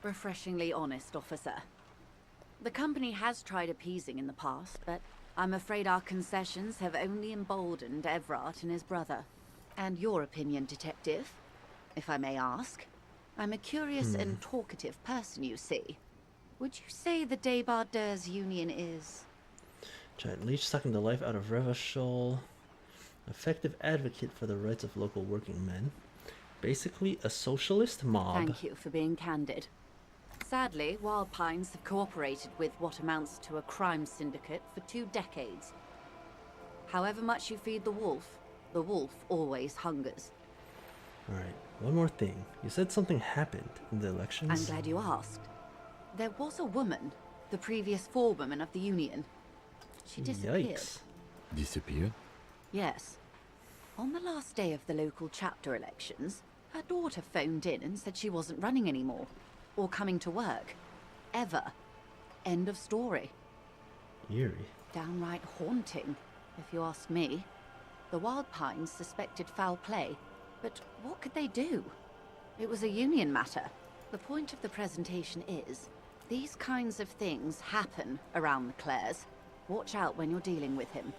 Refreshingly honest, officer. The company has tried appeasing in the past, but I'm afraid our concessions have only emboldened Everard and his brother. And your opinion, Detective, if I may ask? I'm a curious and talkative person, you see. Would you say the Debardeurs Union is...
Giant leech sucking the life out of Revachol. Effective advocate for the rights of local working men. Basically a socialist mob.
Thank you for being candid. Sadly, Wild Pines have cooperated with what amounts to a crime syndicate for 2 decades. However much you feed the wolf always hungers.
Alright, one more thing. You said something happened in the elections?
I'm glad you asked. There was a woman, the previous forewoman of the union. She disappeared.
Yikes.
Disappeared?
Yes. On the last day of the local chapter elections, her daughter phoned in and said she wasn't running anymore. Or coming to work. Ever. End of story.
Eerie.
Downright haunting, if you ask me. The Wild Pines suspected foul play, but what could they do? It was a union matter. The point of the presentation is, these kinds of things happen around the Clares. Watch out when you're dealing with him.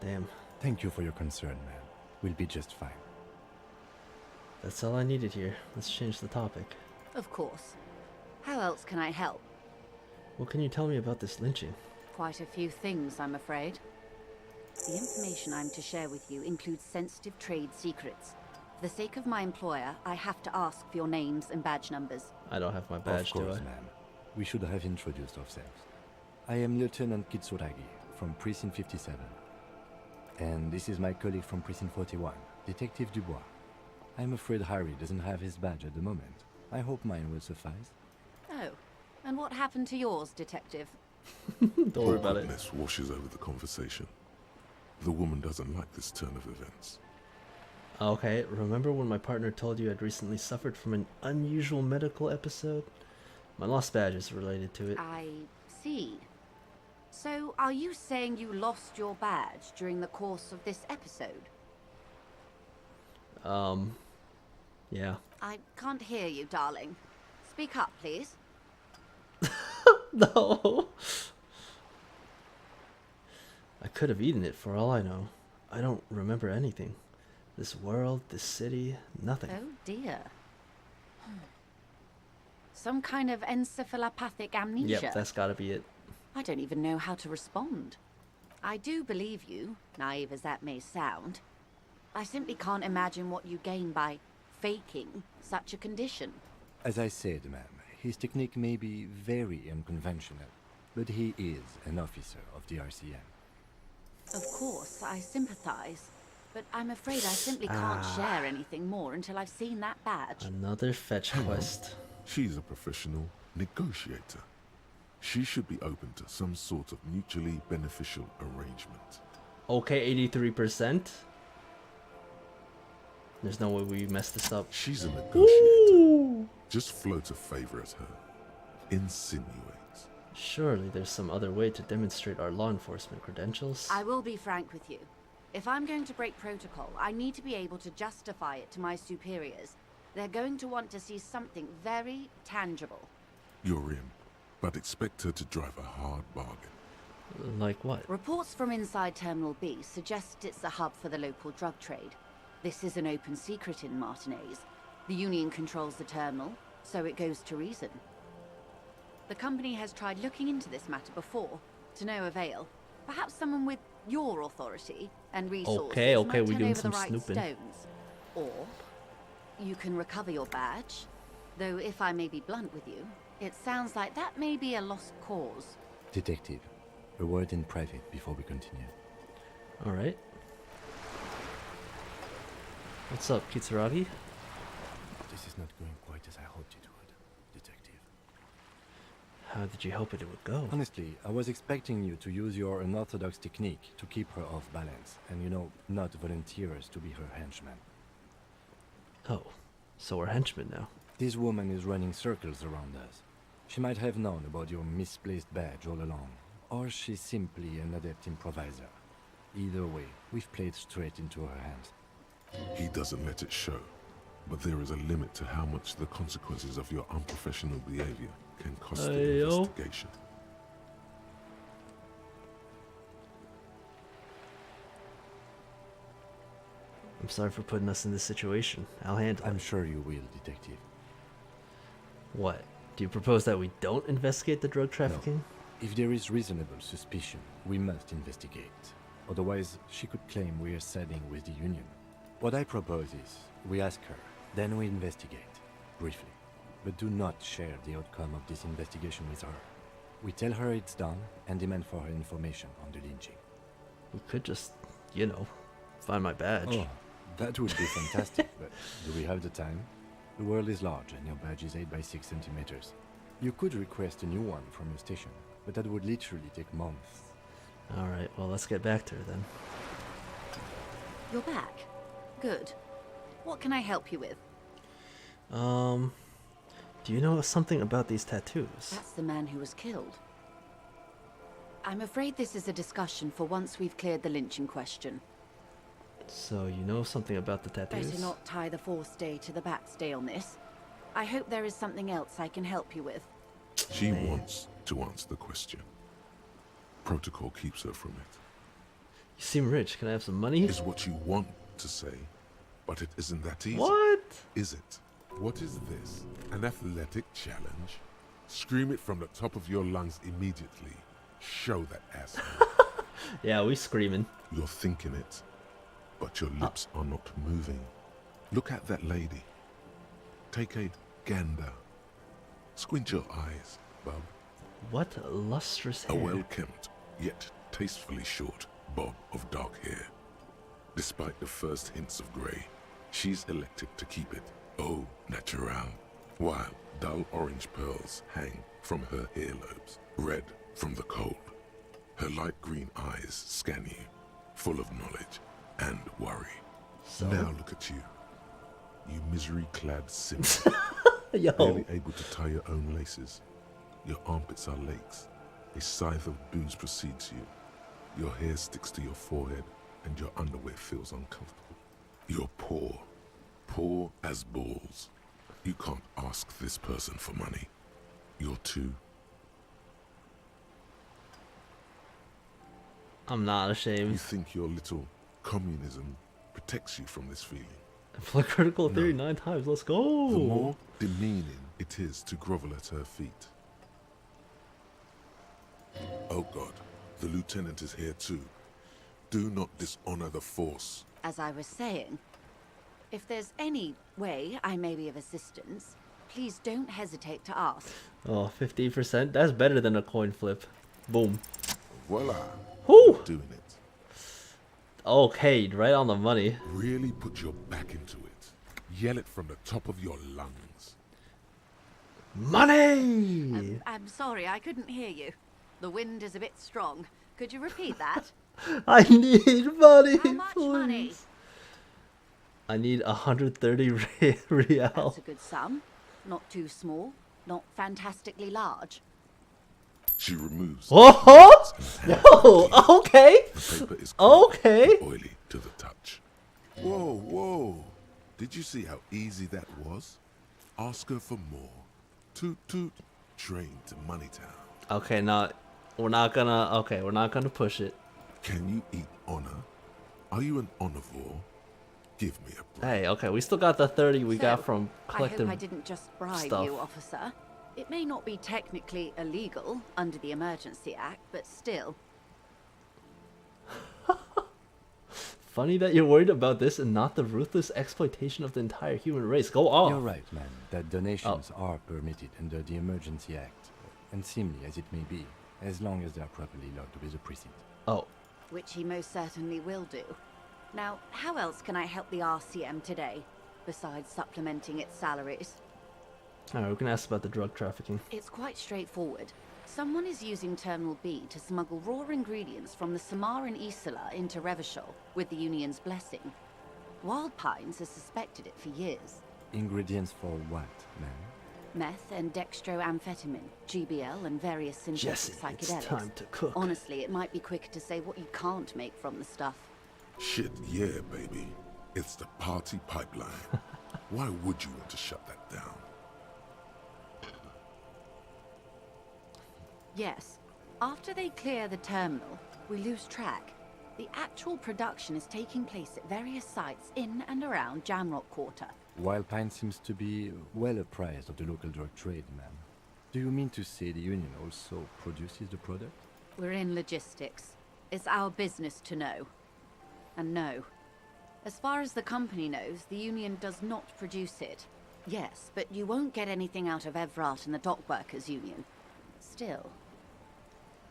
Damn.
Thank you for your concern, man. We'll be just fine.
That's all I needed here. Let's change the topic.
Of course. How else can I help?
What can you tell me about this lynching?
Quite a few things, I'm afraid. The information I'm to share with you includes sensitive trade secrets. For the sake of my employer, I have to ask for your names and badge numbers.
I don't have my badge,
of course,
do I?
ma'am. We should have introduced ourselves. I am Lieutenant Kitsuragi from Precinct 57. And this is my colleague from Precinct 41, Detective Dubois. I'm afraid Harry doesn't have his badge at the moment. I hope mine will suffice.
Oh, and what happened to yours, Detective?
Don't worry about it.
Awkwardness washes over the conversation. The woman doesn't like this turn of events.
Okay, remember when my partner told you I'd recently suffered from an unusual medical episode? My lost badge is related to it.
I see. So, are you saying you lost your badge during the course of this episode?
Yeah.
I can't hear you, darling. Speak up, please.
No. I could have eaten it for all I know. I don't remember anything. This world, this city, nothing.
Oh dear. Some kind of encephalopathic amnesia.
Yep, that's gotta be it.
I don't even know how to respond. I do believe you, naive as that may sound. I simply can't imagine what you gain by faking such a condition.
As I said, ma'am, his technique may be very unconventional, but he is an officer of the RCM.
Of course, I sympathize, but I'm afraid I simply can't share anything more until I've seen that badge.
Another fetch quest.
She's a professional negotiator. She should be open to some sort of mutually beneficial arrangement.
Okay, 83%. There's no way we messed this up.
She's a negotiator. Just float a favor at her. Insinuate.
Surely there's some other way to demonstrate our law enforcement credentials.
I will be frank with you. If I'm going to break protocol, I need to be able to justify it to my superiors. They're going to want to see something very tangible.
You're in, but expect her to drive a hard bargain.
Like what?
Reports from inside Terminal B suggest it's a hub for the local drug trade. This is an open secret in Martinez. The Union controls the terminal, so it goes to reason. The company has tried looking into this matter before, to no avail. Perhaps someone with your authority and resources
Okay,
might
we're
turn
doing
over
some
the right
snooping.
stones. Or you can recover your badge. Though if I may be blunt with you, it sounds like that may be a lost cause.
Detective, a word in private before we continue.
Alright. What's up, Kitsuragi?
This is not going quite as I hoped it would, Detective.
How did you hope it would go?
Honestly, I was expecting you to use your unorthodox technique to keep her off balance, and not volunteer us to be her henchman.
Oh, so we're henchmen now.
This woman is running circles around us. She might have known about your misplaced badge all along, or she's simply an adept improviser. Either way, we've played straight into her hands.
He doesn't let it show, but there is a limit to how much the consequences of your unprofessional behavior can cost the investigation.
I'm sorry for putting us in this situation. I'll handle it.
I'm sure you will, Detective.
What? Do you propose that we don't investigate the drug trafficking?
No. If there is reasonable suspicion, we must investigate. Otherwise, she could claim we are siding with the Union. What I propose is, we ask her, then we investigate, briefly. But do not share the outcome of this investigation with her. We tell her it's done, and demand for her information on the lynching.
We could just, find my badge.
Oh, that would be fantastic, but do we have the time? The world is large, and your badge is 8 by 6 centimeters. You could request a new one from your station, but that would literally take months.
Alright, well, let's get back to her then.
You're back. Good. What can I help you with?
Do you know something about these tattoos?
That's the man who was killed. I'm afraid this is a discussion for once we've cleared the lynching question.
So you know something about the tattoos?
Better not tie the forestay to the backstay on this. I hope there is something else I can help you with.
She wants to answer the question. Protocol keeps her from it.
You seem rich. Can I have some money?
Is what you want to say, but it isn't that easy.
What?
Is it? What is this? An athletic challenge? Scream it from the top of your lungs immediately. Show that asshole.
Yeah, we screaming.
You're thinking it, but your lips are not moving. Look at that lady. Take a gander. Squint your eyes, bub.
What lustrous hair.
A well-kempt, yet tastefully short bob of dark hair. Despite the first hints of grey, she's elected to keep it au naturel, while dull orange pearls hang from her earlobes, red from the cold. Her light green eyes scan you, full of knowledge and worry.
So?
Now look at you. You misery-clad simp.
Yo.
Barely able to tie your own laces. Your armpits are lakes. A scythe of booze precedes you. Your hair sticks to your forehead, and your underwear feels uncomfortable. You're poor. Poor as balls. You can't ask this person for money. You're too...
I'm not ashamed.
You think your little communism protects you from this feeling?
Apply critical theory 9 times. Let's go.
The more demeaning it is to grovel at her feet. Oh God, the lieutenant is here too. Do not dishonor the force.
As I was saying, if there's any way I may be of assistance, please don't hesitate to ask.
Oh, 15%? That's better than a coin flip. Boom.
Voila.
Whoo!
Doing it.
Okay, right on the money.
Really put your back into it. Yell it from the top of your lungs.
Money!
I'm sorry, I couldn't hear you. The wind is a bit strong. Could you repeat that?
I need money,
How much
please.
money?
I need 130 real.
That's a good sum. Not too small, not fantastically large.
She removes.
Oh! Yo, okay.
The paper is cold
Okay.
and oily to the touch. Whoa, whoa. Did you see how easy that was? Ask her for more. Toot toot. Train to Moneytown.
Okay, now We're not gonna push it.
Can you eat honor? Are you an omnivore? Give me a break.
Hey, okay, we still got the 30 we got from collecting
I hope I didn't just bribe
stuff.
you, officer. It may not be technically illegal under the Emergency Act, but still.
Funny that you're worried about this and not the ruthless exploitation of the entire human race. Go on.
You're right, man. That donations are permitted under the Emergency Act, and seemly as it may be, as long as they are properly logged with the precinct.
Oh.
Which he most certainly will do. Now, how else can I help the RCM today, besides supplementing its salaries?
Alright, we're gonna ask about the drug trafficking.
It's quite straightforward. Someone is using Terminal B to smuggle raw ingredients from the Samar and Isola into Revachol with the Union's blessing. Wild Pines has suspected it for years.
Ingredients for what, man?
Meth and dextroamphetamine, GBL, and various synthetic psychedelics.
It's time to cook.
Honestly, it might be quicker to say what you can't make from the stuff.
Shit, yeah, baby. It's the party pipeline. Why would you want to shut that down?
Yes. After they clear the terminal, we lose track. The actual production is taking place at various sites in and around Jamrock Quarter.
Wild Pine seems to be well apprised of the local drug trade, man. Do you mean to say the Union also produces the product?
We're in logistics. It's our business to know. And no. As far as the company knows, the Union does not produce it. Yes, but you won't get anything out of Evrat and the Dock Workers Union. Still,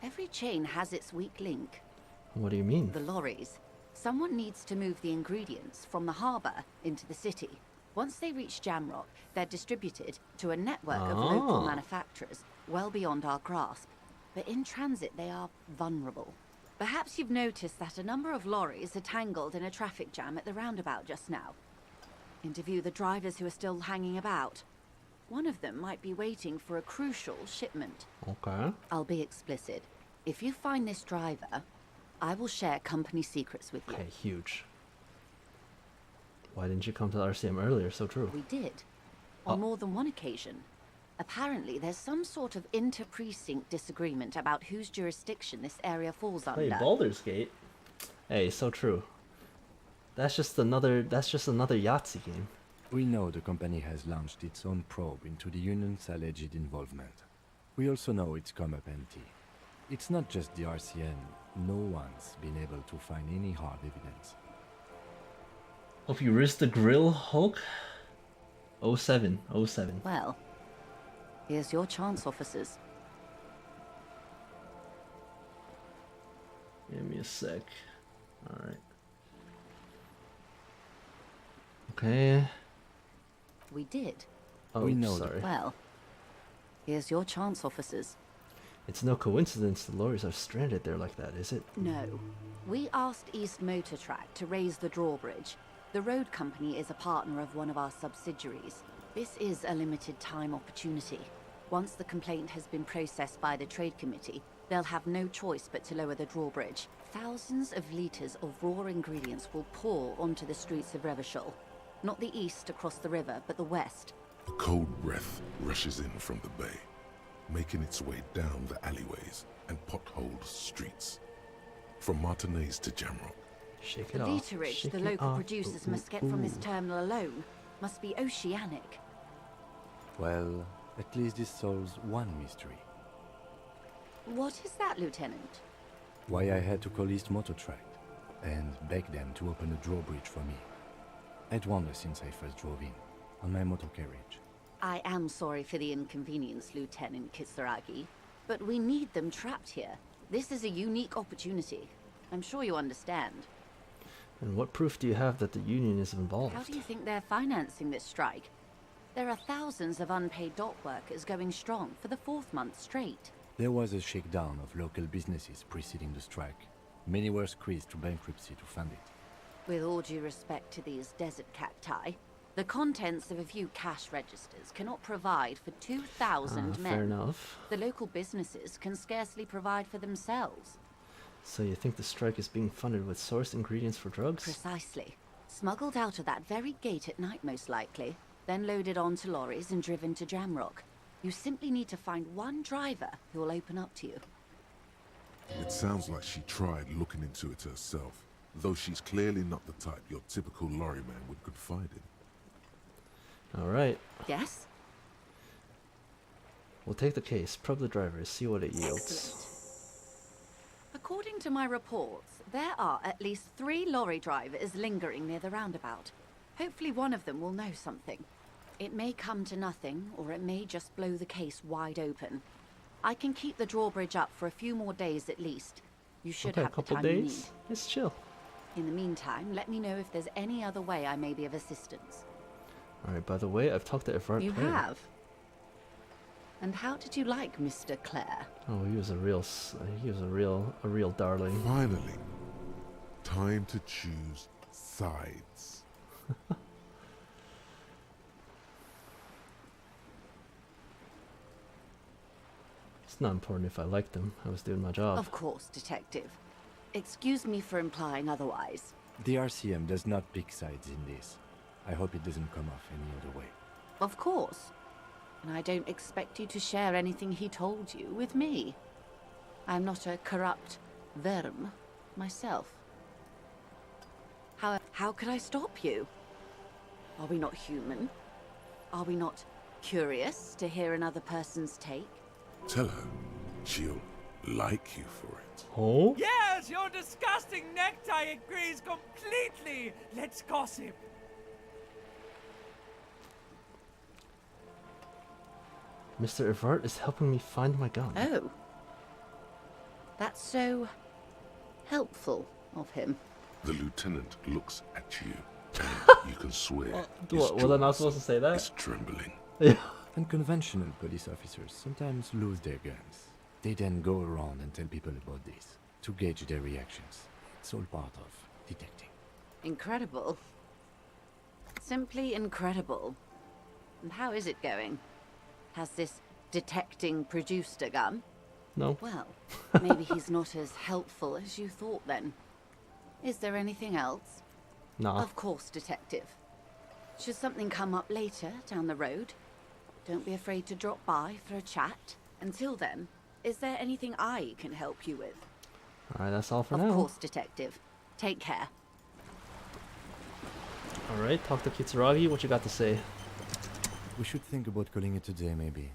every chain has its weak link.
What do you mean?
The lorries. Someone needs to move the ingredients from the harbour into the city. Once they reach Jamrock, they're distributed to a network of local manufacturers well beyond our grasp. But in transit, they are vulnerable. Perhaps you've noticed that a number of lorries are tangled in a traffic jam at the roundabout just now. Interview the drivers who are still hanging about. One of them might be waiting for a crucial shipment.
Okay.
I'll be explicit. If you find this driver, I will share company secrets with you.
Okay, huge. Why didn't you come to the RCM earlier? So true.
We did. On more than one occasion. Apparently, there's some sort of inter-precinct disagreement about whose jurisdiction this area falls under.
Hey, Baldur's Gate. Hey, so true. That's just another Yahtzee game.
We know the company has launched its own probe into the Union's alleged involvement. We also know it's come up empty. It's not just the RCN. No one's been able to find any hard evidence.
Hope you risked the grill, Hulk. 07.
Well, here's your chance, officers.
Give me a sec. Alright. Okay.
We did.
Oh,
we know.
Sorry.
Well, here's your chance, officers.
It's no coincidence the lorries are stranded there like that, is it?
No. We asked East Motor Track to raise the drawbridge. The road company is a partner of one of our subsidiaries. This is a limited time opportunity. Once the complaint has been processed by the trade committee, they'll have no choice but to lower the drawbridge. Thousands of litres of raw ingredients will pour onto the streets of Revachol. Not the east across the river, but the west.
A cold breath rushes in from the bay, making its way down the alleyways and potholed streets. From Martinez to Jamrock.
Shake it
The
off.
literage
Shake
the
it
local
off.
producers must get from this terminal alone must be oceanic.
Well, at least this solves one mystery.
What is that, Lieutenant?
Why I had to call East Motor Track and beg them to open a drawbridge for me. I'd wondered since I first drove in, on my motor carriage.
I am sorry for the inconvenience, Lieutenant Kisaragi, but we need them trapped here. This is a unique opportunity. I'm sure you understand.
And what proof do you have that the Union is involved?
How do you think they're financing this strike? There are thousands of unpaid dock workers going strong for the 4th month straight.
There was a shakedown of local businesses preceding the strike. Many were squeezed to bankruptcy to fund it.
With all due respect to these desert cacti, the contents of a few cash registers cannot provide for 2,000 men.
Fair enough.
The local businesses can scarcely provide for themselves.
So you think the strike is being funded with sourced ingredients for drugs?
Precisely. Smuggled out of that very gate at night, most likely, then loaded onto lorries and driven to Jamrock. You simply need to find one driver who will open up to you.
It sounds like she tried looking into it herself, though she's clearly not the type your typical lorryman would confide in.
Alright.
Yes?
We'll take the case, probe the driver, see what it yields.
Excellent. According to my reports, there are at least 3 lorry drivers lingering near the roundabout. Hopefully one of them will know something. It may come to nothing, or it may just blow the case wide open. I can keep the drawbridge up for a few more days at least. You should have the time you need.
It's chill.
In the meantime, let me know if there's any other way I may be of assistance.
Alright, by the way, I've talked to Everett.
You have? And how did you like Mr. Clare?
Oh, he was a real darling.
Finally, time to choose sides.
It's not important if I liked him. I was doing my job.
Of course, Detective. Excuse me for implying otherwise.
The RCM does not pick sides in this. I hope it doesn't come off any other way.
Of course. And I don't expect you to share anything he told you with me. I'm not a corrupt verm myself. How could I stop you? Are we not human? Are we not curious to hear another person's take?
Tell her she'll like you for it.
Oh?
Yes, your disgusting necktie agrees completely. Let's gossip.
Mr. Everett is helping me find my gun.
Oh. That's so helpful of him.
The lieutenant looks at you, and you can swear
Was I not supposed to say that?
is trembling.
Yeah.
Unconventional police officers sometimes lose their guns. They then go around and tell people about this, to gauge their reactions. It's all part of detecting.
Incredible. Simply incredible. And how is it going? Has this detecting produced a gun?
No.
Well, maybe he's not as helpful as you thought then. Is there anything else?
No.
Of course, Detective. Should something come up later down the road, don't be afraid to drop by for a chat. Until then, is there anything I can help you with?
Alright, that's all for now.
Of course, Detective. Take care.
Alright, talk to Kitsuragi. What you got to say?
We should think about calling it a day, maybe.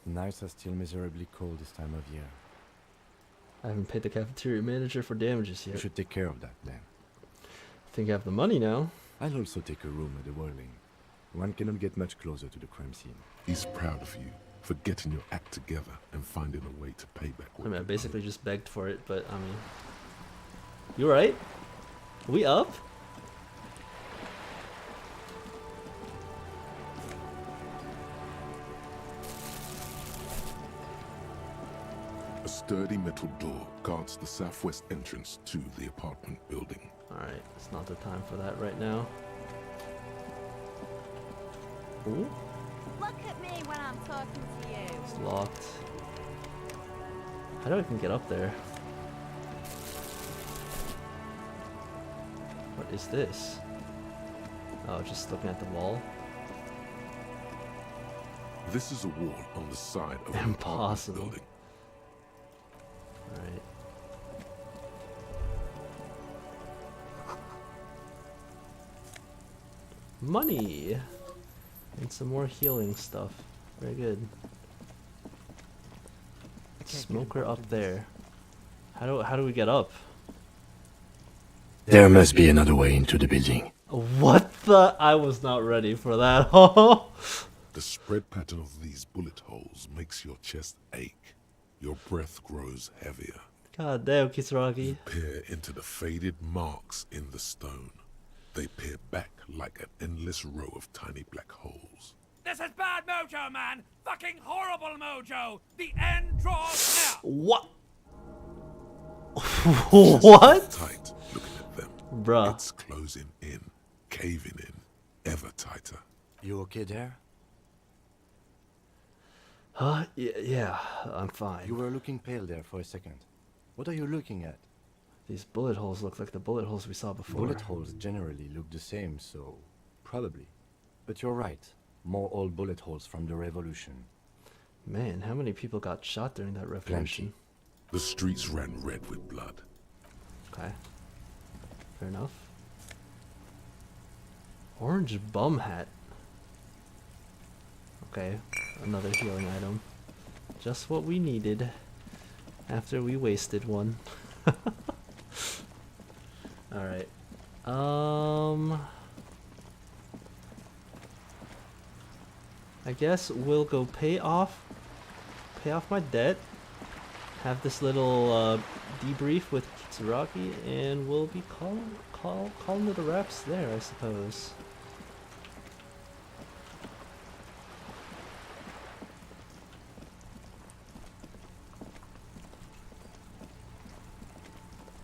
The nights are still miserably cold this time of year.
I haven't paid the cafeteria manager for damages yet.
You should take care of that, then.
I think I have the money now.
I'll also take a room at the Whirling. One cannot get much closer to the crime scene.
He's proud of you for getting your act together and finding a way to pay back what
I mean, I
you
basically
owed.
just begged for it, but I mean... You right? We up?
A sturdy metal door guards the southwest entrance to the apartment building.
Alright, it's not the time for that right now. Ooh,
Look at me when I'm talking to you.
it's locked. How do I even get up there? What is this? Oh, just looking at the wall.
This is a wall on the side of an apartment
Impossible.
building.
Alright. Money! And some more healing stuff. Very good. Smoker up there. How do we get up?
There must be another way into the building.
What the? I was not ready for that.
The spread pattern of these bullet holes makes your chest ache. Your breath grows heavier.
God damn, Kisaragi.
You peer into the faded marks in the stone. They peer back like an endless row of tiny black holes.
This is bad mojo, man. Fucking horrible mojo. The end draws near.
What? What?
Tight, looking at them.
Bruh.
It's closing in, caving in, ever tighter.
You okay there?
Huh? Yeah, I'm fine.
You were looking pale there for a second. What are you looking at?
These bullet holes look like the bullet holes we saw before.
Bullet holes generally look the same, so probably. But you're right. More old bullet holes from the revolution.
Man, how many people got shot during that revolution?
The streets ran red with blood.
Okay. Fair enough. Orange bum hat. Okay, another healing item. Just what we needed after we wasted one. Alright. I guess we'll go pay off my debt. Have this little debrief with Kitsuragi, and we'll be calling it a wraps there, I suppose.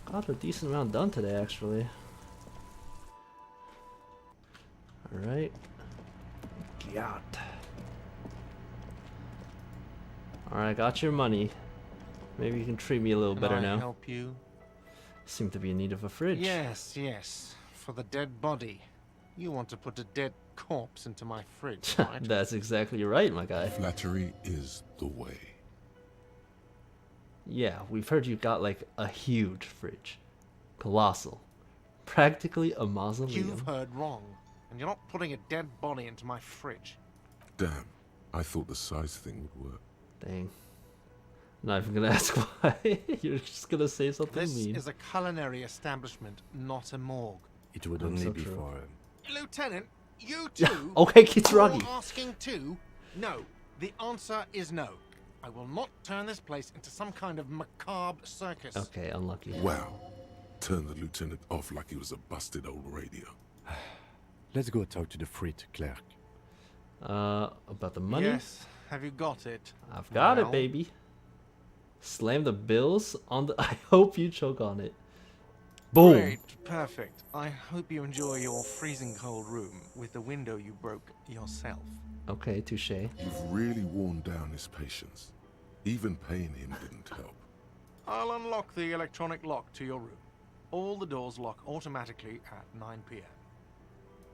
Got a decent amount done today, actually. Alright. Got. Alright, got your money. Maybe you can treat me a little better now.
Can I help you?
Seem to be in need of a fridge.
Yes, yes. For the dead body. You want to put a dead corpse into my fridge, right?
That's exactly right, my guy.
Flattery is the way.
Yeah, we've heard you got like a huge fridge. Colossal. Practically a mausoleum.
You've heard wrong. And you're not putting a dead body into my fridge.
Damn, I thought the size thing would work.
Dang. Not even gonna ask why. You're just gonna say something
This
mean.
is a culinary establishment, not a morgue.
It would only be for...
Lieutenant, you too?
Okay, Kitsuragi.
You're asking too? No. The answer is no. I will not turn this place into some kind of macabre circus.
Okay, unlucky.
Wow. Turn the lieutenant off like he was a busted old radio.
Let's go talk to the freight clerk.
About the money?
Yes. Have you got it?
I've got it, baby. Slam the bills on the... I hope you choke on it. Boom.
Great. Perfect. I hope you enjoy your freezing cold room with the window you broke yourself.
Okay, touche.
You've really worn down his patience. Even paying him didn't help.
I'll unlock the electronic lock to your room. All the doors lock automatically at 9 p.m.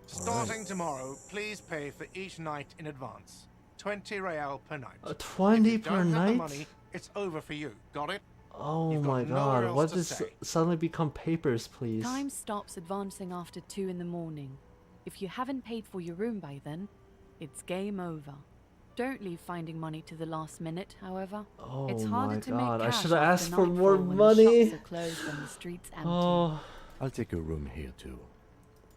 Starting tomorrow, please pay for each night in advance. 20 real per night.
20 per
Don't have the
night?
money, it's over for you. Got it?
Oh
You've got
my
nowhere
god,
else
what
to
does
stay.
suddenly become papers, please?
Time stops advancing after 2 in the morning. If you haven't paid for your room by then, it's game over. Don't leave finding money to the last minute, however.
Oh
it's harder
my
to
god,
make
I
cash
should have
after
asked for
nightfall
more
when
money.
The shops are closed and the streets empty.
Oh.
I'll take a room here too.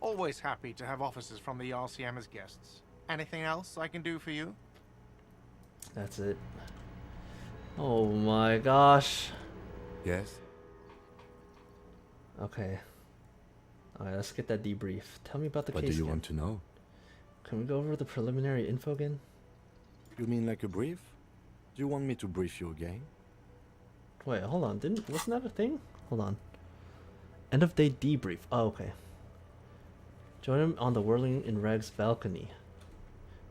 Always happy to have officers from the RCM as guests. Anything else I can do for you?
That's it. Oh my gosh.
Yes?
Okay. Alright, let's get that debrief. Tell me about the
What
case
do you
again.
want to know?
Can we go over the preliminary info again?
You mean like a brief? Do you want me to brief you again?
Wait, hold on. Wasn't that a thing? Hold on. End of day debrief. Oh, okay. Join him on the Whirling in Rags balcony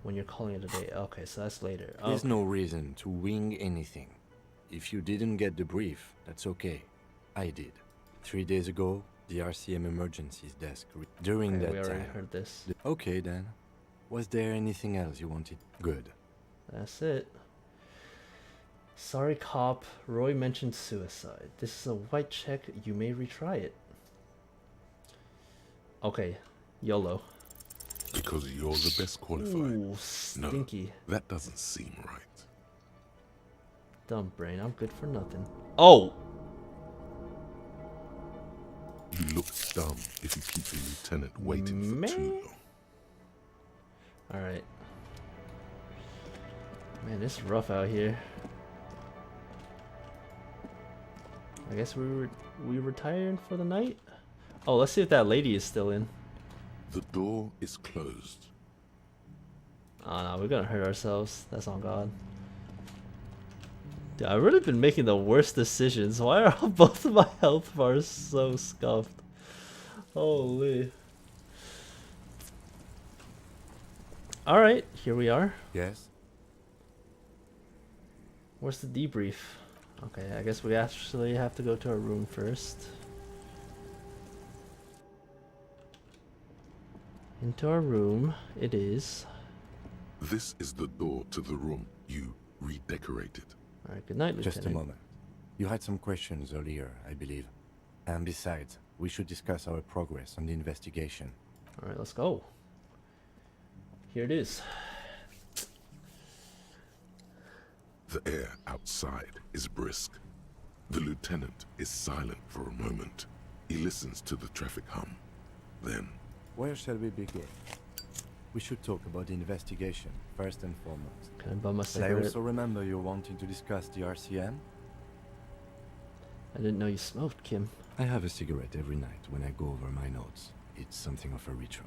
when you're calling it a day. Okay, so that's later.
There's no reason to wing anything. If you didn't get the brief, that's okay. I did. 3 days ago, the RCM emergencies desk. During
Okay,
that
we already
time.
heard this.
Okay then. Was there anything else you wanted? Good.
That's it. Sorry, cop. Roy mentioned suicide. This is a white check. You may retry it. Okay. YOLO.
Because you're the best qualified.
Ooh, stinky.
No, that doesn't seem right.
Dumb brain. I'm good for nothing. Oh!
You look dumb if you keep the lieutenant waiting for too long.
Alright. Man, it's rough out here. I guess we retiring for the night? Oh, let's see if that lady is still in.
The door is closed.
Oh no, we're gonna hurt ourselves. That's on God. Dude, I've really been making the worst decisions. Why are both of my health bars so scuffed? Holy. Alright, here we are.
Yes?
Where's the debrief? Okay, I guess we actually have to go to our room first. Into our room it is.
This is the door to the room you redecorated.
Alright, good night, Lieutenant.
Just a moment. You had some questions earlier, I believe. And besides, we should discuss our progress on the investigation.
Alright, let's go. Here it is.
The air outside is brisk. The lieutenant is silent for a moment. He listens to the traffic hum. Then,
where shall we begin? We should talk about the investigation, first and foremost.
Can I bum a
But I
cigarette?
also remember you wanting to discuss the RCM.
I didn't know you smoked, Kim.
I have a cigarette every night when I go over my notes. It's something of a ritual.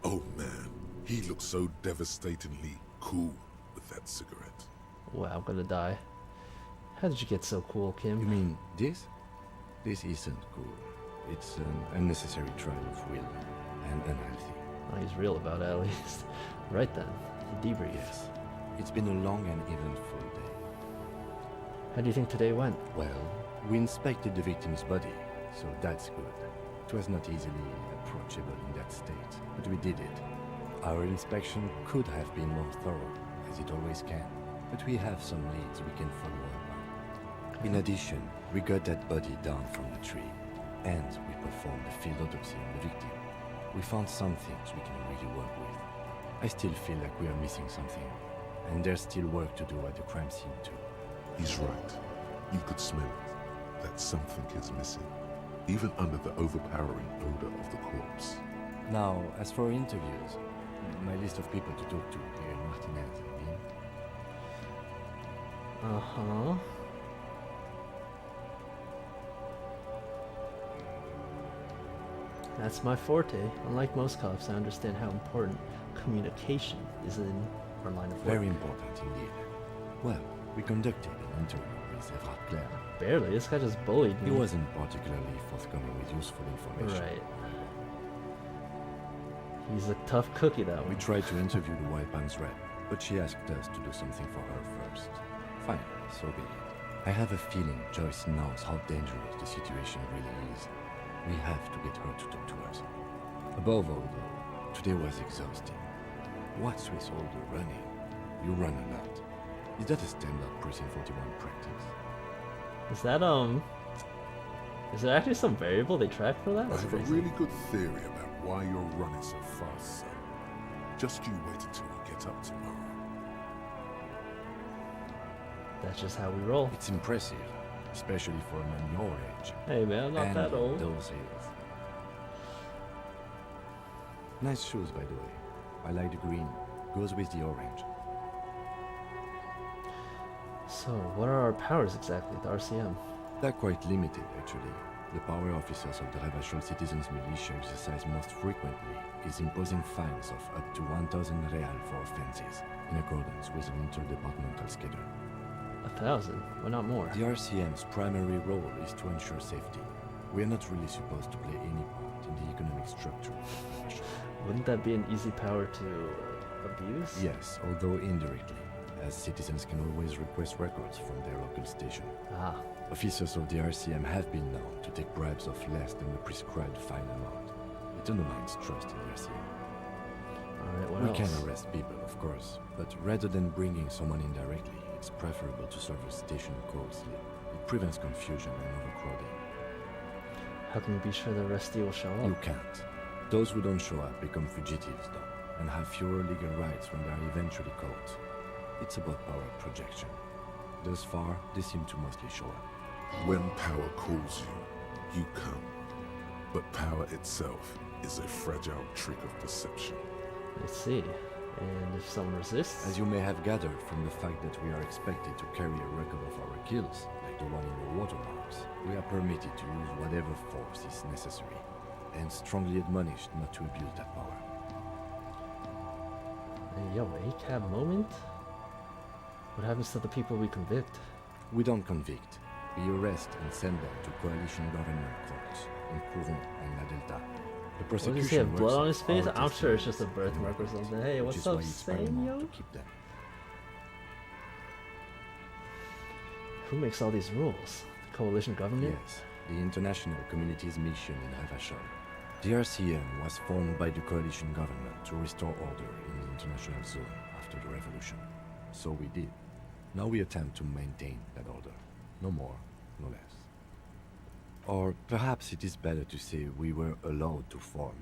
oh man, he looks so devastatingly cool with that cigarette.
Wow, I'm gonna die. How did you get so cool, Kim?
You mean this? This isn't cool. It's an unnecessary trial of will and unhealthy.
Oh, he's real about it, at least. Right then, he debriefed.
Yes. It's been a long and eventful day.
How do you think today went?
Well, we inspected the victim's body, so that's good. It was not easily approachable in that state, but we did it. Our inspection could have been more thorough, as it always can, but we have some leads we can follow up on. In addition, we got that body down from the tree, and we performed a field autopsy on the victim. We found some things we can really work with. I still feel like we are missing something, and there's still work to do at the crime scene too.
He's right. You could smell it. That something is missing, even under the overpowering odor of the corpse.
Now, as for interviews, my list of people to talk to here in Martinez, I mean.
Uh-huh. That's my forte. Unlike most cops, I understand how important communication is in our line of work.
Very important indeed. Well, we conducted an interview with Everard Claire.
Barely, this guy just bullied me.
He wasn't particularly forthcoming with useful information.
Right. He's a tough cookie, that one.
We tried to interview the White Banks rep, but she asked us to do something for her first. Fine, so be it. I have a feeling Joyce knows how dangerous the situation really is. We have to get her to talk to us. Above all, though, today was exhausting. What's with all the running? You run a lot. Is that a standard Precinct 41 practice?
Is there actually some variable they track for that?
I
That's
have a
crazy.
really good theory about why you're running so fast, son. Just you wait until we get up tomorrow.
That's just how we roll.
It's impressive, especially for a man your age.
Hey man, I'm not
and
that old.
Those heels. Nice shoes, by the way. I like the green. Goes with the orange.
So, what are our powers exactly, the RCM?
They're quite limited, actually. The power officers of the Ravachol Citizens Militia exercise most frequently is imposing fines of up to 1,000 real for offenses, in accordance with an interdepartmental schedule.
1,000? Why not more?
The RCM's primary role is to ensure safety. We are not really supposed to play any part in the economic structure of the Ravachol.
Wouldn't that be an easy power to abuse?
Yes, although indirectly, as citizens can always request records from their local station.
Ah.
Officers of the RCM have been known to take bribes of less than the prescribed fine amount. It undermines trust in the RCM.
Alright, what
we
else?
can arrest people, of course, but rather than bringing someone in directly, it's preferable to serve a station cold slip. It prevents confusion and overcrowding.
How can we be sure the arrestee will show up?
You can't. Those who don't show up become fugitives, though, and have fewer legal rights when they are eventually caught. It's about power projection. Thus far, they seem to mostly show up.
When power calls you, you come. But power itself is a fragile trick of perception.
I see. And if someone resists?
As you may have gathered from the fact that we are expected to carry a record of our kills, like the one in the watermarks, we are permitted to use whatever force is necessary, and strongly admonished not to abuse that power.
Hey, yo, ACAB moment? What happens to the people we convict?
We don't convict. We arrest and send them to coalition government courts in Courant and La Delta. The
What does he
prosecution
have, blood on his
works
face?
on
I'm sure it's just a
testimonies
birthmark or
and
something.
records,
Hey,
which
what's
is
up,
why it's
Spain,
paramount
yo?
to keep them.
Who makes all these rules? The coalition government?
Yes, the international community's mission in Ravachol. The RCM was formed by the coalition government to restore order in the international zone after the revolution. So we did. Now we attempt to maintain that order. No more, no less. Or perhaps it is better to say we were allowed to form.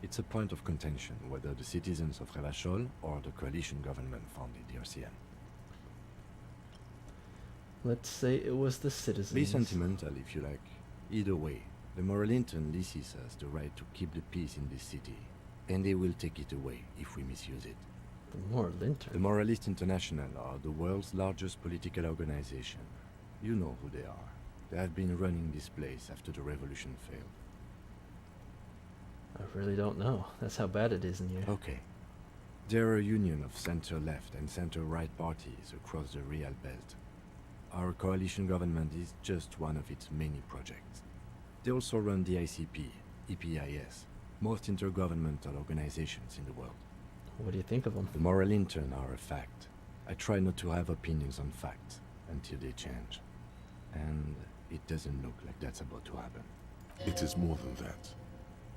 It's a point of contention whether the citizens of Revachol or the coalition government founded the RCM.
Let's say it was the citizens.
Be sentimental if you like. Either way, the Moralintern leases us the right to keep the peace in this city, and they will take it away if we misuse it.
The Moralintern?
The Moralist International are the world's largest political organization. You know who they are. They have been running this place after the revolution failed.
I really don't know. That's how bad it is in here.
Okay. They're a union of center-left and center-right parties across the Real Belt. Our coalition government is just one of its many projects. They also run the ICP, EPIS, most intergovernmental organizations in the world.
What do you think of them?
The Moralintern are a fact. I try not to have opinions on facts until they change. And it doesn't look like that's about to happen.
It is more than that.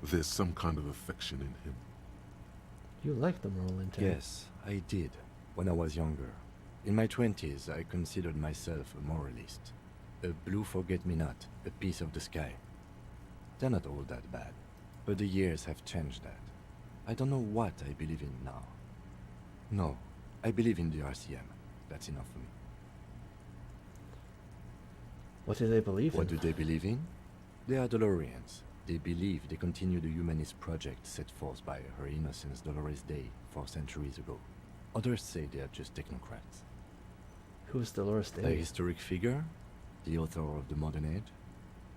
There's some kind of affection in him.
You like the Moralintern?
Yes, I did, when I was younger. In my 20s, I considered myself a moralist. A blue forget-me-not, a piece of the sky. They're not all that bad, but the years have changed that. I don't know what I believe in now. No, I believe in the RCM. That's enough for me.
What do they believe in?
What do they believe in? They are Dolorians. They believe they continue the humanist project set forth by Her Innocence Dolores Day 4 centuries ago. Others say they are just technocrats.
Who's Dolores Day?
A historic figure? The author of the modern age?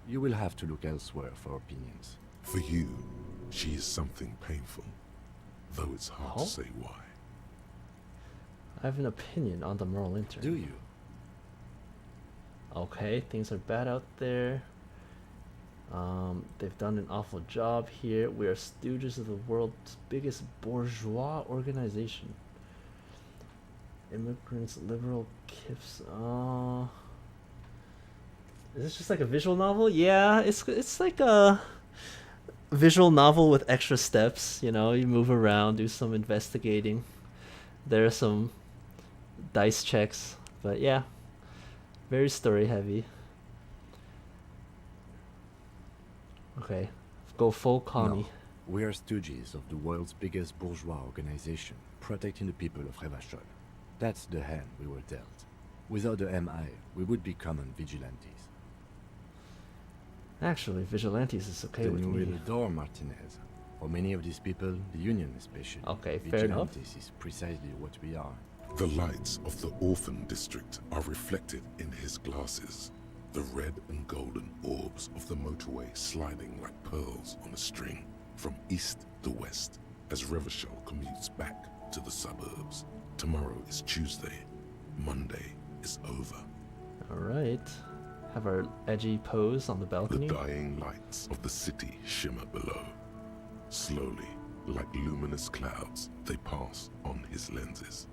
You will have to look elsewhere for opinions.
For you, she is something painful, though it's hard to say why.
I have an opinion on the Moralintern.
Do you?
Okay, things are bad out there. They've done an awful job here. We are stooges of the world's biggest bourgeois organization. Immigrants, liberal kifs. Is this just like a visual novel? Yeah, it's like a visual novel with extra steps. You know, you move around, do some investigating. There are some dice checks, but yeah, very story heavy. Okay, go full commie.
No, we are stooges of the world's biggest bourgeois organization, protecting the people of Revachol. That's the hand we were dealt. Without the MI, we would be common vigilantes.
Actually, vigilantes is okay
then
with
you
me.
will adore Martinez. For many of these people, the Union especially,
okay, fair enough.
Vigilantes is precisely what we are.
The lights of the orphan district are reflected in his glasses. The red and golden orbs of the motorway sliding like pearls on a string from east to west as Revachol commutes back to the suburbs. Tomorrow is Tuesday. Monday is over.
Alright. Have our edgy pose on the balcony.
The dying lights of the city shimmer below. Slowly, like luminous clouds, they pass on his lenses.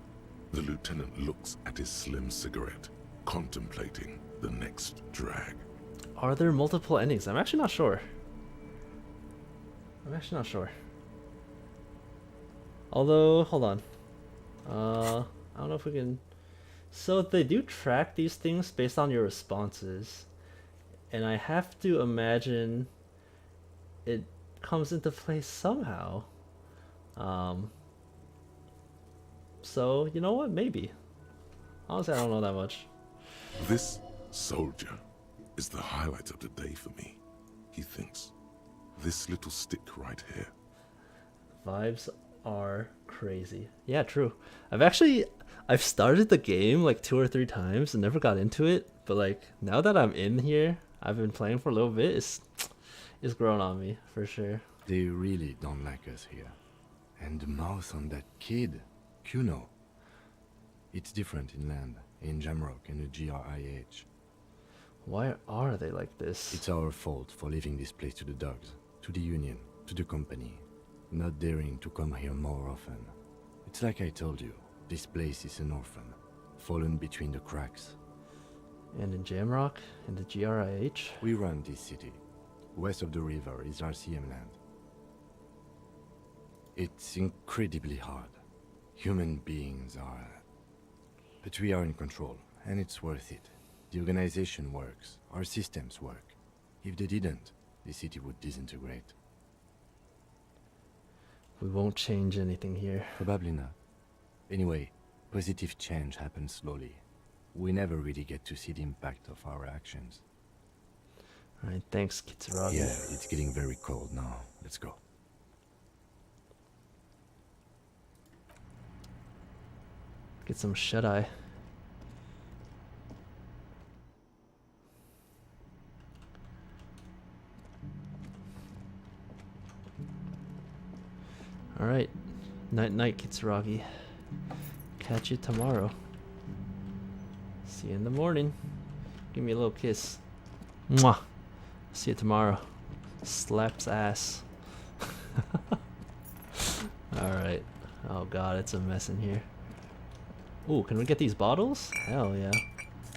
The lieutenant looks at his slim cigarette, contemplating the next drag.
Are there multiple endings? I'm actually not sure. Although, hold on. I don't know if we can... So they do track these things based on your responses. And I have to imagine it comes into play somehow. So, you know what? Maybe. Honestly, I don't know that much.
This soldier is the highlight of the day for me, he thinks. This little stick right here.
Vibes are crazy. Yeah, true. I've started the game like 2 or 3 times and never got into it, but like now that I'm in here, I've been playing for a little bit, it's grown on me for sure.
They really don't like us here. And the mouth on that kid, Kuno. It's different in land, in Jamrock and the GRIH.
Why are they like this?
It's our fault for leaving this place to the dogs, to the Union, to the company, not daring to come here more often. It's like I told you, this place is an orphan, fallen between the cracks.
And in Jamrock, in the GRIH?
We run this city. West of the river is RCM land. It's incredibly hard. Human beings are... But we are in control, and it's worth it. The organization works. Our systems work. If they didn't, the city would disintegrate.
We won't change anything here.
Probably not. Anyway, positive change happens slowly. We never really get to see the impact of our actions.
Alright, thanks, Kitsuragi.
Yeah, it's getting very cold now. Let's go.
Get some shut-eye. Alright. Night-night, Kitsuragi. Catch you tomorrow. See you in the morning. Give me a little kiss. Mwah! See you tomorrow. Slaps ass. Alright. Oh god, it's a mess in here. Ooh, can we get these bottles? Hell yeah.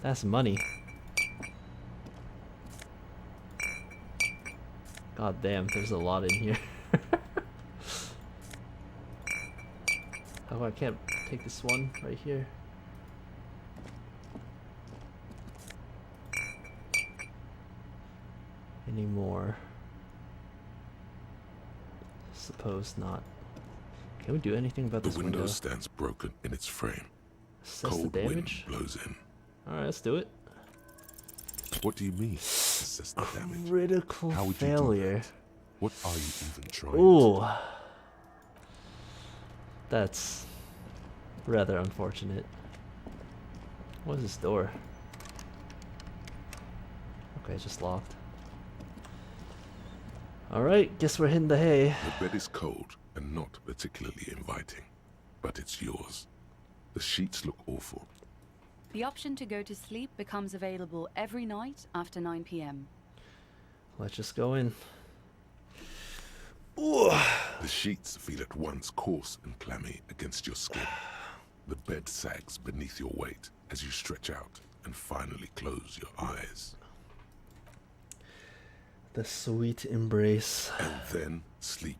That's money. God damn, there's a lot in here. How come I can't take this one right here? Any more? Suppose not. Can we do anything about this window?
The window stands broken in its frame.
Assess
Cold
the damage?
wind blows in.
Alright, let's do it.
What do you mean? Assess the damage.
Critical
How would
failure.
You do that? What are you even trying
Ooh.
to do?
That's rather unfortunate. What is this door? Okay, it's just locked. Alright, guess we're hitting the hay.
The bed is cold and not particularly inviting, but it's yours. The sheets look awful.
The option to go to sleep becomes available every night after 9 p.m.
Let's just go in.
Ooh. The sheets feel at once coarse and clammy against your skin. The bed sags beneath your weight as you stretch out and finally close your eyes.
The sweet embrace.
And then sleep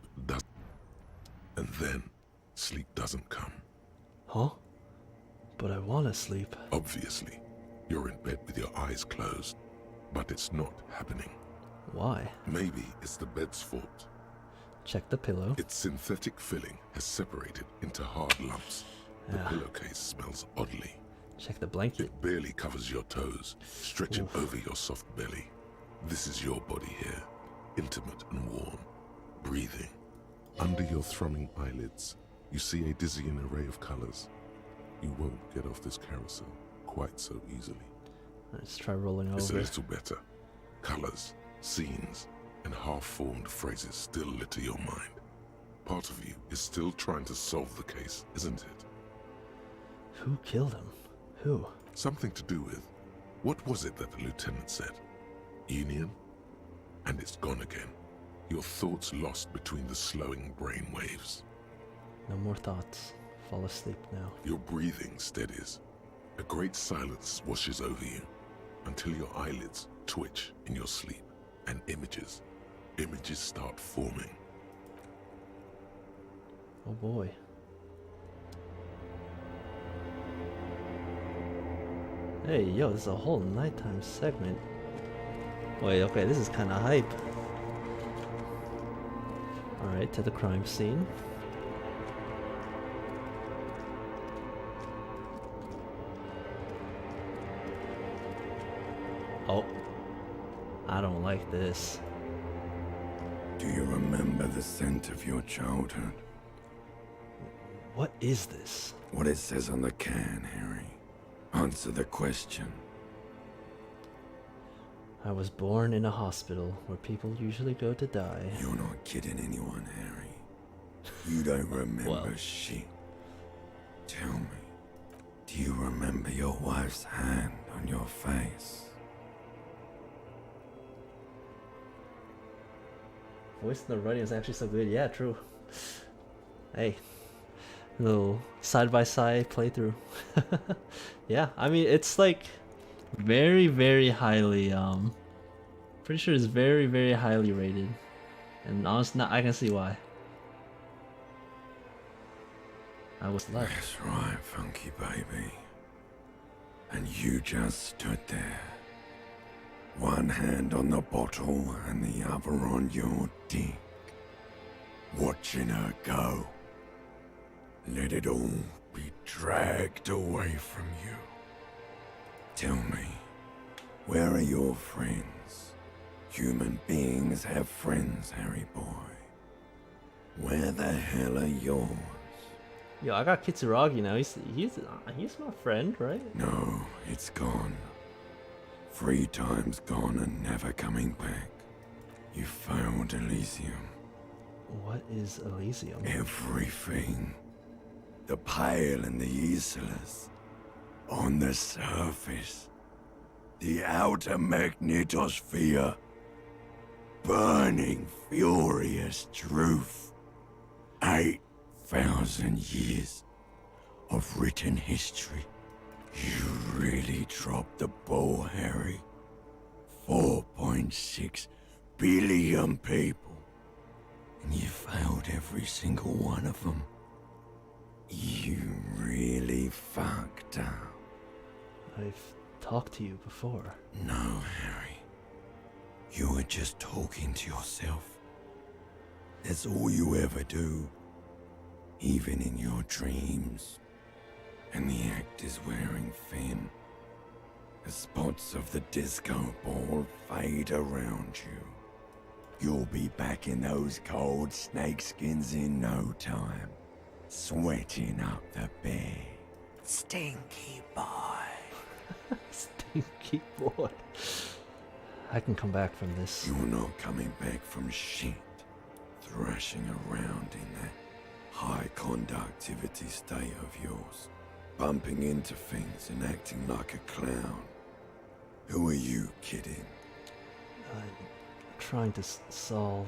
doesn't come.
Huh? But I want to sleep.
Obviously, you're in bed with your eyes closed, but it's not happening.
Why?
Maybe it's the bed's fault.
Check the pillow.
Its synthetic filling has separated into hard lumps. The pillowcase smells oddly.
Check the blanket.
It barely covers your toes, stretching over your soft belly. This is your body here, intimate and warm, breathing. Under your thrumming eyelids, you see a dizzying array of colors. You won't get off this carousel quite so easily.
Let's try rolling
It's a
over.
little better. Colors, scenes, and half-formed phrases still litter your mind. Part of you is still trying to solve the case, isn't it?
Who killed him? Who?
Something to do with... What was it that the lieutenant said? Union? And it's gone again. Your thoughts lost between the slowing brain waves.
No more thoughts. Fall asleep now.
Your breathing steadies. A great silence washes over you until your eyelids twitch in your sleep and images start forming.
Oh boy. Hey, yo, this is a whole nighttime segment. Wait, okay, this is kind of hype. Alright, to the crime scene. Oh. I don't like this.
Do you remember the scent of your childhood?
What is this?
What it says on the can, Harry. Answer the question.
I was born in a hospital where people usually go to die.
You're not kidding anyone, Harry. You don't remember shit. Tell me, do you remember your wife's hand on your face?
Voice in the writing is actually so good. Yeah, true. Hey, little side-by-side playthrough. Yeah, I mean, it's like very, very highly, pretty sure it's very, very highly rated. And honestly, I can see why. I was left.
That's right, funky baby. And you just stood there. One hand on the bottle and the other on your dick. Watching her go. Let it all be dragged away from you. Tell me, where are your friends? Human beings have friends, Harry boy. Where the hell are yours?
Yo, I got Kitsuragi now. He's my friend, right?
No, it's gone. 3 times gone and never coming back. You failed Elysium.
What is Elysium?
Everything. The pale and the useless. On the surface. The outer magnetosphere. Burning, furious truth. 8,000 years of written history. You really dropped the ball, Harry. 4.6 billion people. And you failed every single one of them. You really fucked up.
I've talked to you before.
No, Harry. You were just talking to yourself. That's all you ever do. Even in your dreams. And the act is wearing thin. The spots of the disco ball fade around you. You'll be back in those cold snakeskins in no time. Sweating up the bed. Stinky boy.
Stinky boy. I can come back from this.
You're not coming back from shit. Thrashing around in that high conductivity state of yours. Bumping into things and acting like a clown. Who are you kidding?
Trying to solve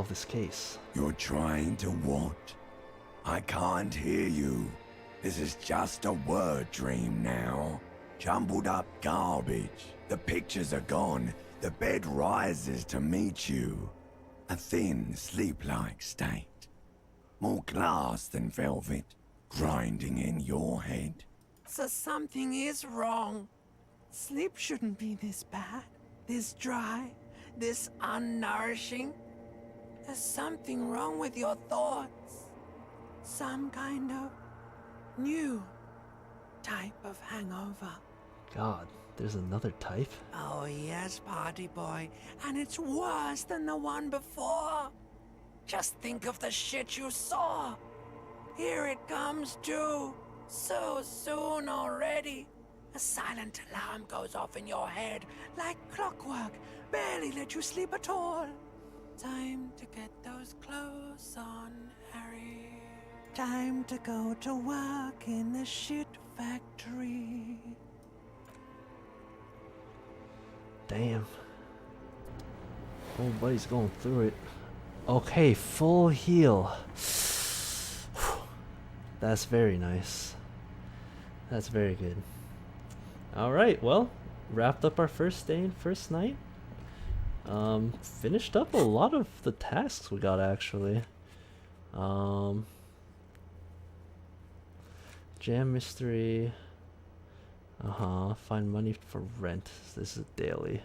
this case.
You're trying to what? I can't hear you. This is just a word dream now. Jumbled up garbage. The pictures are gone. The bed rises to meet you. A thin, sleep-like state. More glass than velvet. Grinding in your head.
So something is wrong. Sleep shouldn't be this bad, this dry, this unnourishing. There's something wrong with your thoughts. Some kind of new type of hangover.
God, there's another type?
Oh yes, party boy, and it's worse than the one before. Just think of the shit you saw. Here it comes too. So soon already. A silent alarm goes off in your head like clockwork. Barely let you sleep at all. Time to get those clothes on, Harry. Time to go to work in the shit factory.
Damn. Old buddy's going through it. Okay, full heal. That's very nice. That's very good. Alright, well, wrapped up our first day and first night. Finished up a lot of the tasks we got actually. Jam mystery. Find money for rent. This is daily.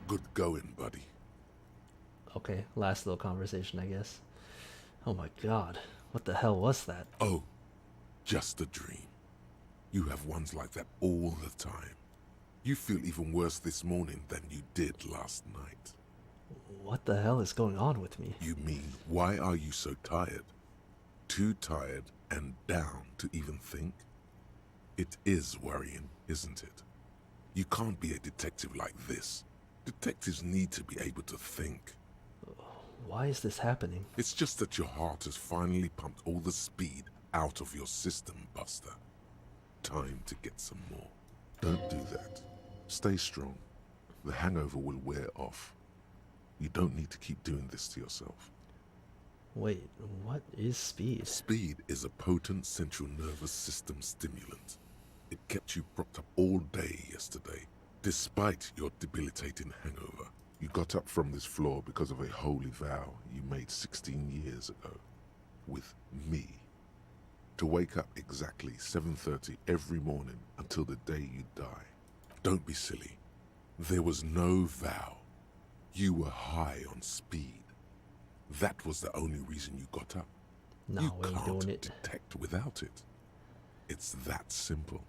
Good going, buddy.
Okay, last little conversation, I guess. Oh my god, what the hell was that?
Oh, just a dream. You have ones like that all the time. You feel even worse this morning than you did last night.
What the hell is going on with me?
You mean, why are you so tired? Too tired and down to even think? It is worrying, isn't it? You can't be a detective like this. Detectives need to be able to think.
Why is this happening?
It's just that your heart has finally pumped all the speed out of your system, Buster. Time to get some more. Don't do that. Stay strong. The hangover will wear off. You don't need to keep doing this to yourself.
Wait, what is speed?
Speed is a potent central nervous system stimulant. It kept you propped up all day yesterday, despite your debilitating hangover. You got up from this floor because of a holy vow you made 16 years ago. With me. To wake up exactly 7:30 every morning until the day you die. Don't be silly. There was no vow. You were high on speed. That was the only reason you got up.
No,
you
we ain't
can't
doing it.
detect without it. It's that simple.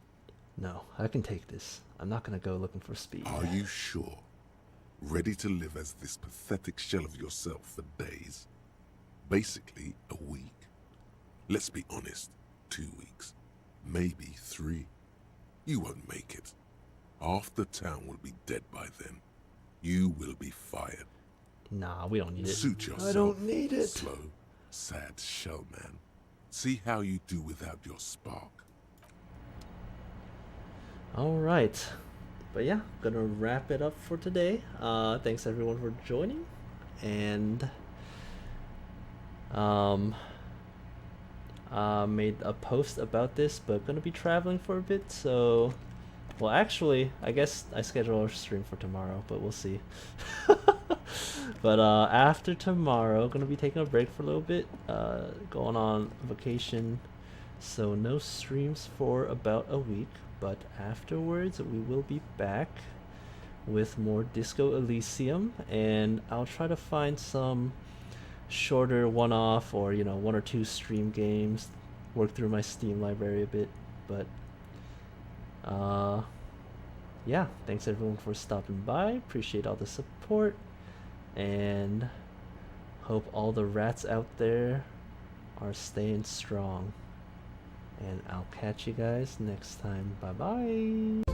No, I can take this. I'm not gonna go looking for speed.
Are you sure? Ready to live as this pathetic shell of yourself for days? Basically, a week. Let's be honest, 2 weeks. Maybe 3. You won't make it. Half the town will be dead by then. You will be fired.
Nah, we don't need it.
Suit yourself.
I don't need it.
Slow, sad shell man. See how you do without your spark.
Alright. But yeah, gonna wrap it up for today. Thanks everyone for joining. And made a post about this, but gonna be traveling for a bit, so well, actually I guess I scheduled a stream for tomorrow, but we'll see. But after tomorrow, gonna be taking a break for a little bit, going on vacation, so no streams for about a week, but afterwards we will be back with more Disco Elysium, and I'll try to find some shorter one-off or 1 or 2 stream games, work through my Steam library a bit, but yeah, thanks everyone for stopping by, appreciate all the support, and hope all the rats out there are staying strong, and I'll catch you guys next time. Bye bye.